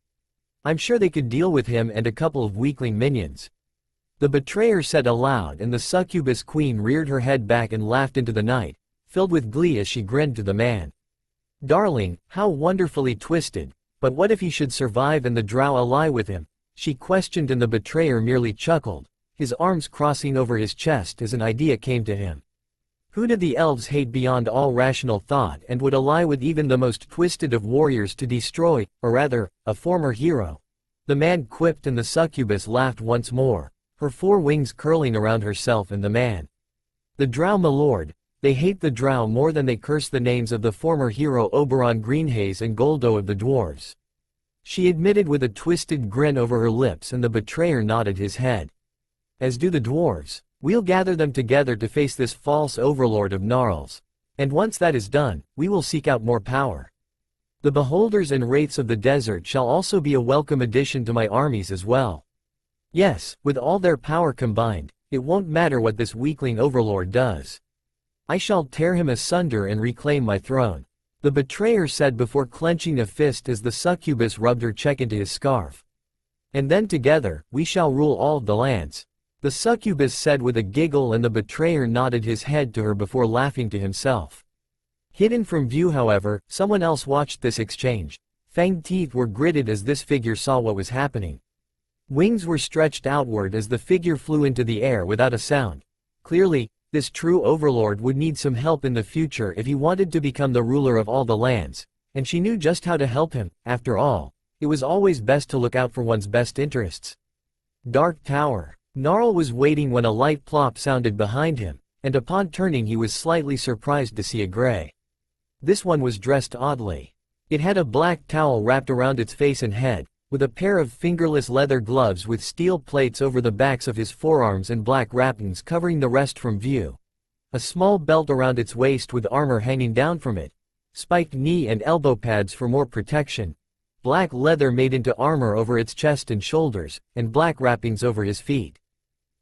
I'm sure they could deal with him and a couple of weakling minions. The betrayer said aloud, and the succubus queen reared her head back and laughed into the night, filled with glee as she grinned to the man. Darling, how wonderfully twisted, but what if he should survive and the drow ally with him? She questioned, and the betrayer merely chuckled, his arms crossing over his chest as an idea came to him. Who did the elves hate beyond all rational thought and would ally with even the most twisted of warriors to destroy, or rather, a former hero? The man quipped, and the succubus laughed once more, her four wings curling around herself and the man. The drow, my lord, they hate the drow more than they curse the names of the former hero Oberon Greenhaze and Goldo of the dwarves. She admitted with a twisted grin over her lips, and the betrayer nodded his head. As do the dwarves. We'll gather them together to face this false overlord of gnarls. And once that is done, we will seek out more power. The beholders and wraiths of the desert shall also be a welcome addition to my armies as well. Yes, with all their power combined, it won't matter what this weakling overlord does. I shall tear him asunder and reclaim my throne. The betrayer said before clenching a fist as the succubus rubbed her cheek into his scarf. And then together, we shall rule all the lands. The succubus said with a giggle, and the betrayer nodded his head to her before laughing to himself. Hidden from view, however, someone else watched this exchange. Fanged teeth were gritted as this figure saw what was happening. Wings were stretched outward as the figure flew into the air without a sound. Clearly, this true overlord would need some help in the future if he wanted to become the ruler of all the lands, and she knew just how to help him. After all, it was always best to look out for one's best interests. Dark Tower. Gnarl was waiting when a light plop sounded behind him, and upon turning he was slightly surprised to see a gray. This one was dressed oddly. It had a black towel wrapped around its face and head, with a pair of fingerless leather gloves with steel plates over the backs of his forearms and black wrappings covering the rest from view. A small belt around its waist with armor hanging down from it. Spiked knee and elbow pads for more protection. Black leather made into armor over its chest and shoulders, and black wrappings over his feet.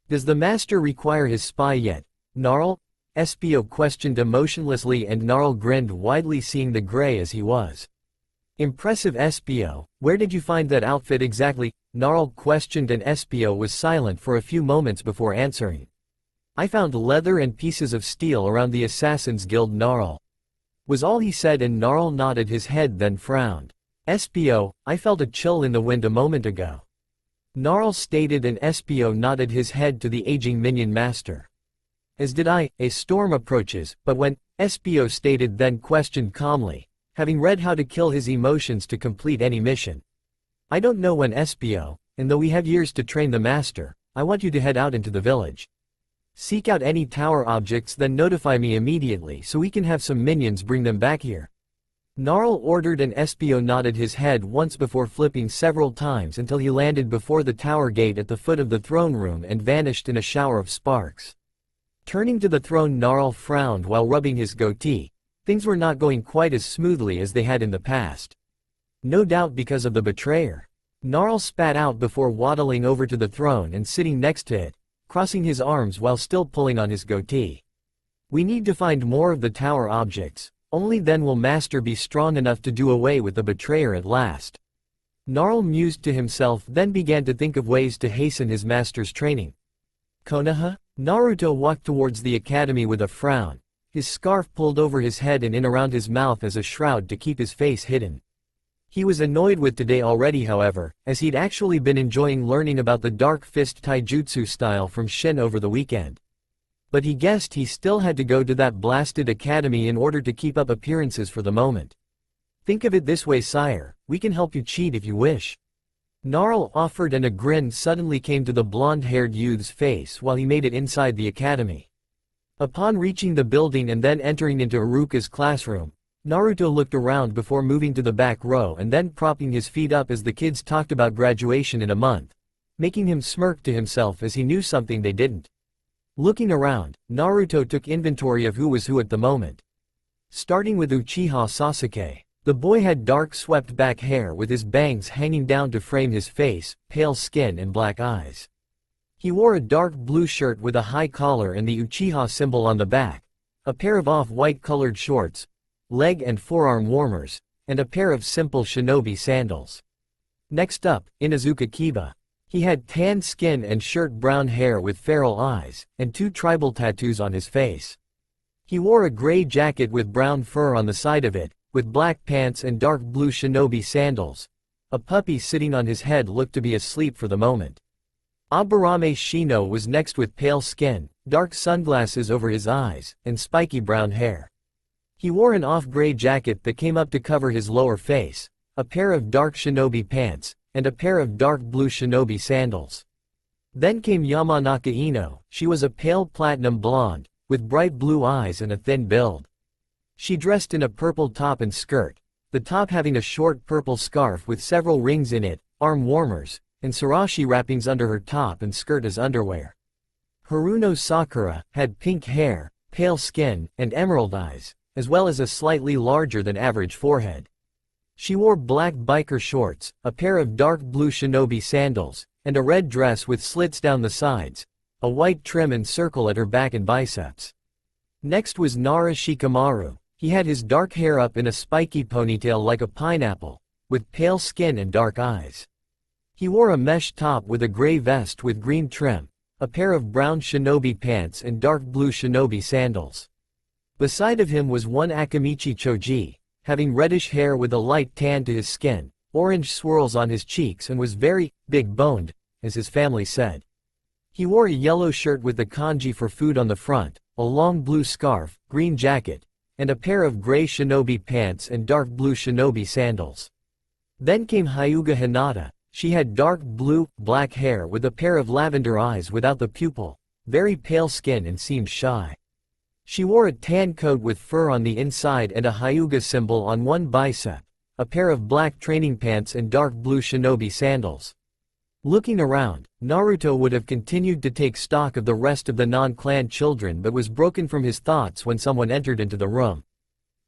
Does the master require his spy yet, Gnarl? Espio questioned emotionlessly, and Gnarl grinned widely, seeing the gray as he was. Impressive, Espio. Where did you find that outfit exactly? Gnarl questioned, and Espio was silent for a few moments before answering. I found leather and pieces of steel around the Assassin's Guild, Gnarl. Was all he said, and Gnarl nodded his head then frowned. Espio, I felt a chill in the wind a moment ago. Gnarl stated, and Espio nodded his head to the aging minion master. As did I. A storm approaches, but when? Espio stated, then questioned calmly, having read how to kill his emotions to complete any mission. I don't know when, Espio, and though we have years to train the master, I want you to head out into the village. Seek out any tower objects, then notify me immediately so we can have some minions bring them back here. Gnarl ordered, and Espio nodded his head once before flipping several times until he landed before the tower gate at the foot of the throne room and vanished in a shower of sparks. Turning to the throne, Gnarl frowned while rubbing his goatee. Things were not going quite as smoothly as they had in the past. No doubt because of the betrayer. Gnarl spat out before waddling over to the throne and sitting next to it, crossing his arms while still pulling on his goatee. We need to find more of the tower objects, only then will Master be strong enough to do away with the betrayer at last. Gnarl mused to himself, then began to think of ways to hasten his master's training. Konoha? Naruto walked towards the academy with a frown, his scarf pulled over his head and in around his mouth as a shroud to keep his face hidden. He was annoyed with today already, however, as he'd actually been enjoying learning about the Dark Fist Taijutsu style from Shin over the weekend. But he guessed he still had to go to that blasted academy in order to keep up appearances for the moment. Think of it this way, sire, we can help you cheat if you wish. Gnarl offered, and a grin suddenly came to the blonde-haired youth's face while he made it inside the academy. Upon reaching the building and then entering into Iruka's classroom, Naruto looked around before moving to the back row and then propping his feet up as the kids talked about graduation in a month, making him smirk to himself as he knew something they didn't. Looking around, Naruto took inventory of who was who at the moment. Starting with Uchiha Sasuke. The boy had dark swept-back hair with his bangs hanging down to frame his face, pale skin and black eyes. He wore a dark blue shirt with a high collar and the Uchiha symbol on the back, a pair of off-white colored shorts, leg and forearm warmers, and a pair of simple shinobi sandals. Next up, Inuzuka Kiba. He had tan skin and shirt brown hair with feral eyes, and 2 tribal tattoos on his face. He wore a gray jacket with brown fur on the side of it, with black pants and dark blue shinobi sandals. A puppy sitting on his head looked to be asleep for the moment. Aburame Shino was next with pale skin, dark sunglasses over his eyes, and spiky brown hair. He wore an off-gray jacket that came up to cover his lower face, a pair of dark shinobi pants, and a pair of dark blue shinobi sandals. Then came Yamanaka Ino. She was a pale platinum blonde, with bright blue eyes and a thin build. She dressed in a purple top and skirt, the top having a short purple scarf with several rings in it, arm warmers, and sarashi wrappings under her top and skirt as underwear. Haruno Sakura had pink hair, pale skin, and emerald eyes, as well as a slightly larger than average forehead. She wore black biker shorts, a pair of dark blue shinobi sandals, and a red dress with slits down the sides, a white trim and circle at her back and biceps. Next was Nara Shikamaru. He had his dark hair up in a spiky ponytail like a pineapple, with pale skin and dark eyes. He wore a mesh top with a gray vest with green trim, a pair of brown shinobi pants and dark blue shinobi sandals. Beside of him was one Akamichi Choji, having reddish hair with a light tan to his skin, orange swirls on his cheeks and was very big-boned, as his family said. He wore a yellow shirt with the kanji for food on the front, a long blue scarf, green jacket, and a pair of gray shinobi pants and dark blue shinobi sandals. Then came Hyuga Hinata. She had dark blue, black hair with a pair of lavender eyes without the pupil, very pale skin and seemed shy. She wore a tan coat with fur on the inside and a Hyuga symbol on one bicep, a pair of black training pants and dark blue shinobi sandals. Looking around, Naruto would have continued to take stock of the rest of the non-clan children but was broken from his thoughts when someone entered into the room.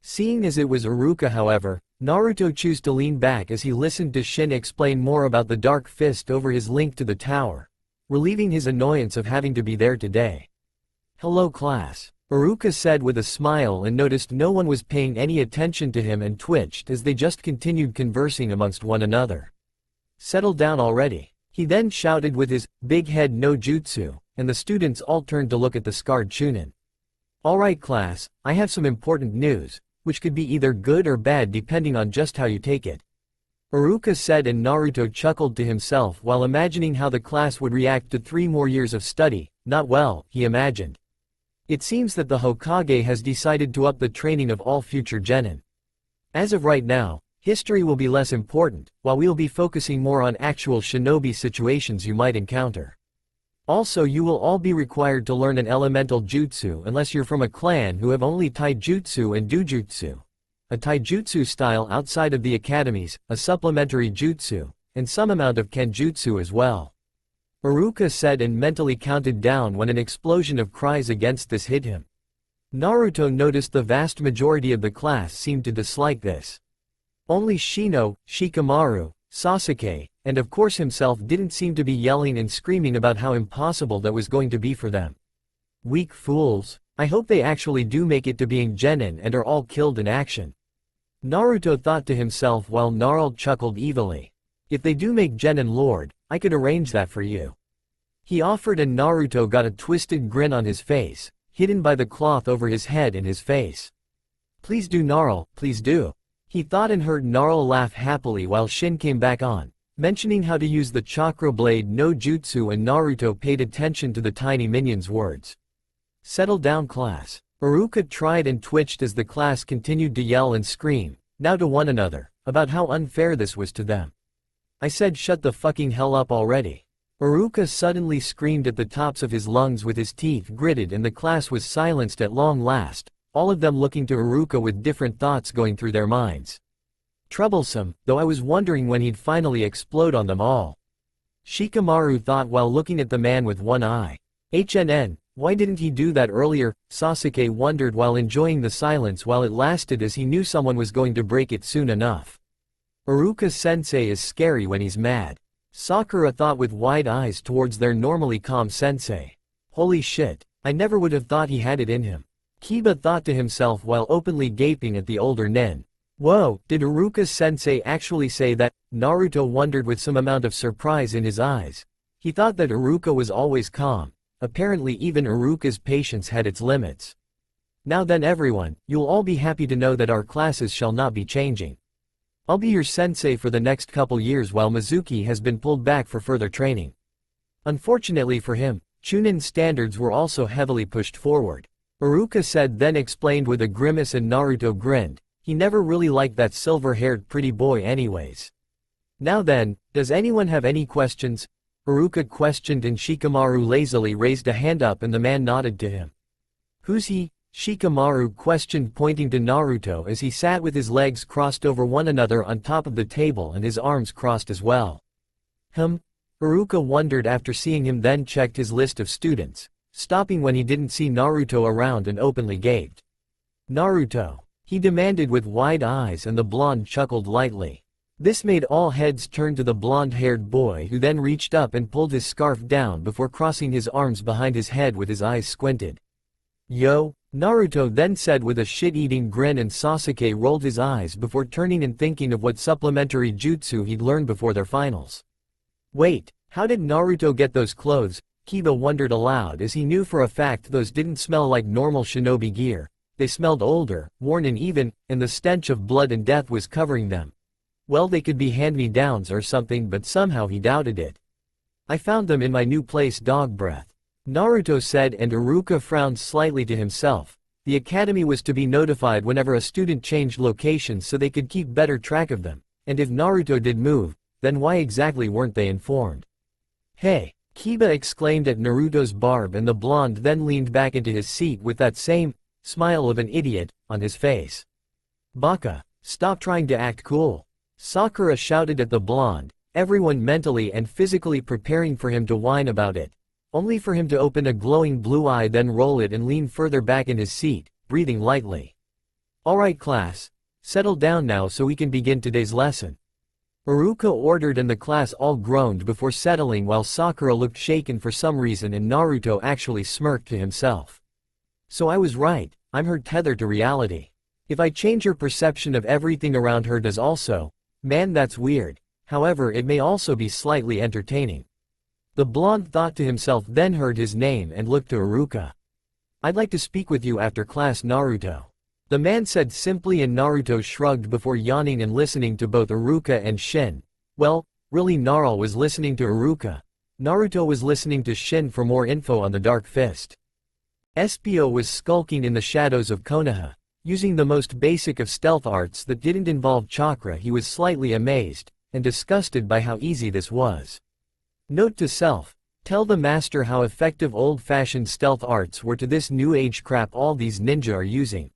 Seeing as it was Iruka, however, Naruto chose to lean back as he listened to Shin explain more about the Dark Fist over his link to the tower, relieving his annoyance of having to be there today. "Hello class," Iruka said with a smile and noticed no one was paying any attention to him and twitched as they just continued conversing amongst one another. "Settle down already." He then shouted with his big head no jutsu, and the students all turned to look at the scarred Chunin. "Alright class, I have some important news, which could be either good or bad depending on just how you take it," Iruka said, and Naruto chuckled to himself while imagining how the class would react to 3 more years of study. Not well, he imagined. It seems that the Hokage has decided to up the training of all future genin. As of right now, history will be less important, while we'll be focusing more on actual shinobi situations you might encounter. Also, you will all be required to learn an elemental jutsu unless you're from a clan who have only taijutsu and dojutsu, a taijutsu style outside of the academies, a supplementary jutsu, and some amount of kenjutsu as well. Iruka said and mentally counted down when an explosion of cries against this hit him. Naruto noticed the vast majority of the class seemed to dislike this. Only Shino, Shikamaru, Sasuke, and of course himself didn't seem to be yelling and screaming about how impossible that was going to be for them. Weak fools, I hope they actually do make it to being genin and are all killed in action. Naruto thought to himself while Gnarl chuckled evilly. If they do make genin lord, I could arrange that for you. He offered, and Naruto got a twisted grin on his face, hidden by the cloth over his head and his face. Please do Gnarl, please do. He thought and heard Gnarl laugh happily while Shin came back on, mentioning how to use the chakra blade no jutsu, and Naruto paid attention to the tiny minion's words. Settle down class. Iruka tried and twitched as the class continued to yell and scream, now to one another, about how unfair this was to them. I said shut the fucking hell up already. Iruka suddenly screamed at the tops of his lungs with his teeth gritted, and the class was silenced at long last, all of them looking to Iruka with different thoughts going through their minds. Troublesome, though I was wondering when he'd finally explode on them all. Shikamaru thought while looking at the man with one eye. Why didn't he do that earlier? Sasuke wondered while enjoying the silence while it lasted, as he knew someone was going to break it soon enough. Iruka-sensei is scary when he's mad. Sakura thought with wide eyes towards their normally calm sensei. Holy shit, I never would have thought he had it in him. Kiba thought to himself while openly gaping at the older nin. Whoa, did Iruka's sensei actually say that? Naruto wondered with some amount of surprise in his eyes. He thought that Iruka was always calm. Apparently even Iruka's patience had its limits. Now then everyone, you'll all be happy to know that our classes shall not be changing. I'll be your sensei for the next couple years while Mizuki has been pulled back for further training. Unfortunately for him, Chunin standards were also heavily pushed forward. Iruka said then explained with a grimace and Naruto grinned. He never really liked that silver-haired pretty boy anyways. Now then, does anyone have any questions? Iruka questioned and Shikamaru lazily raised a hand up and the man nodded to him. Who's he? Shikamaru questioned pointing to Naruto as he sat with his legs crossed over one another on top of the table and his arms crossed as well. Iruka wondered after seeing him then checked his list of students, stopping when he didn't see Naruto around and openly gaped. Naruto, he demanded with wide eyes and the blonde chuckled lightly. This made all heads turn to the blonde-haired boy who then reached up and pulled his scarf down before crossing his arms behind his head with his eyes squinted. Yo, Naruto then said with a shit-eating grin and Sasuke rolled his eyes before turning and thinking of what supplementary jutsu he'd learned before their finals. Wait, how did Naruto get those clothes? Kiba wondered aloud as he knew for a fact those didn't smell like normal shinobi gear. They smelled older, worn and even, and the stench of blood and death was covering them. Well, they could be hand-me-downs or something, but somehow he doubted it. I found them in my new place, dog breath. Naruto said, and Iruka frowned slightly to himself. The academy was to be notified whenever a student changed locations so they could keep better track of them, and if Naruto did move, then why exactly weren't they informed? Hey! Kiba exclaimed at Naruto's barb and the blonde then leaned back into his seat with that same smile of an idiot on his face. Baka, stop trying to act cool. Sakura shouted at the blonde, everyone mentally and physically preparing for him to whine about it. Only for him to open a glowing blue eye then roll it and lean further back in his seat, breathing lightly. Alright class, settle down now so we can begin today's lesson. Iruka ordered and the class all groaned before settling while Sakura looked shaken for some reason and Naruto actually smirked to himself. So I was right, I'm her tether to reality. If I change her perception of everything around her does also, man that's weird, however it may also be slightly entertaining. The blonde thought to himself then heard his name and looked to Iruka. I'd like to speak with you after class Naruto. The man said simply and Naruto shrugged before yawning and listening to both Iruka and Shin. Well, really Naruto was listening to Iruka. Naruto was listening to Shin for more info on the Dark Fist. Espio was skulking in the shadows of Konoha. Using the most basic of stealth arts that didn't involve chakra, he was slightly amazed and disgusted by how easy this was. Note to self, tell the master how effective old-fashioned stealth arts were to this new age crap all these ninja are using.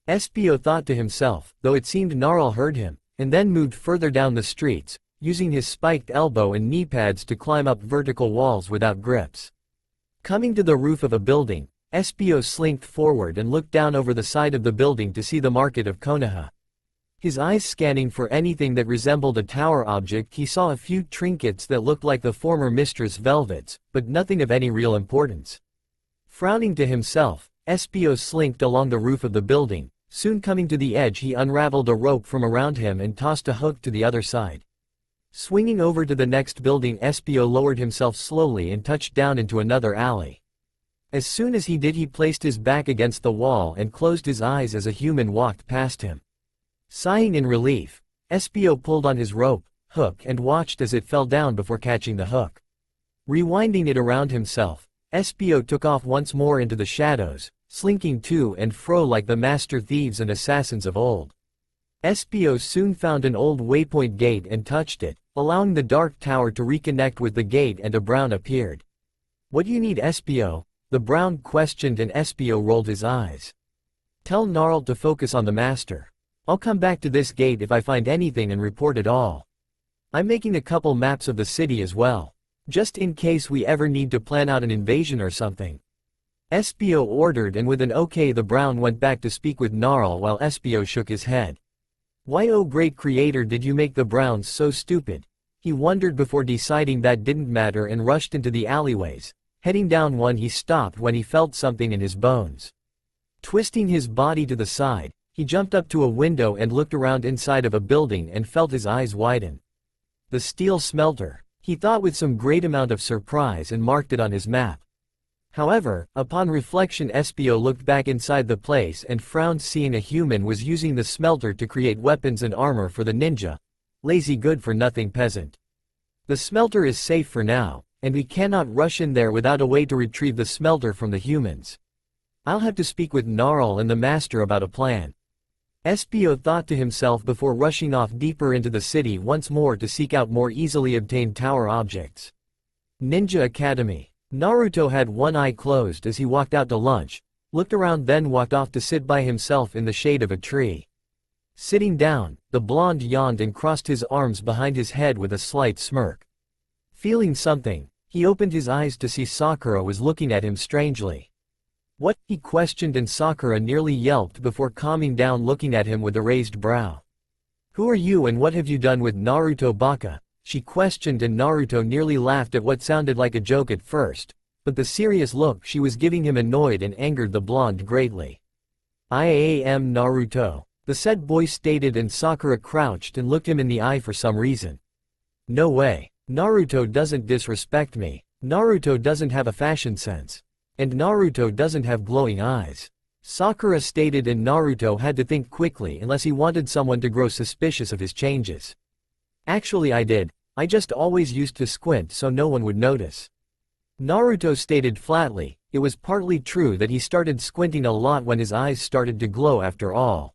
Espio thought to himself, though it seemed Gnarl heard him, and then moved further down the streets, using his spiked elbow and knee pads to climb up vertical walls without grips. Coming to the roof of a building, Espio slinked forward and looked down over the side of the building to see the market of Konoha. His eyes scanning for anything that resembled a tower object, he saw a few trinkets that looked like the former mistress' velvets, but nothing of any real importance. Frowning to himself, Espio slinked along the roof of the building. Soon coming to the edge he unraveled a rope from around him and tossed a hook to the other side. Swinging over to the next building, Espio lowered himself slowly and touched down into another alley. As soon as he did, he placed his back against the wall and closed his eyes as a human walked past him. Sighing in relief, Espio pulled on his rope, hook and watched as it fell down before catching the hook. Rewinding it around himself, Espio took off once more into the shadows, slinking to and fro like the master thieves and assassins of old. Espio soon found an old waypoint gate and touched it, allowing the dark tower to reconnect with the gate, and a brown appeared. What do you need, Espio? The brown questioned and Espio rolled his eyes. Tell Gnarl to focus on the master. I'll come back to this gate if I find anything and report it all. I'm making a couple maps of the city as well, just in case we ever need to plan out an invasion or something. Espio ordered, and with an okay the brown went back to speak with Gnarl while Espio shook his head. Why, oh great creator, did you make the browns so stupid? He wondered before deciding that didn't matter and rushed into the alleyways. Heading down one, he stopped when he felt something in his bones. Twisting his body to the side, he jumped up to a window and looked around inside of a building and felt his eyes widen. The steel smelter, he thought with some great amount of surprise, and marked it on his map. However, upon reflection, Espio looked back inside the place and frowned, seeing a human was using the smelter to create weapons and armor for the ninja. Lazy good-for-nothing peasant. The smelter is safe for now, and we cannot rush in there without a way to retrieve the smelter from the humans. I'll have to speak with Gnarl and the master about a plan. Espio thought to himself before rushing off deeper into the city once more to seek out more easily obtained tower objects. Ninja Academy. Naruto had one eye closed as he walked out to lunch, looked around, then walked off to sit by himself in the shade of a tree. Sitting down, the blonde yawned and crossed his arms behind his head with a slight smirk. Feeling something, he opened his eyes to see Sakura was looking at him strangely. "What?" he questioned, and Sakura nearly yelped before calming down, looking at him with a raised brow. "Who are you and what have you done with Naruto Baka?" she questioned, and Naruto nearly laughed at what sounded like a joke at first, but the serious look she was giving him annoyed and angered the blonde greatly. "I am Naruto," the said boy stated, and Sakura crouched and looked him in the eye for some reason. "No way. Naruto doesn't disrespect me. Naruto doesn't have a fashion sense. And Naruto doesn't have glowing eyes," Sakura stated, and Naruto had to think quickly unless he wanted someone to grow suspicious of his changes. "Actually I did, I just always used to squint so no one would notice," Naruto stated flatly. It was partly true that he started squinting a lot when his eyes started to glow after all.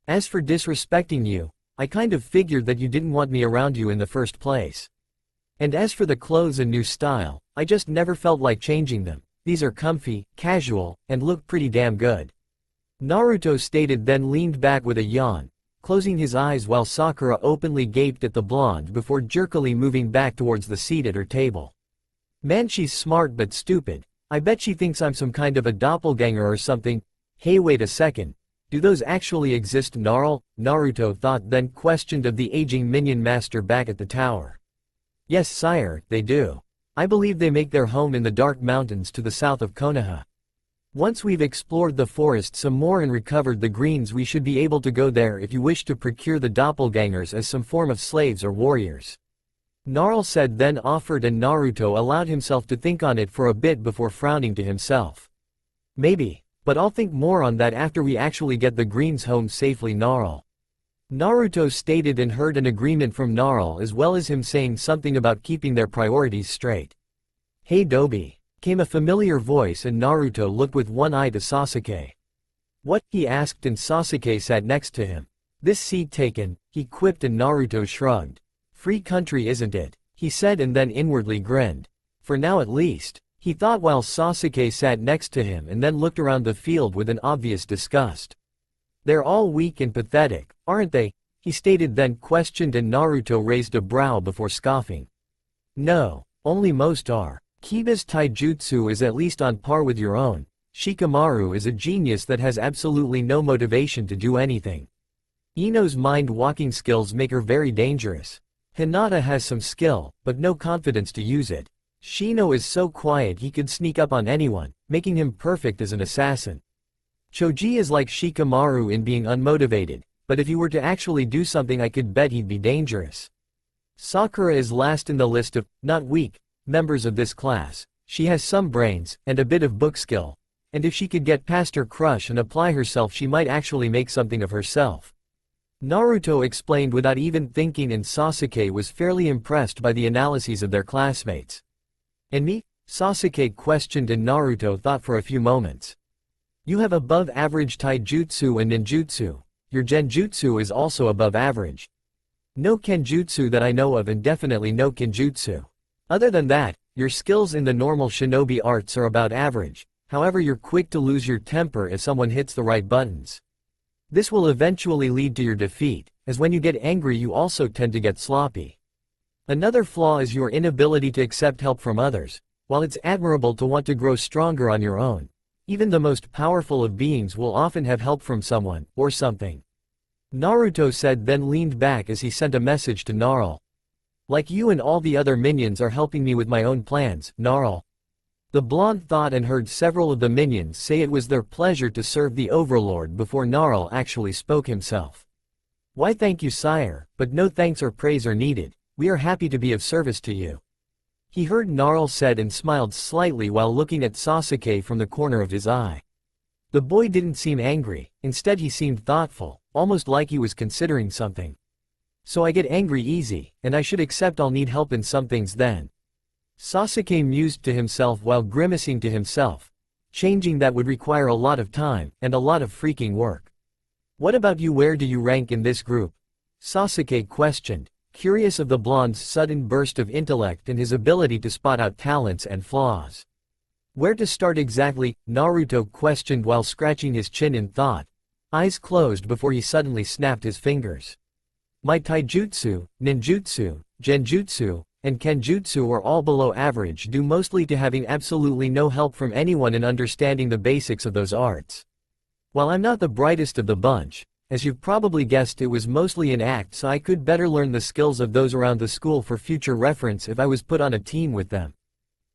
"As for disrespecting you, I kind of figured that you didn't want me around you in the first place. And as for the clothes and new style, I just never felt like changing them. These are comfy, casual, and look pretty damn good," Naruto stated, then leaned back with a yawn, closing his eyes while Sakura openly gaped at the blonde before jerkily moving back towards the seat at her table. "Man, she's smart but stupid. I bet she thinks I'm some kind of a doppelganger or something. Hey, wait a second. Do those actually exist, Gnarl?" Naruto thought, then questioned of the aging minion master back at the tower. "Yes, sire, they do. I believe they make their home in the dark mountains to the south of Konoha. Once we've explored the forest some more and recovered the greens, we should be able to go there if you wish to procure the doppelgangers as some form of slaves or warriors," Gnarl said, then offered, and Naruto allowed himself to think on it for a bit before frowning to himself. "Maybe, but I'll think more on that after we actually get the greens home safely, Gnarl," Naruto stated, and heard an agreement from Gnarl as well as him saying something about keeping their priorities straight. "Hey Dobi," came a familiar voice, and Naruto looked with one eye to Sasuke. "What?" he asked, and Sasuke sat next to him. "This seat taken," he quipped, and Naruto shrugged. "Free country, isn't it?" he said, and then inwardly grinned. "For now at least," he thought while Sasuke sat next to him, and then looked around the field with an obvious disgust. "They're all weak and pathetic, aren't they?" he stated, then questioned, and Naruto raised a brow before scoffing. "No, only most are. Kiba's taijutsu is at least on par with your own. Shikamaru is a genius that has absolutely no motivation to do anything. Ino's mind-walking skills make her very dangerous. Hinata has some skill, but no confidence to use it. Shino is so quiet he could sneak up on anyone, making him perfect as an assassin. Choji is like Shikamaru in being unmotivated, but if he were to actually do something I could bet he'd be dangerous. Sakura is last in the list of, not weak, members of this class. She has some brains, and a bit of book skill, and if she could get past her crush and apply herself she might actually make something of herself," Naruto explained without even thinking, and Sasuke was fairly impressed by the analyses of their classmates. "And me?" Sasuke questioned, and Naruto thought for a few moments. "You have above average taijutsu and ninjutsu. Your genjutsu is also above average. No kenjutsu that I know of, and definitely no kinjutsu. Other than that, your skills in the normal shinobi arts are about average. However, you're quick to lose your temper if someone hits the right buttons. This will eventually lead to your defeat, as when you get angry you also tend to get sloppy. Another flaw is your inability to accept help from others. While it's admirable to want to grow stronger on your own, even the most powerful of beings will often have help from someone, or something," Naruto said, then leaned back as he sent a message to Gnarl. Like you and all the other minions are helping me with my own plans, Gnarl. The blonde thought and heard several of the minions say it was their pleasure to serve the Overlord before Gnarl actually spoke himself. Why thank you sire, but no thanks or praise are needed, we are happy to be of service to you. He heard Gnarl said and smiled slightly while looking at Sasuke from the corner of his eye. The boy didn't seem angry, instead he seemed thoughtful, almost like he was considering something. So I get angry easy, and I should accept I'll need help in some things then. Sasuke mused to himself while grimacing to himself. Changing that would require a lot of time, and a lot of freaking work. What about you, where do you rank in this group? Sasuke questioned, curious of the blonde's sudden burst of intellect and his ability to spot out talents and flaws. Where to start exactly? Naruto questioned while scratching his chin in thought, eyes closed before he suddenly snapped his fingers. My taijutsu, ninjutsu, genjutsu, and kenjutsu are all below average due mostly to having absolutely no help from anyone in understanding the basics of those arts. While I'm not the brightest of the bunch, as you've probably guessed it was mostly an act so I could better learn the skills of those around the school for future reference if I was put on a team with them.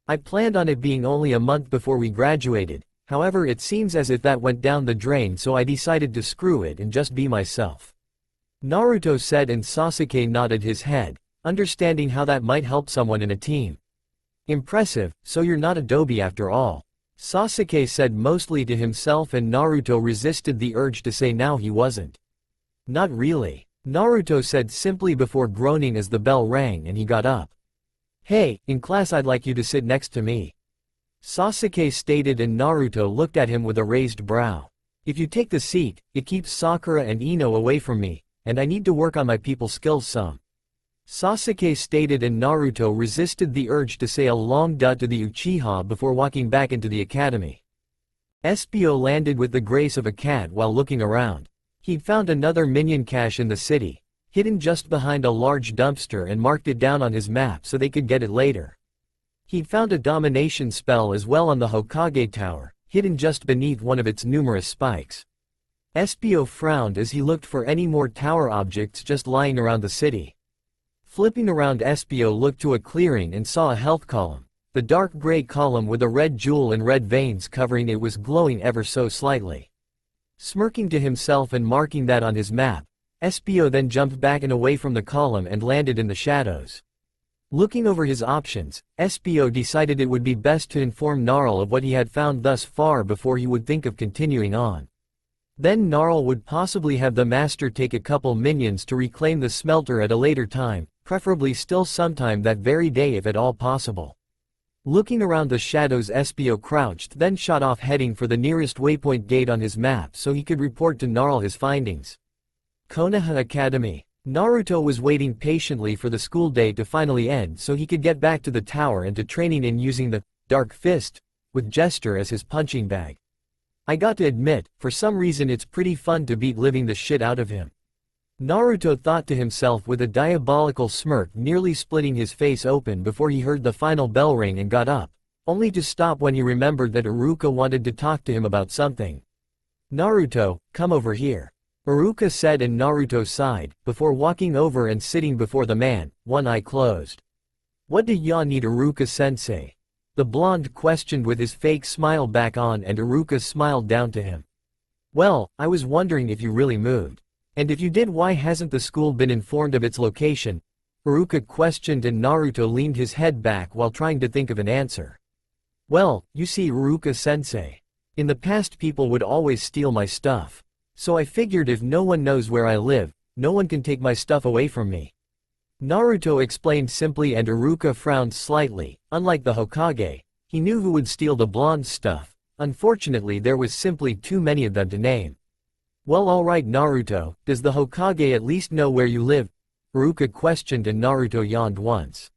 I planned on it being only a month before we graduated, however it seems as if that went down the drain so I decided to screw it and just be myself. Naruto said and Sasuke nodded his head, understanding how that might help someone in a team. Impressive, so you're not Adobe after all. Sasuke said mostly to himself and Naruto resisted the urge to say now he wasn't. Not really, Naruto said simply before groaning as the bell rang and he got up. Hey, in class I'd like you to sit next to me. Sasuke stated and Naruto looked at him with a raised brow. If you take the seat, it keeps Sakura and Ino away from me, and I need to work on my people skills some. Sasuke stated and Naruto resisted the urge to say a long duh to the Uchiha before walking back into the academy. Espio landed with the grace of a cat while looking around. He'd found another minion cache in the city, hidden just behind a large dumpster and marked it down on his map so they could get it later. He'd found a domination spell as well on the Hokage Tower, hidden just beneath one of its numerous spikes. Espio frowned as he looked for any more tower objects just lying around the city. Flipping around, Espio looked to a clearing and saw a health column. The dark gray column with a red jewel and red veins covering it was glowing ever so slightly. Smirking to himself and marking that on his map, Espio then jumped back and away from the column and landed in the shadows. Looking over his options, Espio decided it would be best to inform Gnarl of what he had found thus far before he would think of continuing on. Then Gnarl would possibly have the master take a couple minions to reclaim the smelter at a later time, preferably still sometime that very day if at all possible. Looking around the shadows, Espio crouched then shot off heading for the nearest waypoint gate on his map so he could report to Gnarl his findings. Konoha Academy. Naruto was waiting patiently for the school day to finally end so he could get back to the tower and to training in using the Dark Fist, with Jester as his punching bag. I got to admit, for some reason it's pretty fun to beat living the shit out of him. Naruto thought to himself with a diabolical smirk, nearly splitting his face open before he heard the final bell ring and got up, only to stop when he remembered that Iruka wanted to talk to him about something. Naruto, come over here. Iruka said and Naruto sighed, before walking over and sitting before the man, one eye closed. What do ya need, Iruka-sensei? The blonde questioned with his fake smile back on and Iruka smiled down to him. Well, I was wondering if you really moved. And if you did, why hasn't the school been informed of its location? Iruka questioned and Naruto leaned his head back while trying to think of an answer. Well, you see, Iruka-sensei. In the past people would always steal my stuff. So I figured if no one knows where I live, no one can take my stuff away from me. Naruto explained simply and Iruka frowned slightly. Unlike the Hokage, he knew who would steal the blonde's stuff. Unfortunately there was simply too many of them to name. Well, alright Naruto, does the Hokage at least know where you live? Iruka questioned and Naruto yawned once.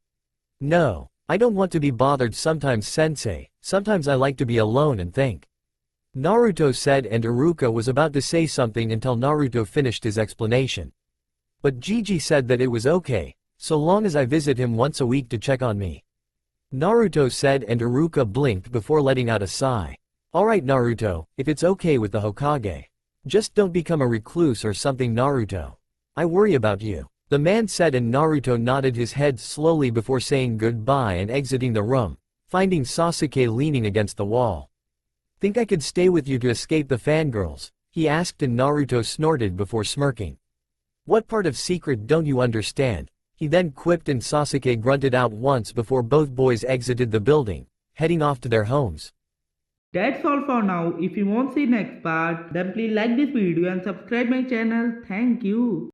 No, I don't want to be bothered sometimes, sensei, sometimes I like to be alone and think. Naruto said and Iruka was about to say something until Naruto finished his explanation. But Gigi said that it was okay, so long as I visit him once a week to check on me. Naruto said and Iruka blinked before letting out a sigh. Alright Naruto, if it's okay with the Hokage. Just don't become a recluse or something, Naruto. I worry about you. The man said, and Naruto nodded his head slowly before saying goodbye and exiting the room, finding Sasuke leaning against the wall. "Think I could stay with you to escape the fangirls?" he asked, and Naruto snorted before smirking. "What part of secret don't you understand?" he then quipped, and Sasuke grunted out once before both boys exited the building, heading off to their homes. That's all for now. If you want to see next part, then please like this video and subscribe my channel. Thank you.